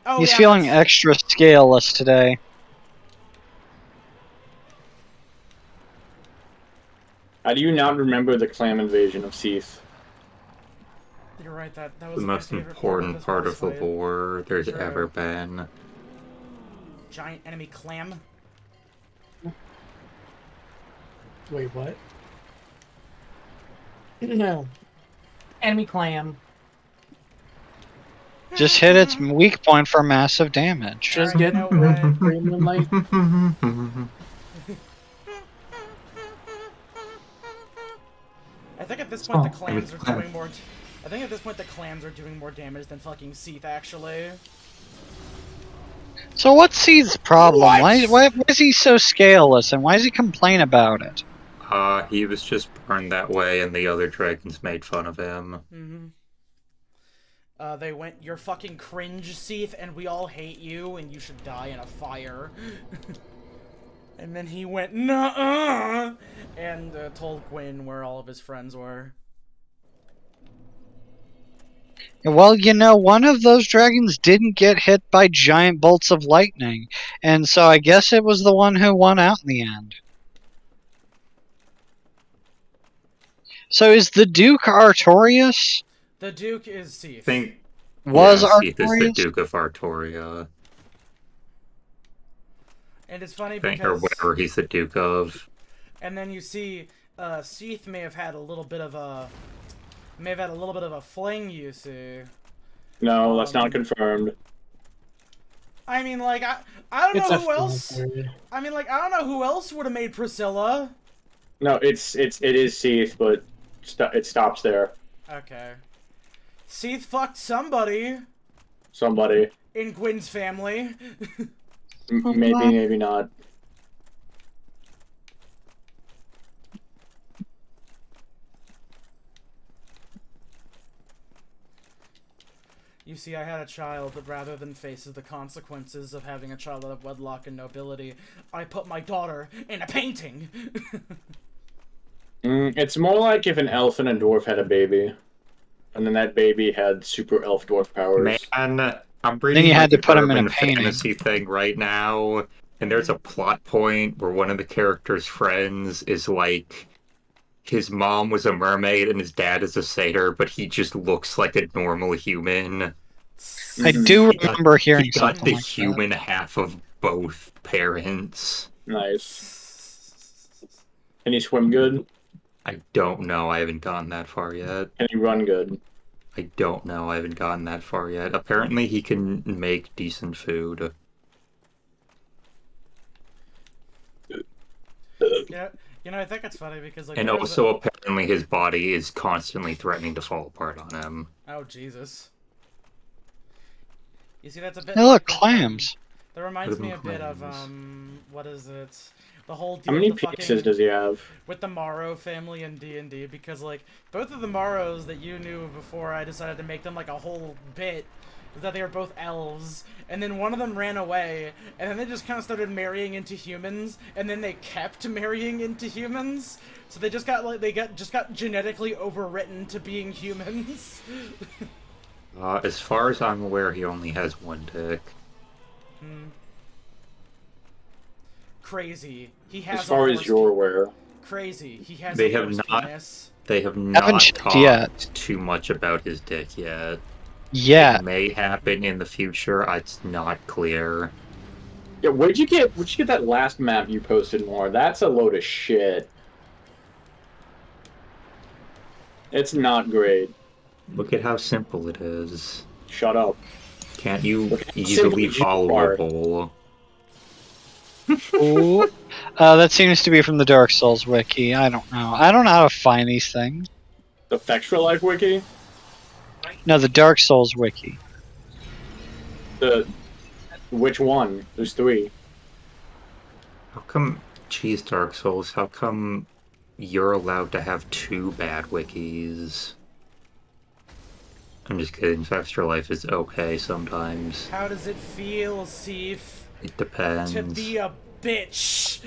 Oh, He's yeah, feeling that's- extra scaleless today. How do you not remember the clam invasion of Seeth? You're right. That The was my most favorite part of important this part boss of the fight. lore there's True. ever been. Giant enemy clam. Wait, what? No. Enemy clam. Just hit its weak point for massive damage. Just Alright, you get know what? premium life. I think at this point the clams are clam. doing more. I think at this point the clams are doing more damage than fucking Seeth actually. So what's Seeth's problem? What? Why is he so scaleless, and why does he complain about it? He was just burned that way, and the other dragons made fun of him. Mm-hmm. They went, "You're fucking cringe, Seeth, and we all hate you, and you should die in a fire." And then he went, "Nuh-uh," and told Gwyn where all of his friends were. Well, one of those dragons didn't get hit by giant bolts of lightning, and so I guess it was the one who won out in the end. So is the Duke Artorias? The Duke is Seeth. Think Was Seeth is the Artorias? Duke of Artoria. And it's funny Or because... whatever he's the Duke of. And then you see, Seeth may have had a little bit of a... May have had a little bit of a fling, you see. No, that's not confirmed. I mean, like, I don't It's know a who else... theory. I mean, like, I don't know who else would have made Priscilla. No, it is Seeth, but it stops there. Okay. Seeth fucked somebody Somebody. in Gwyn's family. Maybe, maybe not. You see, I had a child, but rather than face the consequences of having a child out of wedlock and nobility, I put my daughter in a painting. It's more like if an elf and a dwarf had a baby, and then that baby had super elf dwarf powers. Man, I'm Then reading you had to an put him in a urban painting. fantasy thing right now, and there's a plot point where one of the character's friends is like, his mom was a mermaid and his dad is a satyr, but he just looks like a normal human. I do remember hearing He got something the like that. human half of both parents. Nice. Can he swim good? I don't know. I haven't gotten that far yet. Can he run good? I don't know. I haven't gotten that far yet. Apparently, he can make decent food. Yeah, I think it's funny because, like... And there was also, apparently, his body is constantly threatening to fall apart on him. Oh, Jesus. You see, that's a bit Hey, look, like clams. that reminds me a Little bit of, clams. what is it? The whole How deal many with the pieces fucking... does he have? With the Morrow family in D&D, because, like, both of the Morrows that you knew before I decided to make them, like, a whole bit, is that they were both elves, and then one of them ran away, and then they just kind of started marrying into humans, and then they kept marrying into humans, so they just got, like, just got genetically overwritten to being humans. As far as I'm aware, he only has one dick. Crazy. He has As far a as horse you're aware. Crazy. He has They a have horse not- penis. They have not checked talked yet. too much about his dick yet. Yeah. It may happen in the future. It's not clear. Yeah, where'd you get that last map you posted more? That's a load of shit. It's not great. Look at how simple it is. Shut up. Can't you Look how easily simple you follow are. a goal? Ooh. That seems to be from the Dark Souls wiki. I don't know. I don't know how to find these things. The Fextra Life wiki? No, the Dark Souls wiki. Which one? There's 3. How come, geez, Dark Souls, how come you're allowed to have 2 bad wikis? I'm just kidding. Extra Life is okay sometimes. How does it feel, Seeth, It depends. to be a bitch?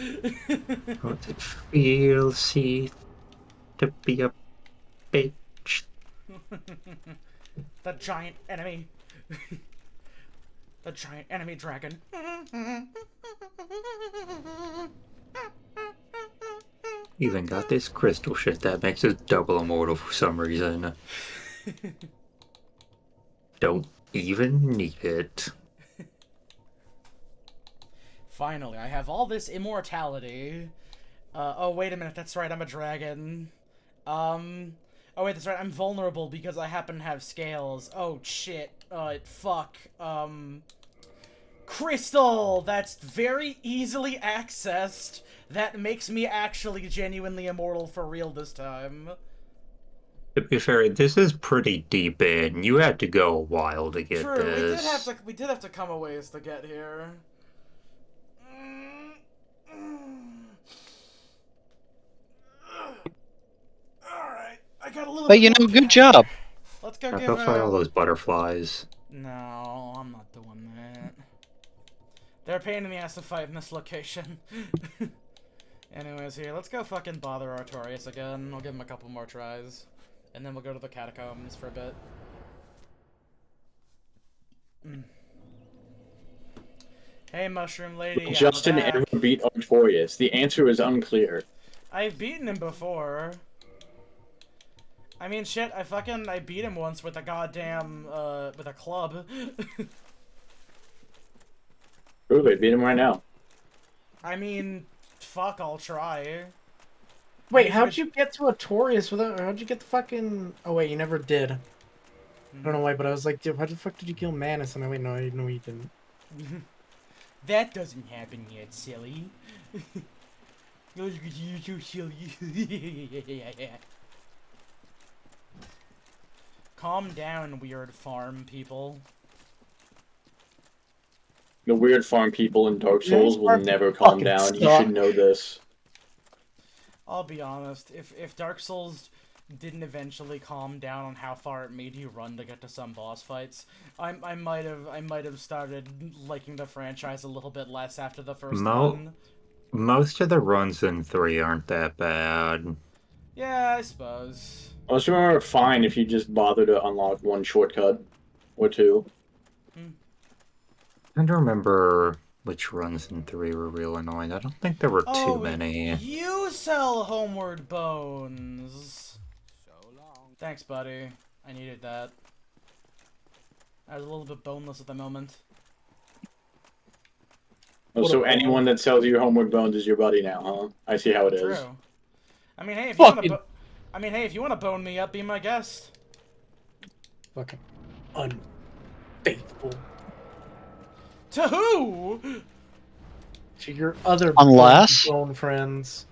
How does it feel, Seeth, to be a bitch? The giant enemy. The giant enemy dragon. Even got this crystal shit that makes us double immortal for some reason. Don't even need it. Finally, I have all this immortality. Oh, wait a minute, that's right, I'm a dragon. Oh wait, that's right, I'm vulnerable because I happen to have scales. Oh, shit. Fuck. Crystal! That's very easily accessed. That makes me actually genuinely immortal for real this time. To be fair, this is pretty deep in. You had to go a while to get True, this. we did have to come a ways to get here. Alright, I got a little But bit you more know, good power. job. Let's go Now give go fight all those butterflies. No, I'm not doing that. They're a pain in the ass to fight in this location. Anyways, here, let's go fucking bother Artorias again. I'll give him a couple more tries. And then we'll go to the catacombs for a bit. Hey, Mushroom Lady, Will Justin I'm back. ever beat Artorias? The answer is unclear. I've beaten him before. I mean, shit, I beat him once with a goddamn, with a club. Prove it. Beat him right now. I mean, fuck, I'll try. Wait, how'd you get to Artorias without? How'd you get the fucking? Oh wait, you never did. I don't know why, but I was like, dude, how the fuck did you kill Manus? And I wait, no, you didn't. That doesn't happen yet, silly. You're too silly. Calm down, weird farm people. The weird farm people in Dark Souls will farm never calm fucking down. You suck. should know this. I'll be honest, if Dark Souls didn't eventually calm down on how far it made you run to get to some boss fights, I might have started liking the franchise a little bit less after the first one. Most of the runs in 3 aren't that bad. Yeah, I suppose. I just remember fine if you just bother to unlock one shortcut or two. I don't remember which runs in 3 were real annoying. I don't think there were too many. You sell Homeward Bones. Thanks, buddy. I needed that. I was a little bit boneless at the moment. Oh, so anyone that sells you Homeward Bones is your buddy now, huh? I see how it is. True. I mean, hey, if you want to bone me up, be my guest. Fucking unfaithful. To who? To your other Unless- bone friends.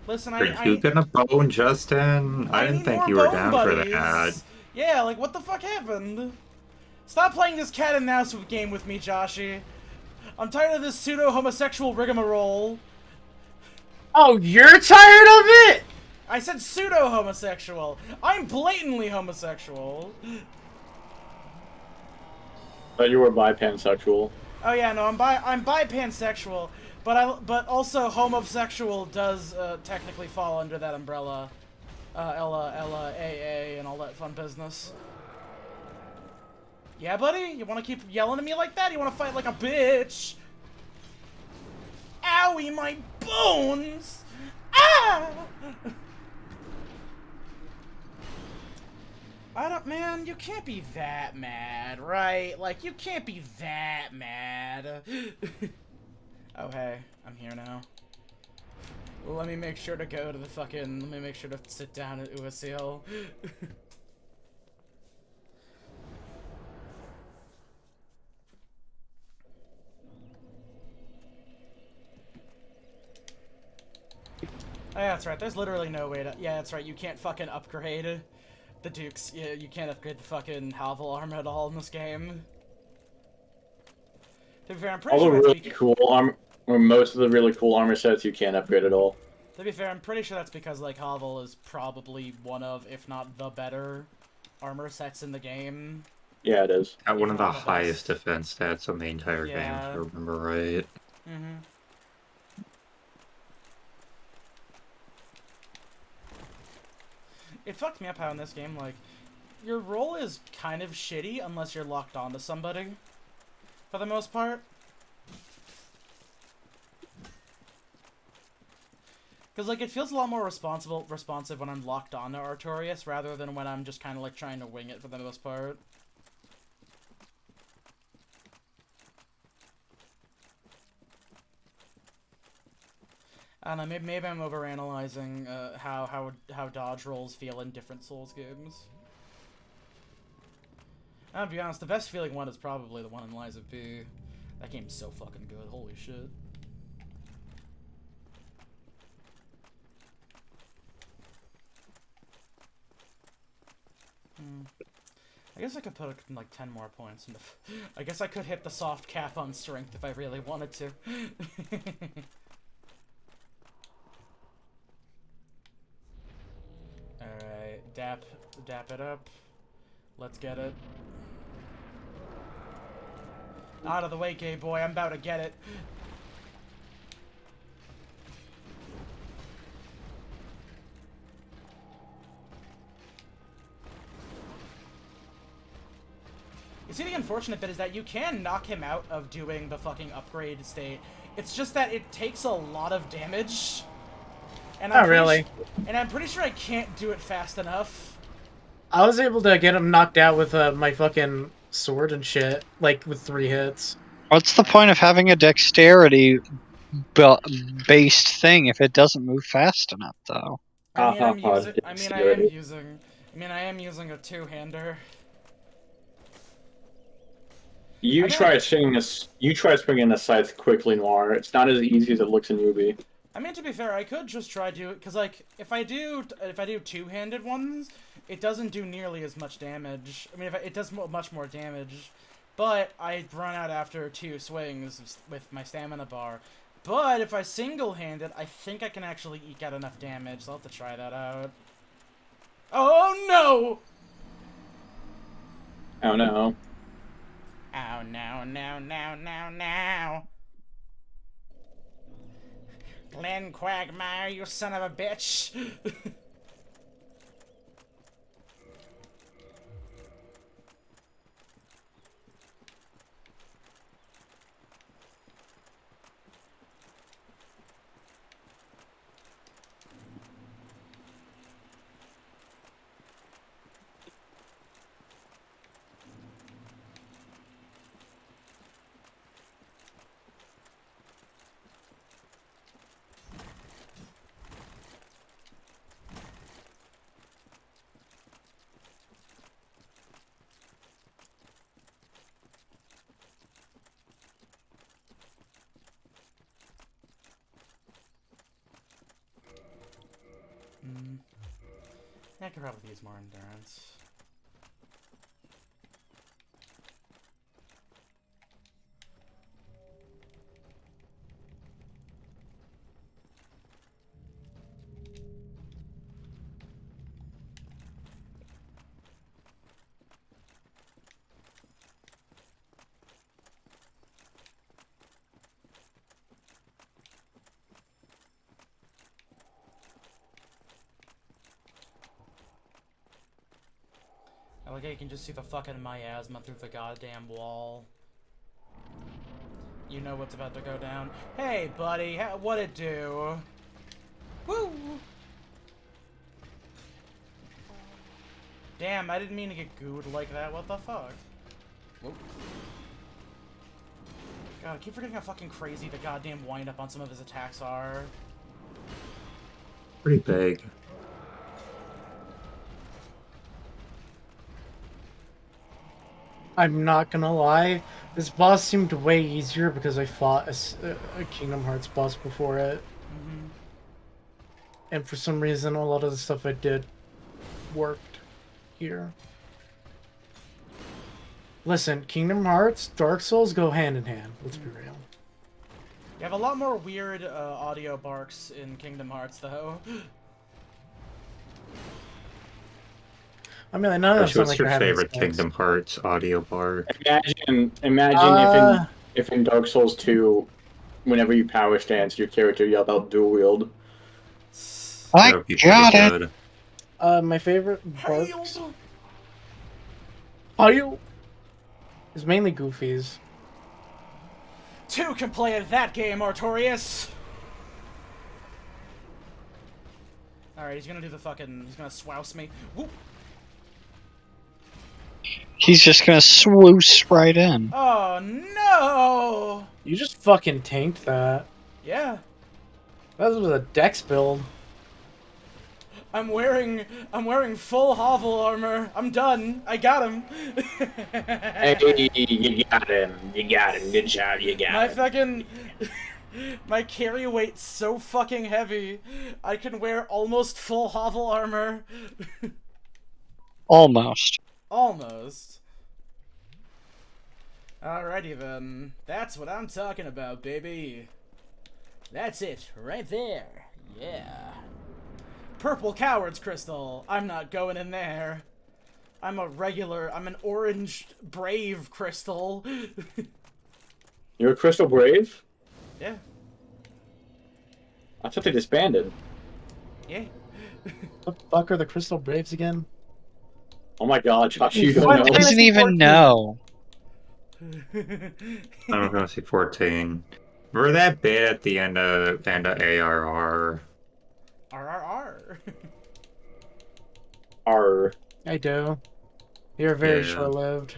Listen, Are you gonna bone Justin? I didn't need think more you were bone down buddies. for that. Yeah, like what the fuck happened? Stop playing this cat and mouse game with me, Joshy. I'm tired of this pseudo-homosexual rigmarole. Oh, you're tired of it? I said pseudo-homosexual. I'm blatantly homosexual. Thought you were bi-pansexual. Oh yeah, no, I'm bi-pansexual, but also homosexual does technically fall under that umbrella. Ella, AA, and all that fun business. Yeah, buddy? You wanna keep yelling at me like that? You wanna fight like a bitch? Owie, my bones! Ah! Man, you can't be that mad, right? Like, you can't be that mad. Oh, hey, I'm here now. Let me make sure to go to the fucking, let me make sure to sit down at Uasil. Oh, yeah, that's right. There's literally no way to... Yeah, that's right. You can't fucking upgrade the Dukes. Yeah, you can't upgrade the fucking Havel armor at all in this game. To be fair, I'm pretty All the sure really cool armor, or most of the really cool armor sets, you can't upgrade at all. To be fair, I'm pretty sure that's because, like, Havel is probably one of, if not the better, armor sets in the game. Yeah, it is. At one of the highest defense stats on the entire game, if I remember right. Mm-hmm. It fucked me up how in this game, like, your role is kind of shitty unless you're locked onto somebody, for the most part. Because, like, it feels a lot more responsive when I'm locked on to Artorias, rather than when I'm just kind of, like, trying to wing it for the most part. I don't know, maybe I'm overanalyzing how dodge rolls feel in different Souls games. I'll be honest, the best feeling one is probably the one in Lies of P. That game's so fucking good, holy shit. I guess I could put like 10 more points into. I guess I could hit the soft cap on strength if I really wanted to. Alright, dap it up. Let's get it. Out of the way, gay boy, I'm about to get it. You see, the unfortunate bit is that you can knock him out of doing the fucking upgrade state. It's just that it takes a lot of damage. And Not really. And I'm pretty sure I can't do it fast enough. I was able to get him knocked out with my fucking sword and shit, like with 3 hits. What's the point of having a dexterity based thing if it doesn't move fast enough, though? I am using a two-hander. You try swinging a scythe quickly, Noir. It's not as easy as it looks in Ubi. I mean, to be fair, I could just try to, because like if I do two-handed ones, it doesn't do nearly as much damage. I mean, it does much more damage, but I run out after 2 swings with my stamina bar. But if I single-handed, I think I can actually eke out enough damage. So I'll have to try that out. Oh no! Oh no. Oh no, no, no, no, no. Glenn Quagmire, you son of a bitch. I could probably use more endurance. I like how you can just see the fucking miasma through the goddamn wall. You know what's about to go down. Hey, buddy, what'd it do? Woo! Damn, I didn't mean to get gooed like that. What the fuck? Whoa. God, I keep forgetting how fucking crazy the goddamn wind-up on some of his attacks are. Pretty big. I'm not gonna lie, this boss seemed way easier because I fought a Kingdom Hearts boss before it. And for some reason, a lot of the stuff I did worked here. Listen, Kingdom Hearts, Dark Souls go hand in hand, let's be real. You have a lot more weird audio barks in Kingdom Hearts, though. I mean, none of them sound What's like your they're having favorite sex. Kingdom Hearts audio bar? Imagine if in Dark Souls 2, whenever you power stance, your character yelled out dual wield. I That would be got pretty it. good. My favorite barks is mainly Goofy's. 2 can play at that game, Artorias! Alright, he's gonna do the fucking... He's gonna swouse me. Whoop! He's just gonna swoosh right in. Oh, no! You just fucking tanked that. Yeah. That was a dex build. I'm wearing full hovel armor. I'm done. I got him. Hey, you got him. You got him. Good job. You got My him. fucking... My carry weight's so fucking heavy. I can wear almost full hovel armor. Almost. Almost. Alrighty then. That's what I'm talking about, baby. That's it, right there. Yeah. Purple Coward's Crystal. I'm not going in there. I'm an orange Brave Crystal. You're a Crystal Brave? Yeah. I thought they disbanded. Yeah. What the fuck are the Crystal Braves again? Oh my god, Josh, you What? don't He know. doesn't even know. I'm gonna say 14. Remember that bit at the end of ARR? RRR. R. I do. You're very Yeah. short-lived.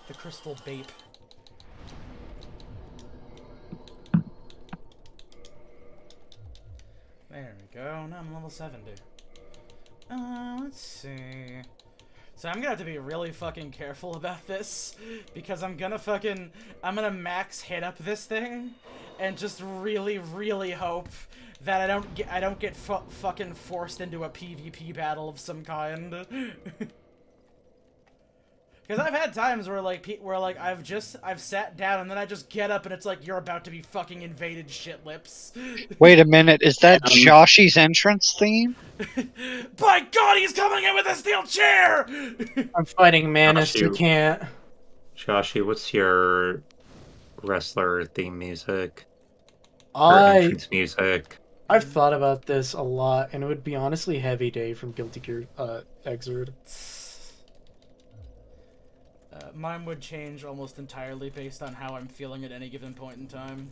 The Crystal Bape. There we go. Now I'm level 70. Let's see. So I'm gonna have to be really fucking careful about this, because I'm gonna max hit up this thing, and just really, really hope that I don't get fucking forced into a PvP battle of some kind. Because I've had times where I've sat down and then I just get up and it's like you're about to be fucking invaded, shit lips. Wait a minute, is that Joshy's entrance theme? By God, he's coming in with a steel chair! I'm fighting Manus, Gosh, you you- can't. Joshy, what's your wrestler theme music? Or I entrance music? I've thought about this a lot, and it would be honestly Heavy Day from Guilty Gear Xrd. Mine would change almost entirely based on how I'm feeling at any given point in time.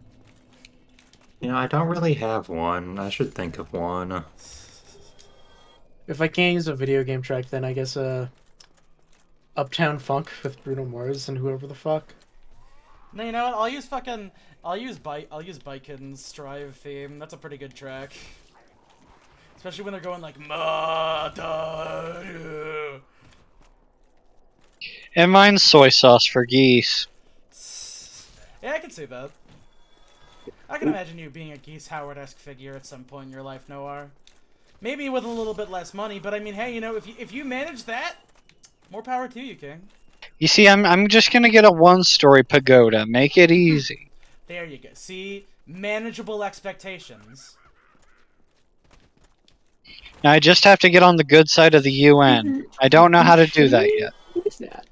You know, I don't really have one. I should think of one. If I can't use a video game track, then I guess Uptown Funk with Bruno Mars and whoever the fuck. No, you know what? I'll use Bikin's Strive theme. That's a pretty good track. Especially when they're going like Mata. And mine's soy sauce for geese. Yeah, I can see that. I can imagine you being a Geese Howard-esque figure at some point in your life, Noir. Maybe with a little bit less money, but I mean, hey, you know, if you manage that, more power to you, King. You see, I'm just gonna get a one-story pagoda. Make it easy. There you go. See? Manageable expectations. Now I just have to get on the good side of the UN. I don't know how to do that yet. What is that?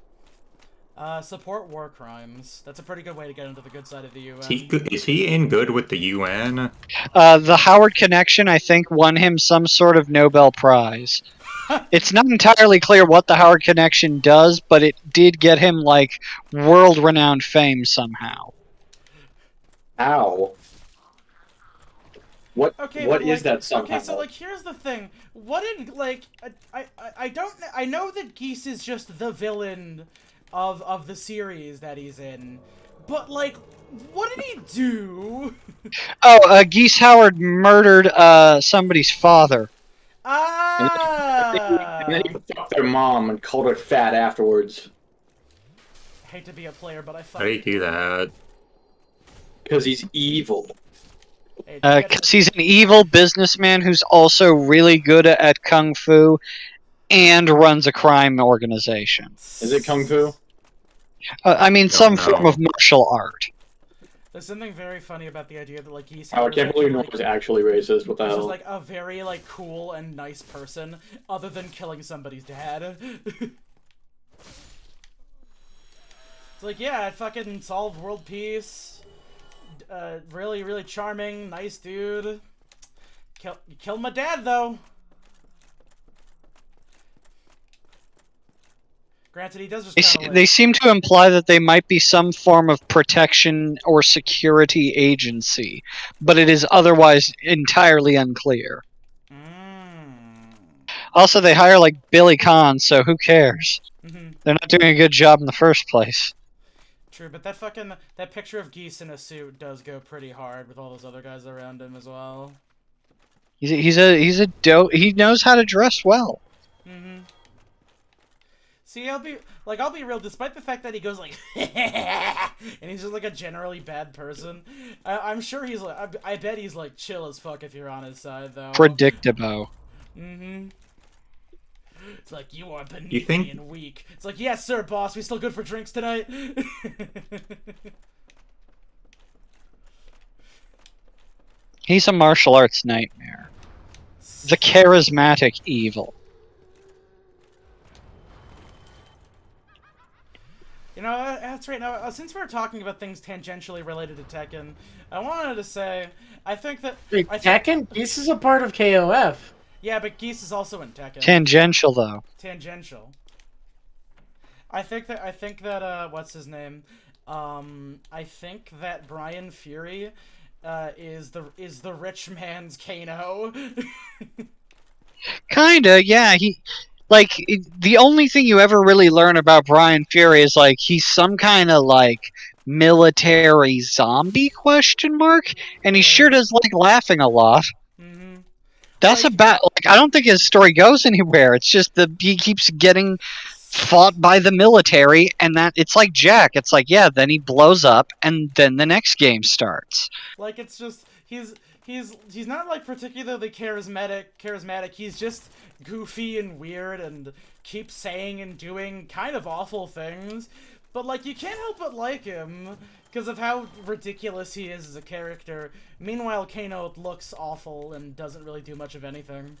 Support war crimes. That's a pretty good way to get into the good side of the UN. Is he in good with the UN? The Howard connection, I think, won him some sort of Nobel Prize. It's not entirely clear what the Howard connection does, but it did get him, like, world-renowned fame somehow. Ow. What Okay, what but, is like, that somehow? Okay, so like here's the thing. What did like I don't I know that Geese is just the villain of the series that he's in. But like what did he do? Oh, Geese Howard murdered somebody's father. Ah! And then he fucked their mom and called her fat afterwards. Hate to be a player, but I How do you do that? Because he's evil. Because he's an evil businessman who's also really good at kung fu and runs a crime organization. Is it kung fu? I mean, Don't some know. form of martial art. There's something very funny about the idea that like Geese Oh, I Howard can't is believe like, no one's actually racist. What the this is hell? like a very like cool and nice person, other than killing somebody's dad. It's like, yeah, I fucking solved world peace. Really, really charming, nice dude. You killed my dad though. Granted, he does just They, kind of like... they seem to imply that they might be some form of protection or security agency, but it is otherwise entirely unclear. Also, they hire like Billy Kahn, so who cares? They're not doing a good job in the first place. True, but that picture of Geese in a suit does go pretty hard with all those other guys around him as well. He's a dope. He knows how to dress well. See, I'll be real. Despite the fact that he goes like, and he's just like a generally bad person, I'm sure he's like, I bet he's like chill as fuck if you're on his side though. Predictable. It's like, you are beneath me and weak. It's like, yes, sir, boss. We still good for drinks tonight? He's a martial arts nightmare. The charismatic evil. You know, that's right. Now, since we're talking about things tangentially related to Tekken, I wanted to say, I think that... Wait, Tekken? Geese is a part of KOF. Yeah, but Geese is also in Tekken. Tangential, though. Tangential. I think that what's his name? I think that Brian Fury is the rich man's Kano. Kinda, yeah. The only thing you ever really learn about Brian Fury is like he's some kind of like military zombie question mark, and he sure does like laughing a lot. That's about like I don't think his story goes anywhere. It's just he keeps getting fought by the military, and that it's like Jack. It's like, yeah, then he blows up, and then the next game starts. Like, it's just he's not like particularly charismatic. He's just goofy and weird and keeps saying and doing kind of awful things. But like, you can't help but like him because of how ridiculous he is as a character. Meanwhile, Kano looks awful and doesn't really do much of anything.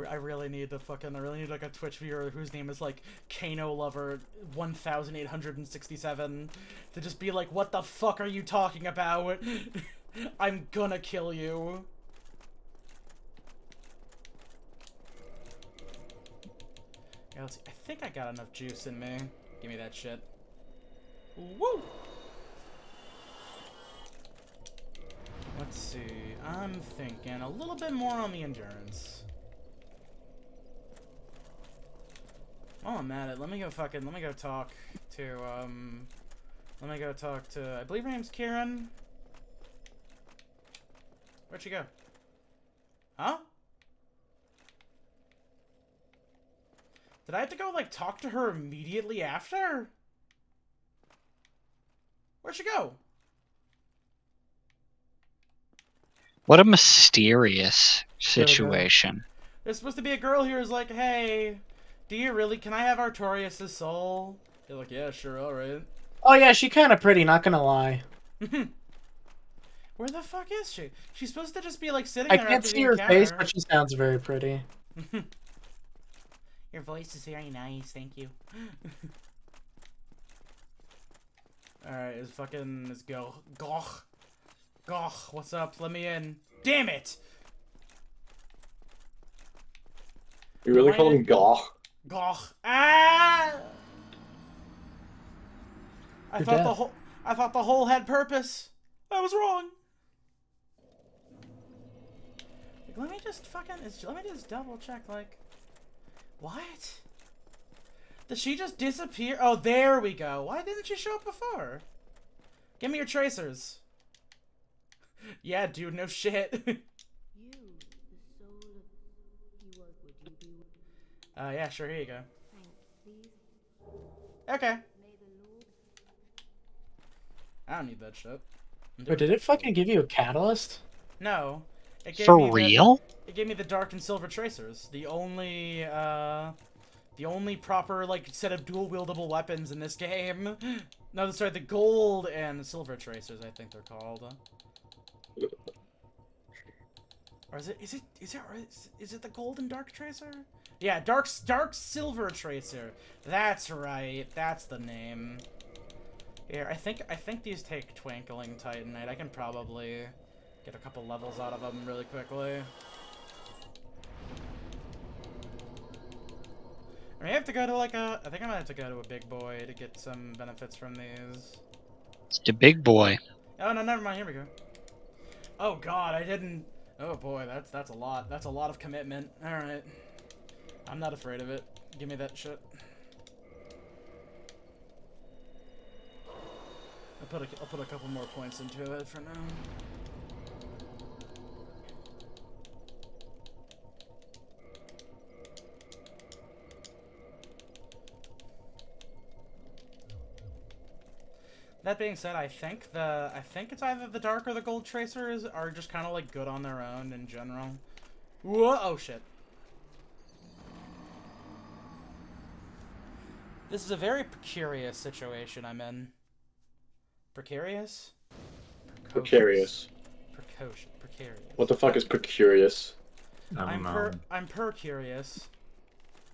I really need like a Twitch viewer whose name is like Kano Lover 1867 to just be like, what the fuck are you talking about? I'm gonna kill you. Yeah, let's see. I think I got enough juice in me. Give me that shit. Woo! Let's see. I'm thinking a little bit more on the endurance. While I'm at it, let me go talk to, I believe her name's Kieran. Where'd she go? Huh? Did I have to go, like, talk to her immediately after? Where'd she go? What a mysterious situation. There's supposed to be a girl here who's like, hey, can I have Artorias' soul? You're like, yeah, sure, alright. Oh yeah, she kind of pretty, not gonna lie. Where the fuck is she? She's supposed to just be like sitting I there. can't see her face, but she sounds very pretty. Your voice is very nice, thank you. Alright, let's go. Goch, what's up? Let me in. Damn it! You really call him Goch? Goch. Ah! I thought the hole had purpose. I was wrong. Like, let me just double check, like, what? Did she just disappear? Oh, there we go. Why didn't she show up before? Give me your tracers. Yeah, dude, no shit. Yeah, sure, here you go. Okay. I don't need that shit. But did it fucking give you a catalyst? No. It gave For me real? It gave me the dark and silver tracers. The only proper, like, set of dual-wieldable weapons in this game. No, sorry, the gold and silver tracers, I think they're called. Or is it the gold and dark tracer? Yeah, Dark Silver Tracer. That's right. That's the name. Here, I think these take Twinkling Titanite. I can probably get a couple levels out of them really quickly. I may have to go to like a... I think I might have to go to a big boy to get some benefits from these. It's the big boy. Oh, no, never mind. Here we go. Oh, God, I didn't... Oh, boy, that's a lot. That's a lot of commitment. Alright. I'm not afraid of it. Give me that shit. I'll put a couple more points into it for now. That being said, I think it's either the Dark or the Gold Tracers are just kind of like good on their own in general. Whoa! Oh shit! This is a very precarious situation I'm in. Precarious? Precarious. Precarious. What the fuck is precarious? I'm per-curious.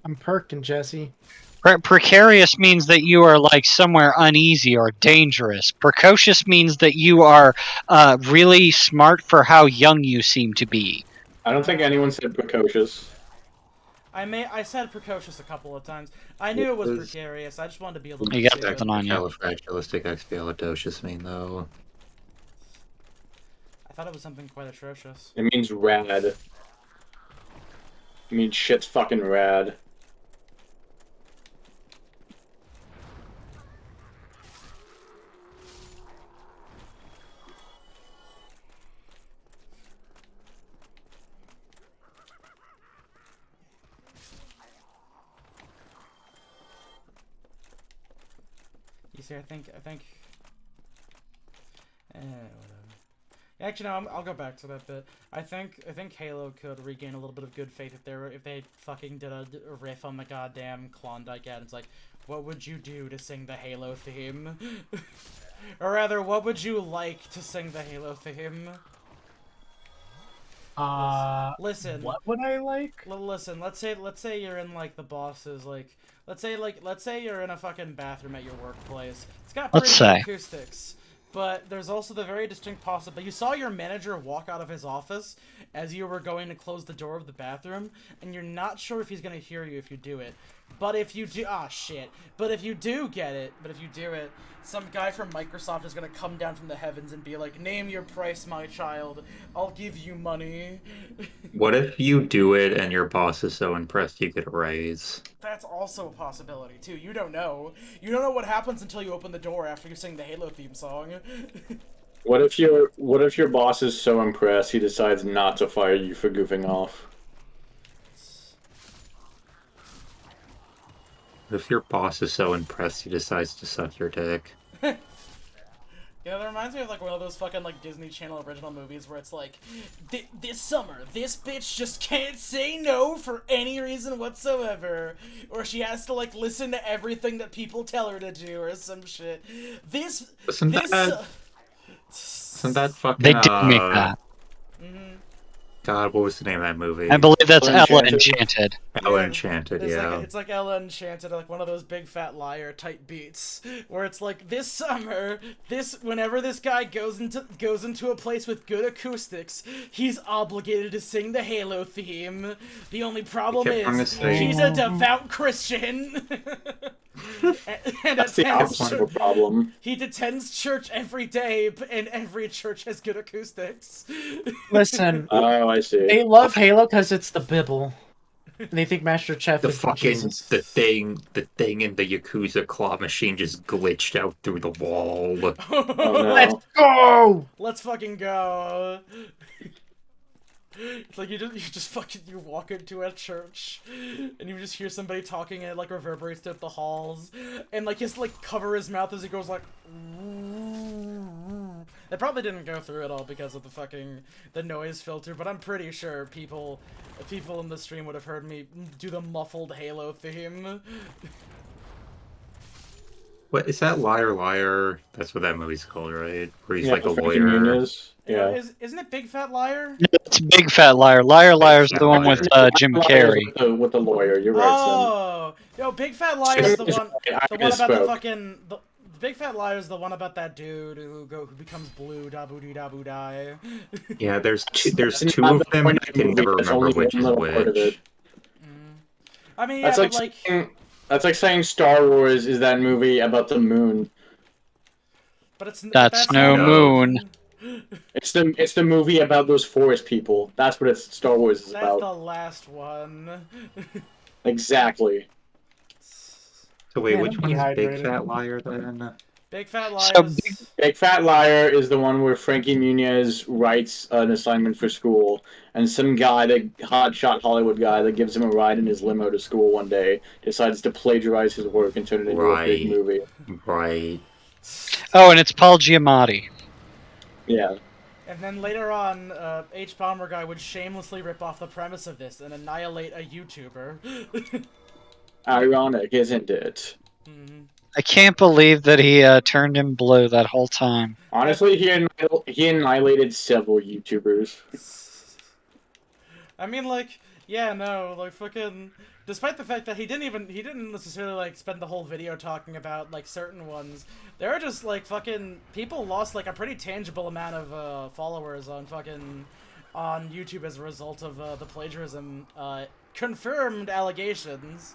I'm perking, Jesse. Precarious means that you are like somewhere uneasy or dangerous. Precocious means that you are really smart for how young you seem to be. I don't think anyone said precocious. I said precocious a couple of times. I knew it was precarious. I just wanted to be a little You bit got stupid. something on you. Califragilisticexpialidocious mean though? I thought it was something quite atrocious. It means rad. It means shit's fucking rad. You see, I think. Whatever. Actually, no. I'll go back to that bit. I think Halo could regain a little bit of good faith if they fucking did a riff on the goddamn Klondike ad. It's like, what would you do to sing the Halo theme? Or rather, what would you like to sing the Halo theme? Listen. What would I like? Listen. Let's say you're in like the boss's like. Let's say you're in a fucking bathroom at your workplace. It's got pretty good acoustics, but there's also the very distinct possibility. You saw your manager walk out of his office as you were going to close the door of the bathroom, and you're not sure if he's gonna hear you if you do it. But if you do, shit. But if you do it, some guy from Microsoft is gonna come down from the heavens and be like, "Name your price, my child. I'll give you money." What if you do it and your boss is so impressed you get a raise? That's also a possibility too. You don't know. You don't know what happens until you open the door after you sing the Halo theme song. What if your boss is so impressed he decides not to fire you for goofing off? If your boss is so impressed he decides to suck your dick. Yeah, that reminds me of like one of those fucking like Disney Channel original movies where it's like, this summer, this bitch just can't say no for any reason whatsoever, or she has to like listen to everything that people tell her to do, or some shit. Isn't that fucking? They did make that. God, what was the name of that movie? I believe that's Ella Ella Enchanted. Enchanted. Ella Enchanted, yeah. It's like Ella Enchanted, like one of those big fat liar type beats, where it's like this summer, whenever this guy goes into a place with good acoustics, he's obligated to sing the Halo theme. The only problem is he's a devout Christian. and That's the opposite of a problem. He attends church every day, and every church has good acoustics. Listen, Oh, I see. they love Halo because it's the Bible. And they think Master Chef The is fucking Jesus. the thing in the Yakuza claw machine just glitched out through the wall. Oh, no. Let's go! Let's fucking go. It's like you walk into a church and you just hear somebody talking and it like reverberates through the halls and like he has to like cover his mouth as he goes like. It probably didn't go through at all because of the noise filter, but I'm pretty sure people in the stream would have heard me do the muffled Halo theme. What is that? Liar, liar. That's what that movie's called, right? Where he's Yeah, like a Frankie lawyer. Muniz. Yeah. Yeah. Isn't it Big Fat Liar? It's Big Fat Liar. Liar Liar's Fat the one Liar. with No, Jim Liar is Carrey. with the lawyer. You're right, Sim. Oh, yo, Big Fat Liar is the one. I The one about the misspoke. fucking. The Big Fat Liar is the one about that dude who becomes blue. Da boo dee da boo die. Yeah, there's two That's of not the them. point I of the can movie, never that's remember only which one is little part of it. which. I mean, yeah, That's but like, like, that's like saying Star Wars is that movie about the moon. but it's That's that's no not moon. It's the movie about those forest people. That's what Star Wars is That's about. the last one. Exactly. So wait, Man, which I'm one is Big dehydrated. Fat Liar then? Big Fat So Liars. Big Fat Liar is the one where Frankie Muniz writes an assignment for school, and some guy, the hotshot Hollywood guy that gives him a ride in his limo to school one day, decides to plagiarize his work and turn it into a big Right, movie. right. Oh, and it's Paul Giamatti. Yeah. And then later on, H. Bomber Guy would shamelessly rip off the premise of this and annihilate a YouTuber. Ironic, isn't it? Mhm. I can't believe that he turned him blue that whole time. Honestly, he annihilated several YouTubers. I mean, like, yeah, no, like, fucking. Despite the fact that he didn't necessarily, like, spend the whole video talking about, like, certain ones, there are just, like, fucking. People lost, like, a pretty tangible amount of, followers on fucking. On YouTube as a result of, the plagiarism, confirmed allegations.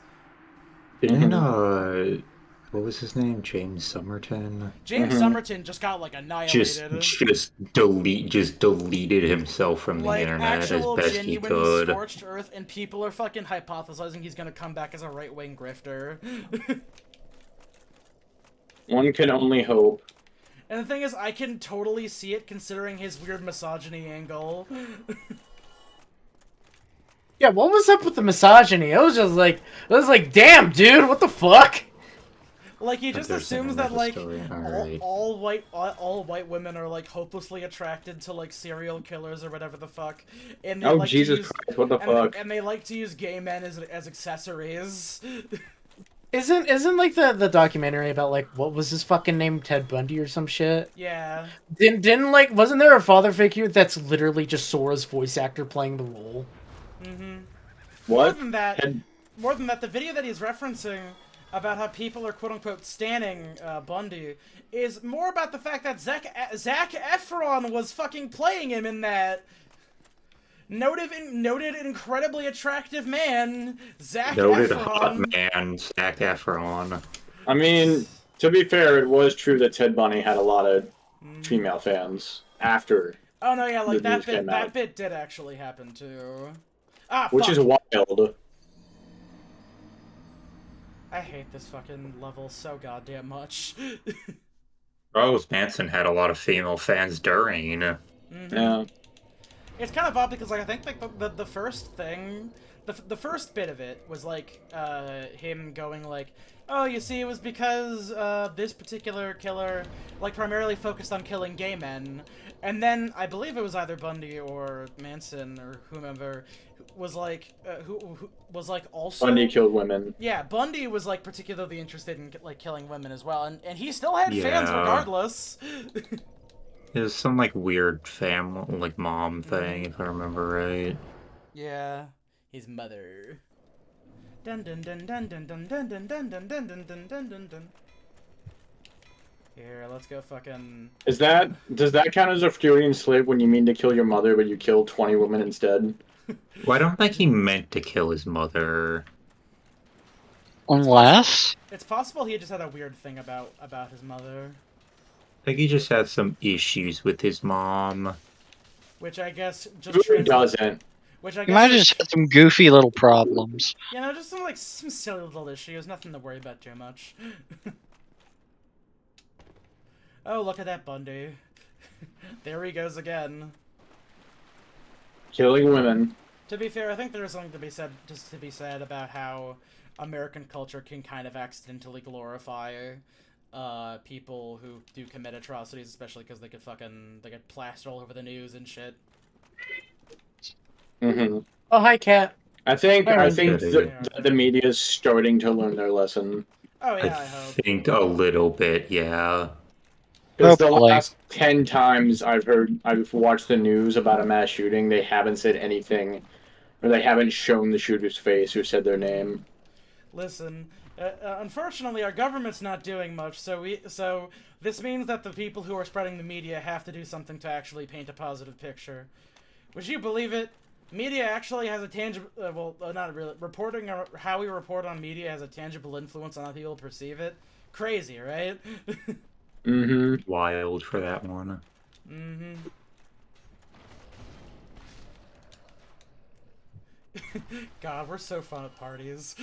Didn't what was his name? James Somerton? James Mhm. Somerton just got, like, annihilated. Just deleted himself from the Like, internet as actual best he genuine could. scorched earth, and people are fucking hypothesizing he's gonna come back as a right-wing grifter. One can only hope. And the thing is, I can totally see it considering his weird misogyny angle. Yeah, what was up with the misogyny? It was like, damn, dude, what the fuck? Like, he just There's assumes another that, like, story. Alright. all white women are, like, hopelessly attracted to, like, serial killers or whatever the fuck. And they Oh, like Jesus to use, Christ, what the fuck? and they like to use gay men as accessories. Isn't like the documentary about like what was his fucking name, Ted Bundy or some shit? Yeah. Didn't like wasn't there a father figure that's literally just Sora's voice actor playing the role? Mm-hmm. What? More than that, the video that he's referencing about how people are quote-unquote standing Bundy is more about the fact that Zac Efron was fucking playing him in that. Noted incredibly attractive man, Zac Noted Efron. hot man, Zac Efron. I mean, to be fair, it was true that Ted Bundy had a lot of female fans after. Oh no, yeah, like The news came that out. bit did actually happen too. Ah, Which fuck. is wild. I hate this fucking level so goddamn much. Charles Manson had a lot of female fans during. Yeah. It's kind of odd because, like, I think like the first thing, the first bit of it was like him going like, oh, you see, it was because this particular killer like primarily focused on killing gay men, and then I believe it was either Bundy or Manson or whomever was like who was like also Bundy killed women. Yeah, Bundy was like particularly interested in like killing women as well, and he still had fans Yeah. regardless. It was some like weird family, like mom thing, if I remember right. Yeah, his mother. Dun dun dun dun dun dun dun dun dun dun dun dun dun dun dun dun. Here, let's go fucking. Does that count as a Freudian slip when you mean to kill your mother but you kill 20 women instead? Well, I don't think he meant to kill his mother. Unless? It's possible he just had a weird thing about his mother, I think he just had some issues with his mom. which I guess just Who doesn't? Which I You might have guess just had some goofy little problems. you know, just some silly little issues, nothing to worry about too much. Oh, look at that Bundy. There he goes again. Killing women. To be fair, I think there's something to be said about how American culture can kind of accidentally glorify people who do commit atrocities, especially because they get plastered all over the news and shit. Mm-hmm. Oh, hi, Cat. I think Hi, the media is starting to learn their lesson. Oh I yeah, I hope. think a little bit, yeah. Because the Hopefully. last 10 times I've watched the news about a mass shooting, they haven't said anything, or they haven't shown the shooter's face or said their name. Listen, unfortunately, our government's not doing much, so this means that the people who are spreading the media have to do something to actually paint a positive picture. Would you believe it? Media actually has a tangible, not really. Reporting how we report on media has a tangible influence on how people perceive it. Crazy, right? Mm-hmm. Wild for that one. Mm-hmm. God, we're so fun at parties.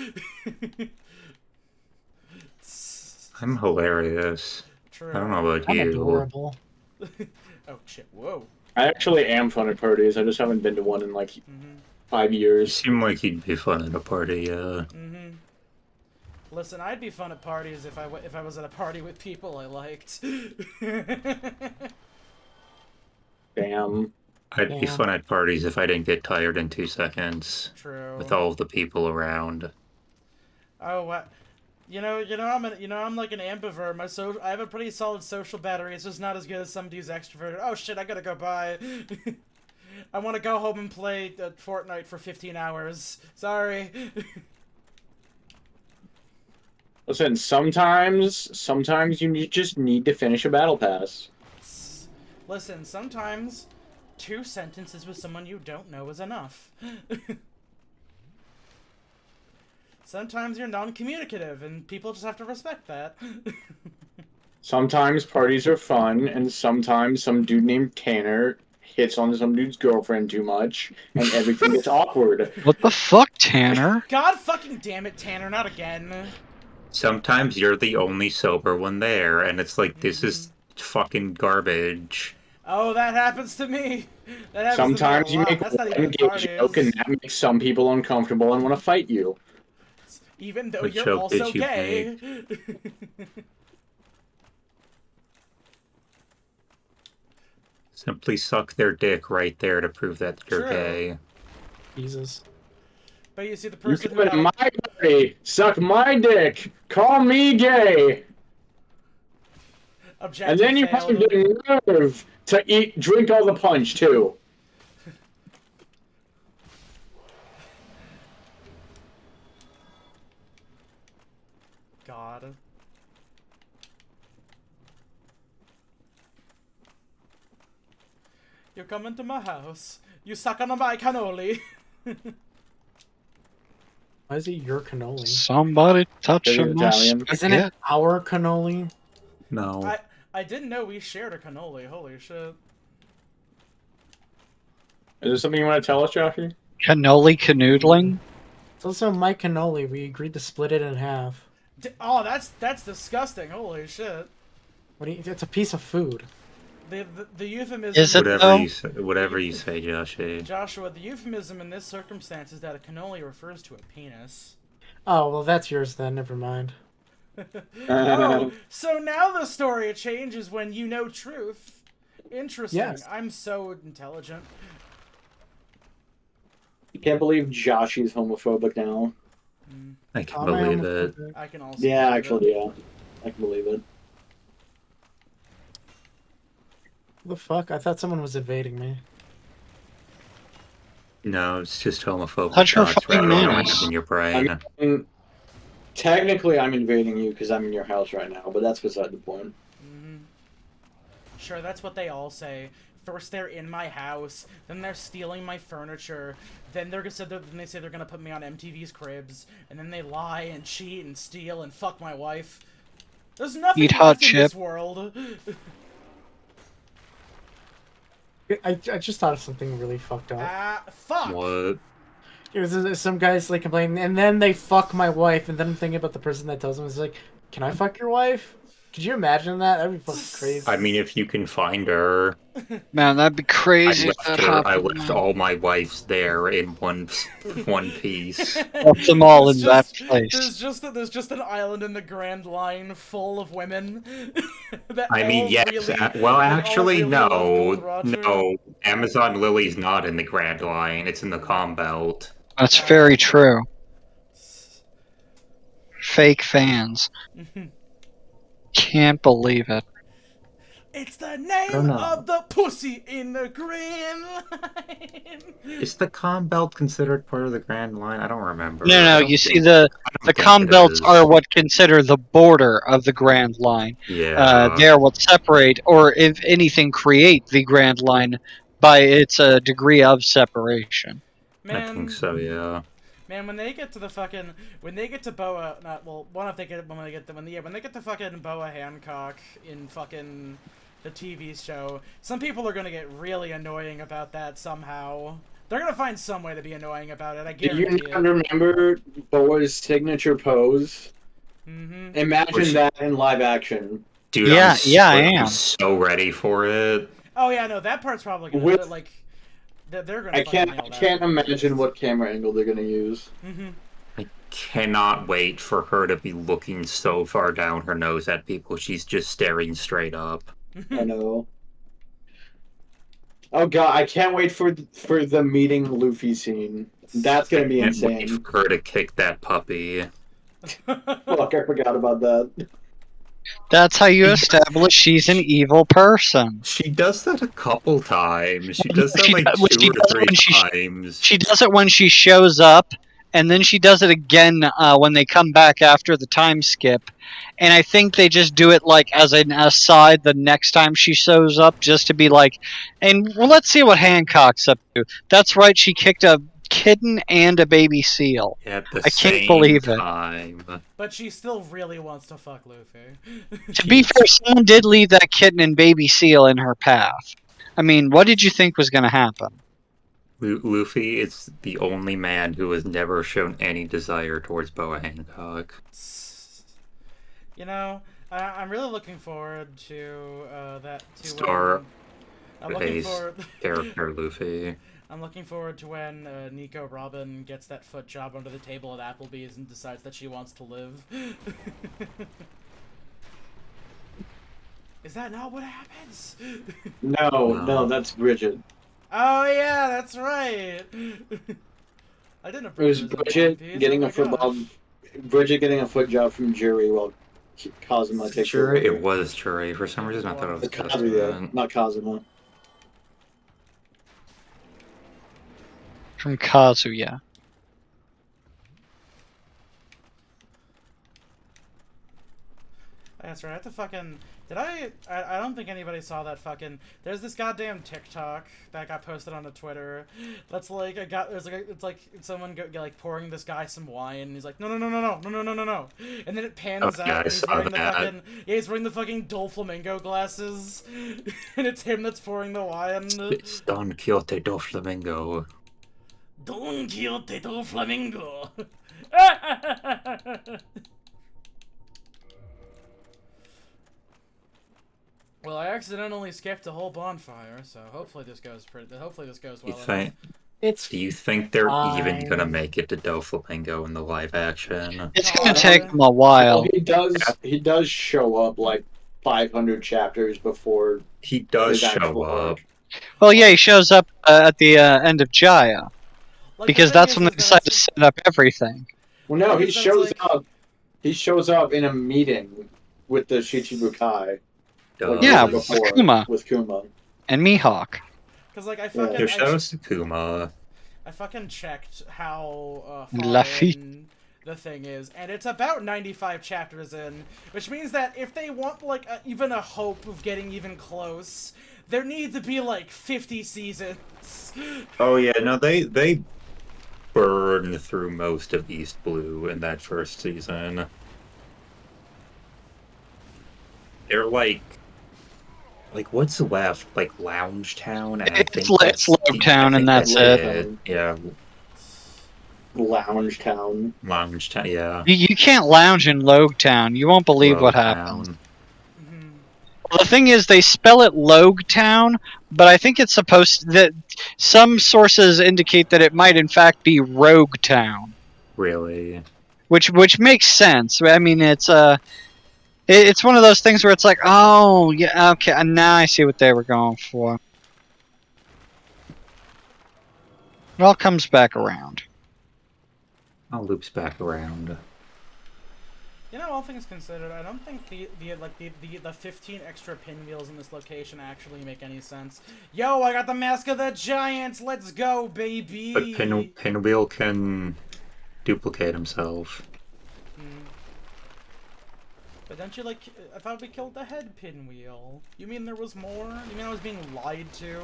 I'm hilarious. True. I don't know about I'm you. adorable. Oh shit! Whoa. I actually am fun at parties. I just haven't been to one in like 5 You years. seem like you'd be fun at a party, yeah. Mm-hmm. Listen, I'd be fun at parties if I was at a party with people I liked. Damn. I'd be Yeah. fun at parties if I didn't get tired in 2 seconds True. with all of the people around. Oh, what? I'm like an ambivert. I have a pretty solid social battery. It's just not as good as somebody who's extroverted. Oh shit! I gotta go by. I want to go home and play Fortnite for 15 hours. Sorry. Listen, sometimes you just need to finish a battle pass. Listen, sometimes 2 sentences with someone you don't know is enough. Sometimes you're non-communicative, and people just have to respect that. Sometimes parties are fun, and sometimes some dude named Tanner hits on some dude's girlfriend too much, and everything gets awkward. What the fuck, Tanner? God fucking damn it, Tanner, not again. Sometimes you're the only sober one there, and it's like, this is fucking garbage. Oh, that happens to me. That happens Sometimes to me a you lot. make That's not one even gay parties. joke, and that makes some people uncomfortable and want to fight you. Even though What you're joke also did you gay. Simply suck their dick right there to prove that you're True. gay. Jesus. But you see, the You person come who at my party, suck my dick, call me gay, objective and then you failed. have the nerve to drink all the punch too. God. You come into my house. You suck on my cannoli. Why is it your cannoli? Somebody touching my Italian. Isn't it spaghetti. our cannoli? No. I didn't know we shared a cannoli. Holy shit. Is there something you want to tell us, Joshy? Cannoli canoodling? It's also my cannoli. We agreed to split it in half. Oh, that's disgusting. Holy shit. What do you? It's a piece of food. The euphemism. Is it though? Whatever you say, Joshy. Joshua, the euphemism in this circumstance is that a cannoli refers to a penis. Oh well, that's yours then. Never mind. Oh, so now the story changes when you know truth. Interesting. Yes. I'm so intelligent. I can't believe Joshy's homophobic now. I can Am I believe it. homophobic? I can also. Yeah, believe actually, it. yeah. I can believe it. What the fuck? I thought someone was invading me. No, it's just homophobic Touch her thoughts fucking running nails. around in your brain. Technically, I'm invading you because I'm in your house right now, but that's beside the point. Sure, that's what they all say. First they're in my house, then they're stealing my furniture, then then they say they're gonna put me on MTV's Cribs, and then they lie and cheat and steal and fuck my wife. There's nothing Eat hot left in chip. this world. I just thought of something really fucked up. Fuck. What? There's some guys like complaining, and then they fuck my wife, and then I'm thinking about the person that tells them, it's like, can I fuck your wife? Could you imagine that? That'd be fucking crazy. I mean, if you can find her, Man, that'd be crazy if that I happened. left all my wives there in one piece. Left them all in that There's place. just an island in the Grand Line full of women. that I mean, all yes. really- Well, that all actually, really love Gold no. Roger. No. Amazon Lily's not in the Grand Line. It's in the Calm Belt. That's very true. Fake fans. Can't believe it. It's the don't name know. of the pussy in the Grand Line. Is the comm belt considered part of the Grand Line? I don't remember. No, I no. don't You see, think- the I don't think comm it belts is. are what consider the border of the Grand Line. Yeah. They are what separate, or if anything, create the Grand Line by its degree of separation. I think Man, so. Yeah. man, when they get to the fucking, when they get to Boa, not well, one if they get when they get to when they get to fucking Boa Hancock in fucking the TV show, some people are gonna get really annoying about that somehow. They're gonna find some way to be annoying about it. I Do you guarantee not it. remember Boa's signature pose? Mm-hmm. Imagine that in live action. Dude, Yeah, I I'm am. so ready for it. Oh yeah, no, that part's probably gonna With- like they're gonna. I fucking can't nail that. imagine what camera angle they're gonna use. Mm-hmm. I cannot wait for her to be looking so far down her nose at people. She's just staring straight up. I know. Oh god, I can't wait for the meeting Luffy scene. That's gonna be Can't wait insane. for her to kick that puppy. Fuck, I forgot about that. That's how you establish she's an evil person. She does that a couple times. She does that She like does- when 2 she or does it 3 when she- times. She does it when she shows up, and then she does it again when they come back after the time skip. And I think they just do it like as an aside the next time she shows up, just to be like, and well, let's see what Hancock's up to. That's right, she kicked a kitten and a baby seal. At the I can't same believe it. time. But she still really wants to fuck Luffy. To be fair, someone did leave that kitten and baby seal in her path. I mean, what did you think was going to happen? Luffy is the only man who has never shown any desire towards Boa Hancock. You know, I'm really looking forward to that. To Star when, I'm looking Face forward. character Luffy. I'm looking forward to when Nico Robin gets that foot job under the table at Applebee's and decides that she wants to live. Is that not what happens? No, that's Bridget. Oh yeah, that's right. I didn't It was appreciate Bridget getting a foot job. Bridget getting a foot job from Jury while Kazuma takes her. Churi? It was Churi. For some reason, I thought it was Kazuya, Kazuma. not Kazuma. From Kazuya. That's right. I have to fucking. Did I don't think anybody saw that fucking. There's this goddamn TikTok that got posted on the Twitter. That's like it's like someone like pouring this guy some wine. And he's like, no, and then it pans Oh, out. yeah, I And he's saw wearing the that. fucking he's wearing the fucking Doflamingo glasses, and it's him that's pouring the wine. It's Don Quixote do Flamingo. Don Quixote do Flamingo. Well, I accidentally skipped a whole bonfire, so hopefully this goes well You enough. think? It's Do you think they're even fine. gonna make it to Doflamingo in the live action? It's No, going I to take don't- them a while. Well, he does show up like 500 chapters before He does his show actual up. arc. Well, yeah, he shows up at the end of Jaya, Like, because the thing that's is when they that decide to it's- set up everything. Well, no, he Because that's shows like- up. He shows up in a meeting with the Shichibukai. Duh. Yeah, with Kuma. With Kuma. And Mihawk. Cause like I fucking Here shows Sukuma. I fucking checked how far Laffy. in the thing is, and it's about 95 chapters in, which means that if they want like even a hope of getting even close, there need to be like 50 seasons. Oh yeah, no, they burn through most of East Blue in that first season. They're like what's left? Like Lounge Town, and I It's think Lo- that's it's Logue Town, and that's it. Yeah, Lounge Town. Lounge Town. Yeah. You can't lounge in Logue Town. You won't believe what Logue happens. Town. Mhm. Well, the thing is, they spell it Logue Town, but I think it's supposed that some sources indicate that it might in fact be Rogue Town, Really? which makes sense. I mean, it's one of those things where it's like, oh yeah, okay, now I see what they were going for. It all comes back around. All loops back around. You know, all things considered, I don't think the 15 extra pinwheels in this location actually make any sense. Yo, I got the Mask of the Giants! Let's go, baby! But Pinwheel can duplicate himself. But don't you like... I thought we killed the head pinwheel. You mean there was more? You mean I was being lied to?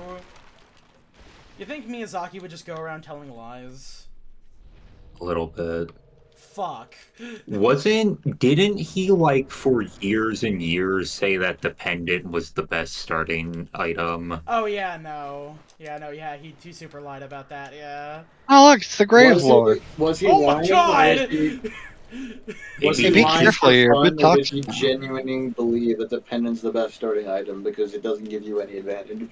You think Miyazaki would just go around telling lies? A little bit. Fuck. Didn't he, like, for years and years say that the pendant was the best starting item? Oh, yeah, no. Yeah, he super lied about that, yeah. Oh, look, it's the Grave Lord. Was he Oh my lying? god! Was Hey, he be lying careful, for you're a fun, bit or did he toxic. genuinely believe that the pendant's the best starting item because it doesn't give you any advantage?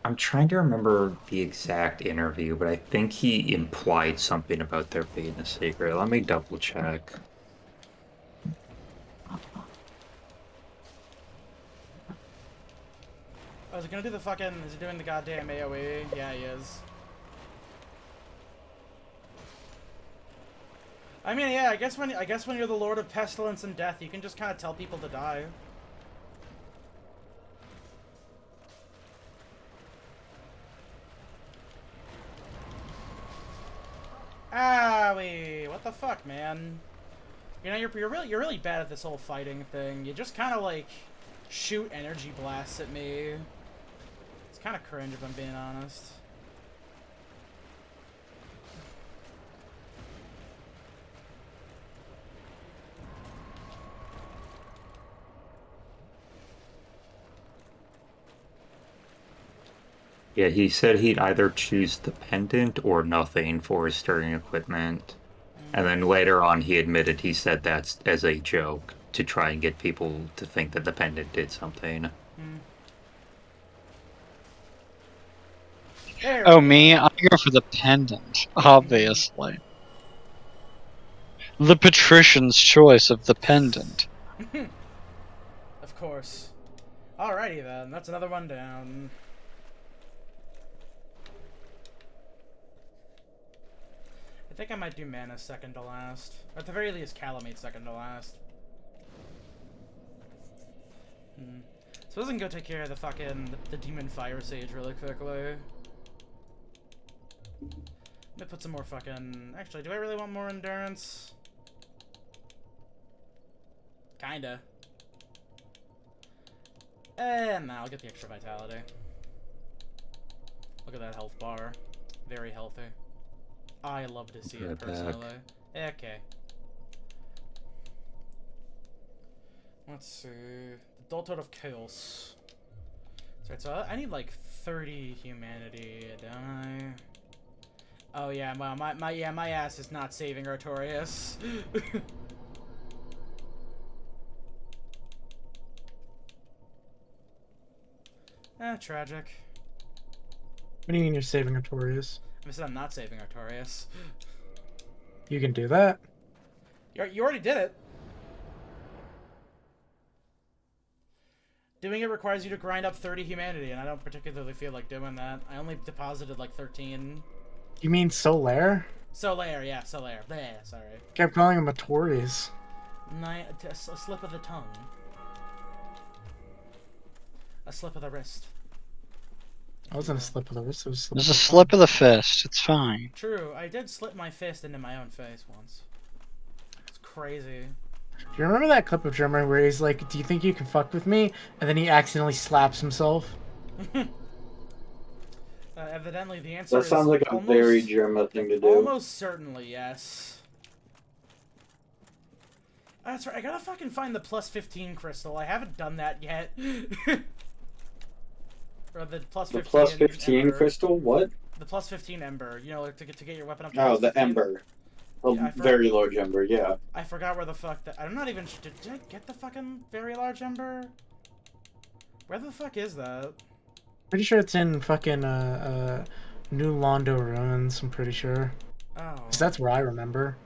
I'm trying to remember the exact interview, but I think he implied something about there being a secret. Let me double check. Oh, is he gonna do the fucking... Is he doing the goddamn AoE? Yeah, he is. I mean, yeah, I guess when you're the Lord of Pestilence and Death, you can just kind of tell people to die. Owie! What the fuck, man? You know, you're really bad at this whole fighting thing. You just kind of like shoot energy blasts at me. It's kind of cringe if I'm being honest. Yeah, he said he'd either choose the pendant or nothing for his stirring equipment. And then later on, he admitted he said that as a joke to try and get people to think that the pendant did something. There Oh, we me? go. I go for the pendant, obviously. The patrician's choice of the pendant. Of course. Alrighty then, that's another one down. I think I might do Mana second to last. Or at the very least, Calamite second to last. So I can go take care of the fucking the Demon Fire Sage really quickly. Let me put some more fucking... Actually, do I really want more endurance? Kinda. Nah, I'll get the extra vitality. Look at that health bar. Very healthy. I love to see it personally. Okay. Let's see. The Adulthood of Chaos. So I need like 30 humanity, don't I? Oh yeah, well, my ass is not saving Artorias. Tragic. What do you mean you're saving Artorias? I said I'm not saving Artorias. You can do that. You already did it. Doing it requires you to grind up 30 humanity, and I don't particularly feel like doing that. I only deposited like 13. You mean Solaire? Solaire, yeah, Solaire. Bleh, sorry. Kept calling him Artorias. A slip of the tongue. A slip of the wrist. I wasn't a slip of the wrist. It was a slip There's of a the slip of the fist. It's fine. True, I did slip my fist into my own face once. It's crazy. Do you remember that clip of Jeremy where he's like, "Do you think you can fuck with me?" And then he accidentally slaps himself. Evidently, the answer is That sounds like a very German thing to do. almost certainly yes. That's right. I gotta fucking find the plus 15 crystal. I haven't done that yet. Or the plus 15. The plus 15 ember. crystal? What? The plus 15 ember. You know, like to get your weapon up. To Oh, plus the 15. ember. A Yeah, very large ember, yeah. I forgot where the fuck that. I'm not even. Did I get the fucking very large ember? Where the fuck is that? Pretty sure it's in fucking New Londo Ruins. I'm pretty sure. Oh. 'Cause that's where I remember.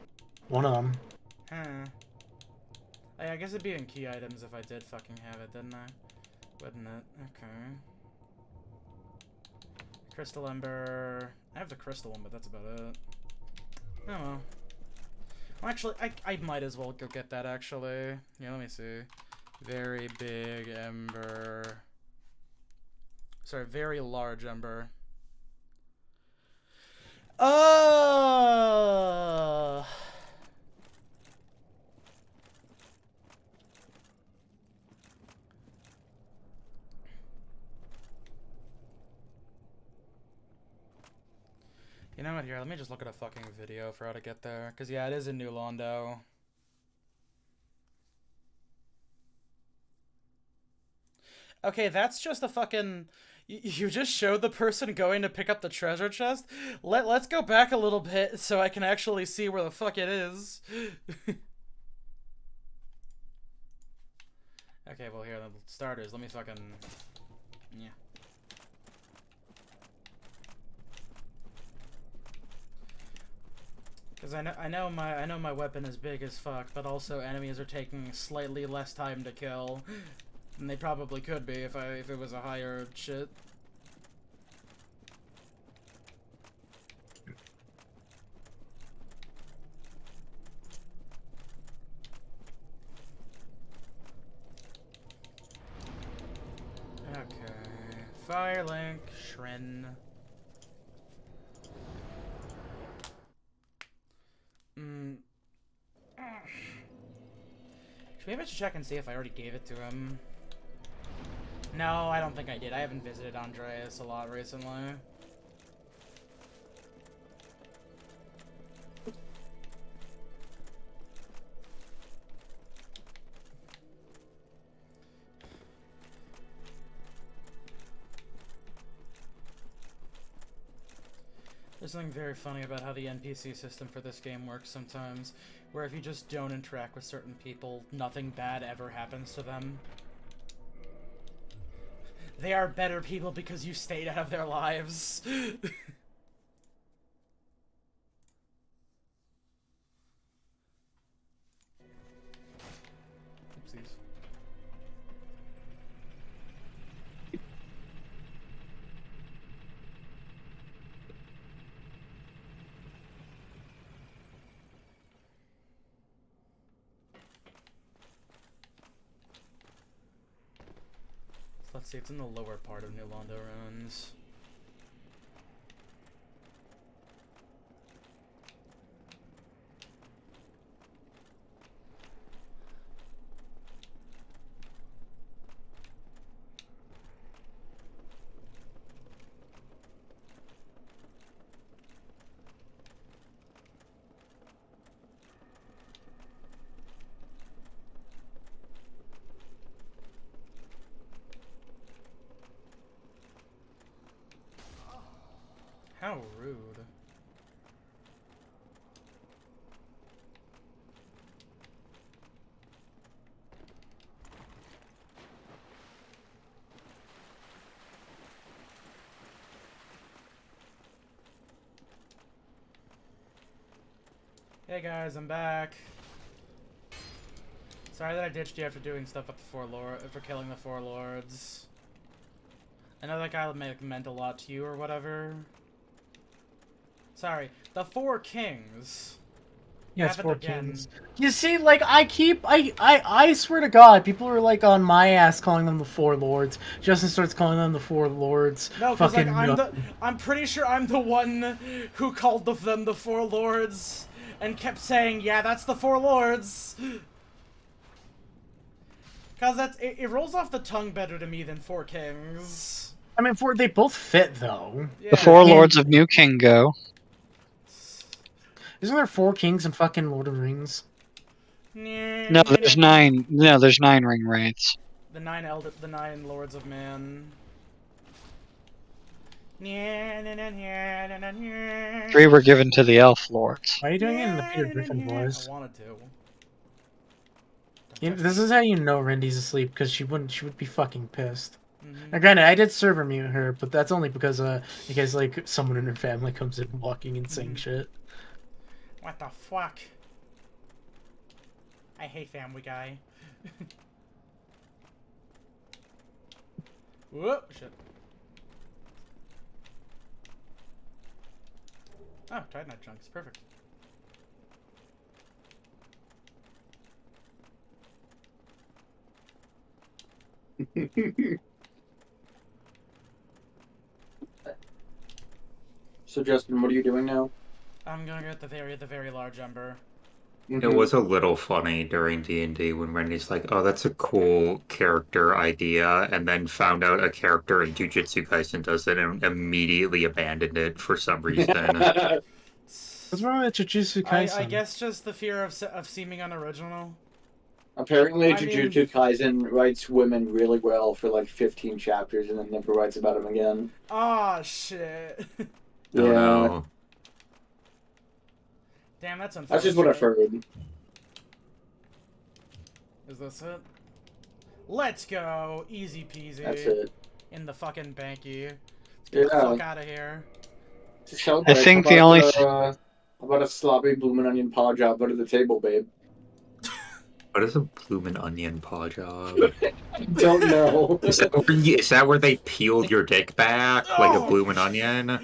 One of them. Huh. I guess it'd be in key items if I did fucking have it, didn't I? Wouldn't it? Okay. Crystal Ember. I have the crystal one, but that's about it. Oh well. Well, actually, I might as well go get that, actually. Yeah, let me see. Very big ember. Sorry, very large ember. You know what, here, let me just look at a fucking video for how to get there. Because, yeah, it is in New Londo. Okay, that's just a fucking... You just showed the person going to pick up the treasure chest? Let's go back a little bit so I can actually see where the fuck it is. Okay, well, here, the starters, let me fucking... Yeah. Because I know my weapon is big as fuck, but also enemies are taking slightly less time to kill than they probably could be if it was a higher shit. Okay, Firelink, Shren. Maybe I should check and see if I already gave it to him. No, I don't think I did. I haven't visited Andreas a lot recently. There's something very funny about how the NPC system for this game works sometimes, where if you just don't interact with certain people, nothing bad ever happens to them. They are better people because you stayed out of their lives. Oopsies. Let's see, it's in the lower part of New Londo Ruins. How rude. Hey guys, I'm back. Sorry that I ditched you after doing stuff with the for killing the four lords. I know that guy meant a lot to you or whatever. Sorry, the four kings. Yes, Happened four again. kings. You see, like, I swear to God, people are, like, on my ass calling them the Four Lords. Justin starts calling them the Four Lords. No, because, like, Fucking I'm pretty sure I'm the one who called them the four lords and kept saying, yeah, that's the four lords. Because it rolls off the tongue better to me than four kings. I mean, they both fit, though. Yeah. The four lords of New Kingo. Isn't there four kings in fucking Lord of the Rings? No, there's 9. No, there's 9 ring wraiths. The nine lords of man. 3 were given to the elf lords. Why are you doing it in the Peter Griffin voice? I wanted to. This is how you know Rendy's asleep, because she would be fucking pissed. Now, granted, I did server mute her, but that's only because like someone in her family comes in walking and saying shit. What the fuck? I hate Family Guy. Whoop! Shit. Oh, Titanite chunks. Perfect. So Justin, what are you doing now? I'm gonna get the very large ember. It was a little funny during D&D when Randy's like, "Oh, that's a cool character idea," and then found out a character in Jujutsu Kaisen does it and immediately abandoned it for some reason. What's wrong with Jujutsu I Kaisen? guess just the fear of seeming unoriginal. Apparently, I mean- Jujutsu Kaisen writes women really well for like 15 chapters and then never writes about them again. Ah, shit. Oh Yeah, no. Damn, that's unfortunate. that's just what I've heard. Is this it? Let's go. Easy peasy. That's it. In the fucking banky. Let's get the Yeah. fuck out of here. To celebrate, I think how the about, only how about a sloppy bloomin' onion paw job under the table, babe? What is a bloomin' onion paw job? Don't know. Is that where they peeled your dick back like a Oh. bloomin' onion?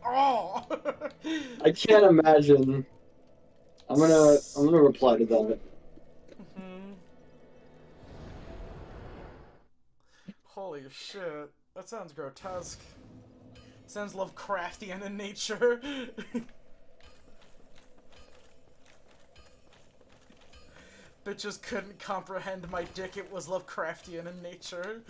Oh. I can't imagine. I'm gonna reply to that. Mhm. Holy shit. That sounds grotesque. Sounds Lovecraftian in nature. Bitches couldn't comprehend my dick, it was Lovecraftian in nature.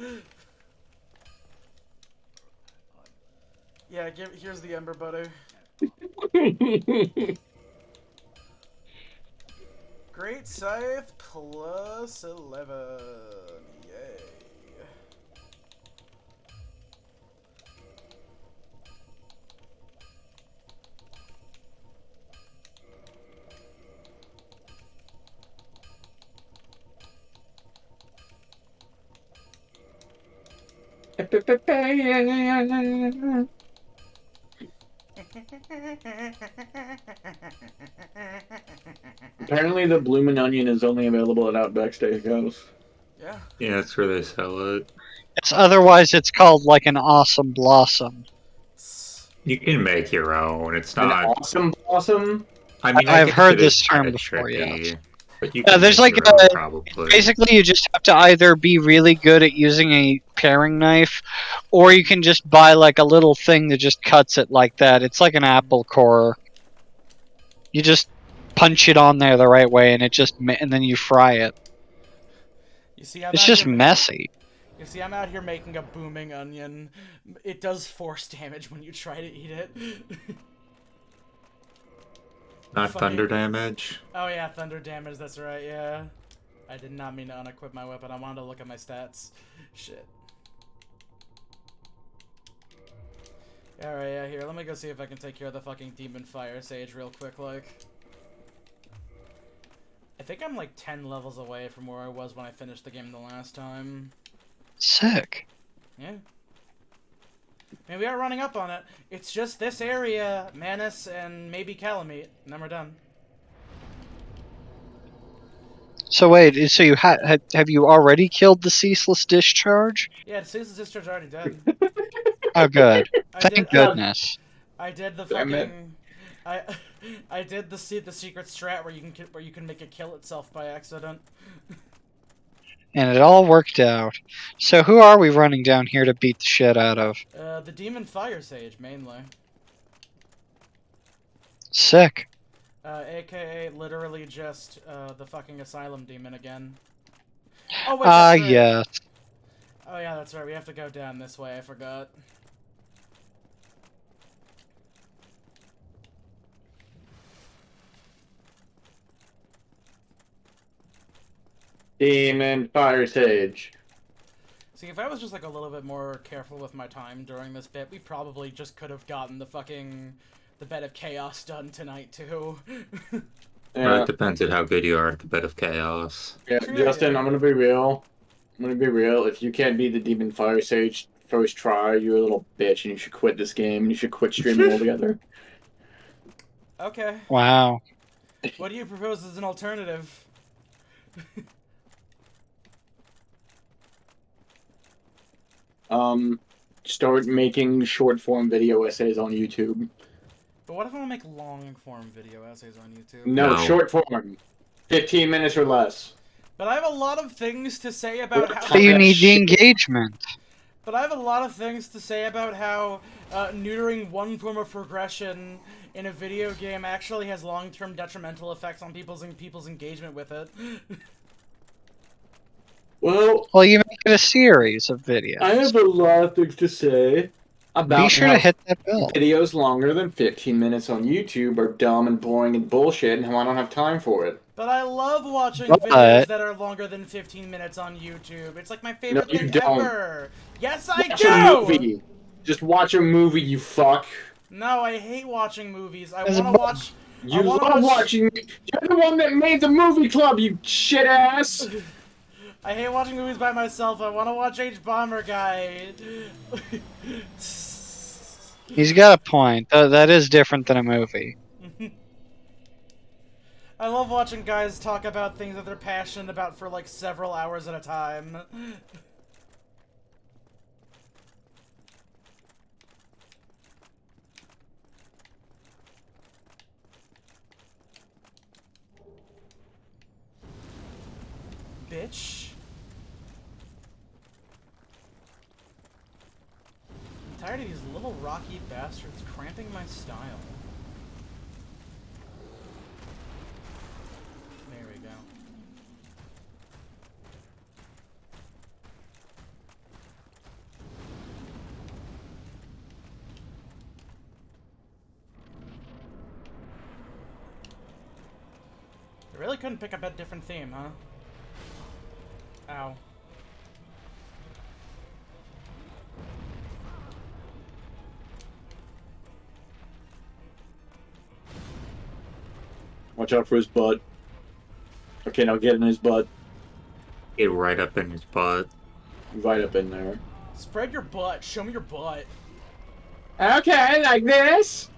Yeah, here's the ember, buddy. Great Seeth plus 11. Yay. Apparently, the bloomin' onion is only available at Outback Steakhouse. Yeah. Yeah, that's where they sell it. otherwise it's called like an awesome blossom. You can make your own. It's An not. awesome blossom. I mean, I've guess heard it is this term kinda before, tricky, yes. but you Yeah, can there's make like your own, a probably. basically you just have to either be really good at using a paring knife, or you can just buy like a little thing that just cuts it like that. It's like an apple core. You just punch it on there the right way, and and then you fry it. You see, I'm It's out just here. messy. You see, I'm out here making a booming onion. It does force damage when you try to eat it. Not Fucking- thunder damage. Oh yeah, thunder damage. That's right. Yeah. I did not mean to unequip my weapon. I wanted to look at my stats. Shit. Alright, yeah, here. Let me go see if I can take care of the fucking demon fire sage real quick, like. I think I'm like 10 levels away from where I was when I finished the game the last time. Sick. Yeah. I mean, we are running up on it. It's just this area, Manus, and maybe Calamite, and then we're done. So wait, so you have you already killed the ceaseless discharge? Yeah, the Ceaseless Discharge already dead. Oh, good. I Thank did- goodness. I did the Damn it. fucking... I did the secret strat where you can make it kill itself by accident. And it all worked out. So who are we running down here to beat the shit out of? The Demon Fire Sage, mainly. Sick. AKA literally just, the fucking Asylum Demon again. Oh, wait, that's right. Yes. Oh, yeah, that's right. We have to go down this way. I forgot. Demon Fire Sage. See, if I was just, like, a little bit more careful with my time during this bit, we probably just could have gotten the fucking... the Bed of Chaos done tonight, too. Yeah, It depends on how good you are at the bed of chaos. yeah. True, Justin, yeah. I'm gonna be real. If you can't beat the Demon Fire Sage first try, you're a little bitch, and you should quit this game, and you should quit streaming altogether. Okay. Wow. What do you propose as an alternative? Start making short form video essays on YouTube. But what if I want to make long-form video essays on YouTube? No, No. short form. 15 minutes or less. But I have a lot of things to say about how. But you that need the shit. engagement. But I have a lot of things to say about how neutering one form of progression in a video game actually has long-term detrimental effects on people's engagement with it. Well, Well, you make it a series of videos. I have a lot of things to say about Be sure how to hit that bell. videos longer than 15 minutes on YouTube are dumb and boring and bullshit, and how I don't have time for it. But I love watching But- videos that are longer than 15 minutes on YouTube. It's like my favorite you thing don't. ever. Yes, I Watch do. a movie. Just watch a movie, you fuck. No, I hate watching movies. I There's a want to bu- watch. You I wanna love watch- watching. You're the one that made the movie club, you shit ass. I hate watching movies by myself. I want to watch H Bomber Guy. He's got a point. That is different than a movie. I love watching guys talk about things that they're passionate about for like several hours at a time. Bitch. I'm tired of these little rocky bastards cramping my style. There we go. I really couldn't pick up a different theme, huh? Ow. Watch out for his butt. Okay, now get in his butt. Get right up in his butt. Right up in there. Spread your butt. Show me your butt. Okay, like this.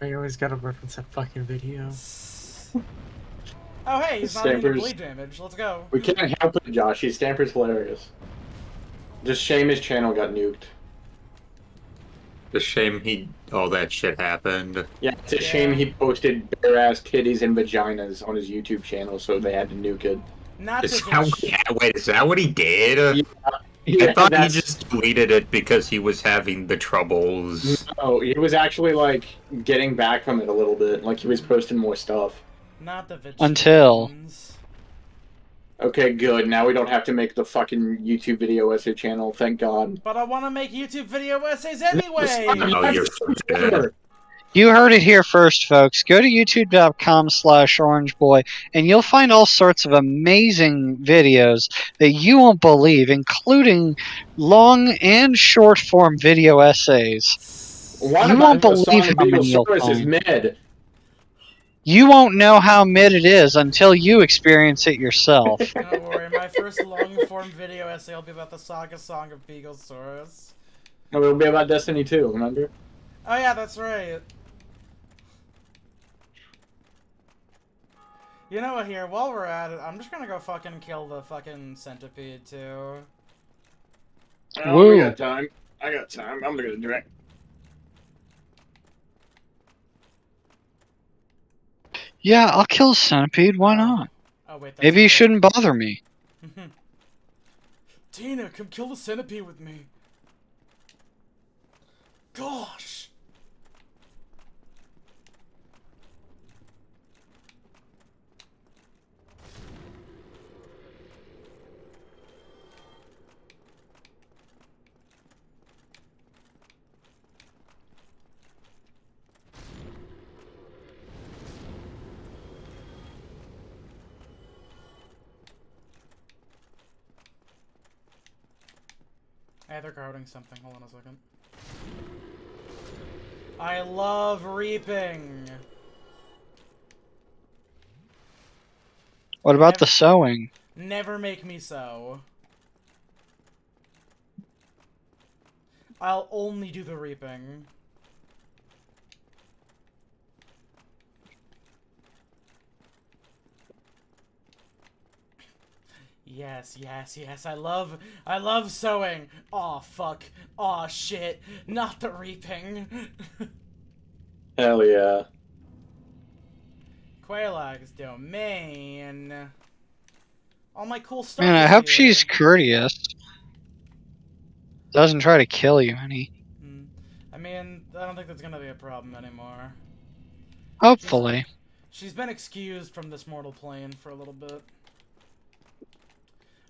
I always gotta reference that fucking video. Oh, hey, he's not immune to Stampers. bleed damage. Let's go. We can't help it, Josh. His Stamper's hilarious. Just shame his channel got nuked. The shame all that shit happened. Yeah, it's a Yeah. shame he posted bare ass titties and vaginas on his YouTube channel, so they had to nuke it. Not Is to that, fish. wait, is that what he did? Yeah, I thought he that's- just deleted it because he was having the troubles. No, he was actually like getting back from it a little bit. Like he was posting more stuff. Not the Until- vegans. Okay, good. Now we don't have to make the fucking YouTube video essay channel. Thank God. But I want to make YouTube video essays anyway! No, you're so good. You heard it here first, folks. Go to youtube.com/orangeboy and you'll find all sorts of amazing videos that you won't believe, including long and short form video essays. One You won't about the believe song how many you'll Beaglesaurus is find. mid. You won't know how mid it is until you experience it yourself. Don't worry, my first long-form video essay will be about the Saga Song of Beaglesaurus. No, it'll be about Destiny 2, remember? Oh yeah, that's right. You know what, here, while we're at it, I'm just gonna go fucking kill the fucking centipede, too. Oh, we Woo. got time. I got time. I'm gonna get a drink. Yeah, I'll kill a centipede. Why not? Oh, wait, that's Maybe you right. shouldn't bother me. Tina, come kill the centipede with me. Gosh! Hey, they're crowding something. Hold on a second. I love reaping. What about the sewing? Never make me so. I'll only do the reaping. Yes, yes, yes. I love sewing. Aw, fuck. Aw, shit. Not the reaping. Hell yeah. Quailag's domain. All my cool stuff. Man, I is hope here. she's courteous. Doesn't try to kill you any. I mean, I don't think that's gonna be a problem anymore. Hopefully. She's been excused from this mortal plane for a little bit.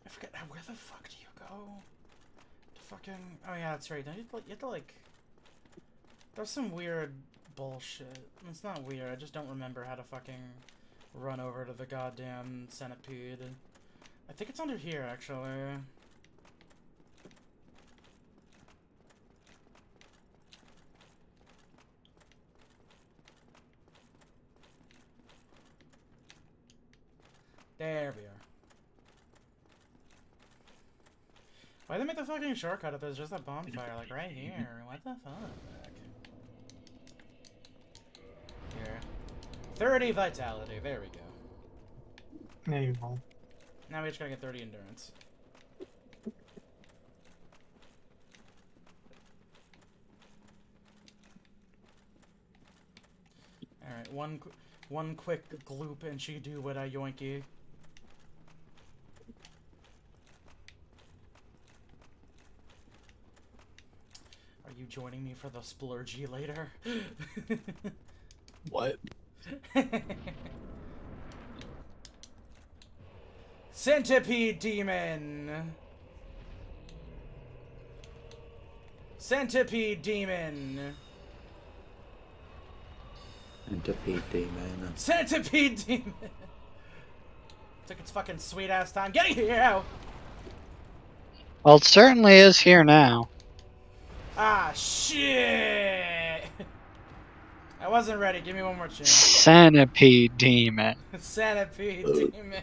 I forget, where the fuck do you go? To fucking... Oh yeah, that's right. Don't you have to like... There's some weird bullshit. It's not weird, I just don't remember how to fucking run over to the goddamn centipede. I think it's under here, actually. There we are. Why'd they make the fucking shortcut if there's just a bonfire, like, right here? What the fuck? Here. 30 vitality, there we go. There you go. Now we just gotta get 30 endurance. Alright, one quick gloop and she do what I yoinky. Are you joining me for the splurgy later? What? Centipede demon! Centipede demon! Centipede demon. Centipede demon! Took its fucking sweet ass time getting here! Well, it certainly is here now. Ah, shit! I wasn't ready. Give me one more chance. Centipede demon. Centipede demon.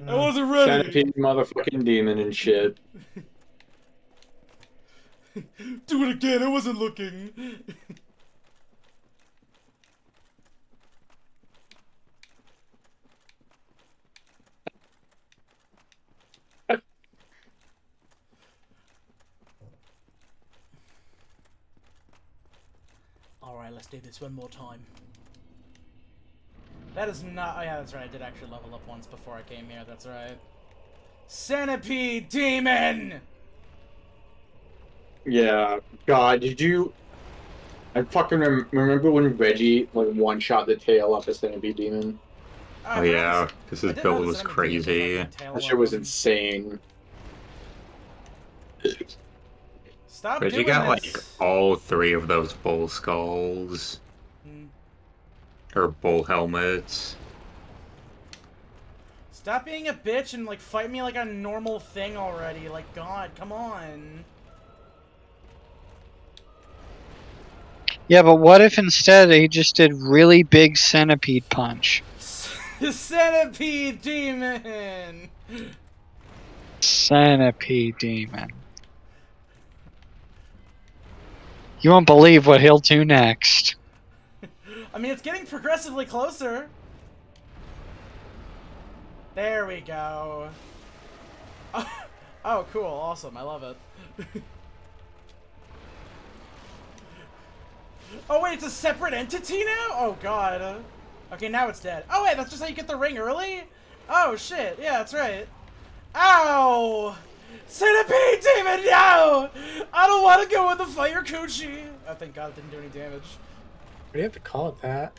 I wasn't ready. Centipede motherfucking demon and shit. Do it again. I wasn't looking. Alright, let's do this one more time. That is not... Oh yeah, that's right. I did actually level up once before I came here. That's right. Centipede Demon! Yeah. God, did you... I fucking remember when Reggie, like, one-shot the tail off a centipede demon? Oh yeah, because his build was crazy. That shit was insane. Stop Reggie doing got this. like all three of those bull skulls. Or bull helmets. Stop being a bitch and like fight me like a normal thing already. Like, God, come on. Yeah, but what if instead he just did really big centipede punch? Centipede Demon! Centipede demon. You won't believe what he'll do next. I mean, it's getting progressively closer. There we go. Oh, cool. Awesome. I love it. Oh, wait, it's a separate entity now? Oh, God. Okay, now it's dead. Oh, wait, that's just how you get the ring early? Oh, shit. Yeah, that's right. Ow! Centipede Demon, no! I don't want to go with the fire coochie. Oh, thank God it didn't do any damage. Why do you have to call it that?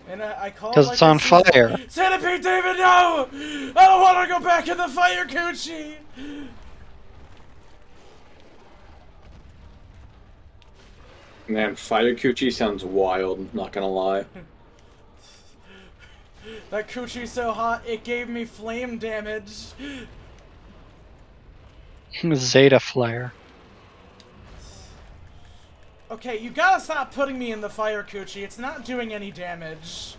And I called Because like it's on fire. Centipede Demon, no! I don't want to go back in the fire coochie! Man, Fire Coochie sounds wild, not gonna lie. That coochie's so hot, it gave me flame damage. Zeta flare. Okay, you gotta stop putting me in the fire coochie. It's not doing any damage.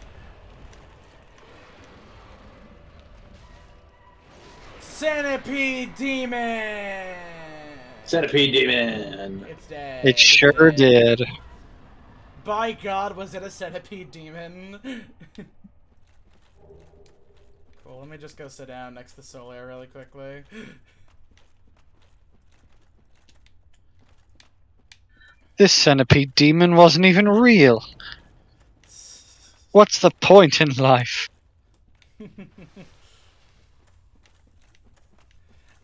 Centipede Demon! Centipede Demon! It's dead. It sure did. By God, was it a centipede demon? Cool, let me just go sit down next to Solaire really quickly. This centipede demon wasn't even real. What's the point in life? All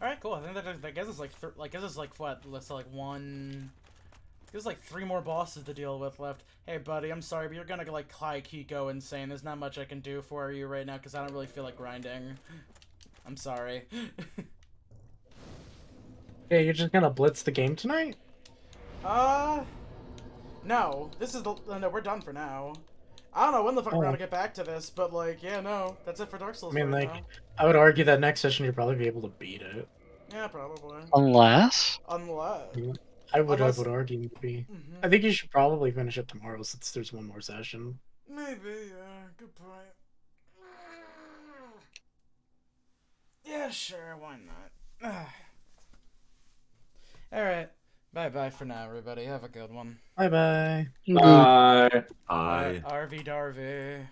right, cool. I think that guess it's like what? Let's say like one. There's like 3 more bosses to deal with left. Hey, buddy, I'm sorry, but you're gonna like high key go insane. There's not much I can do for you right now because I don't really feel like grinding. I'm sorry. Yeah, you're just gonna blitz the game tonight? No. This is the no. We're done for now. I don't know when the fuck we're gonna get back to this, but like, yeah, no, that's it for Dark Souls I mean, right like, now. I would argue that next session you'll probably be able to beat it. Yeah, probably. Unless? Unless. I Unless- would argue maybe. Mhm. I think you should probably finish it tomorrow since there's one more session. Maybe, yeah. Good point. Yeah, sure, why not? Alright. Bye-bye for now, everybody. Have a good one. Bye bye. Bye. I Arvy Darvy.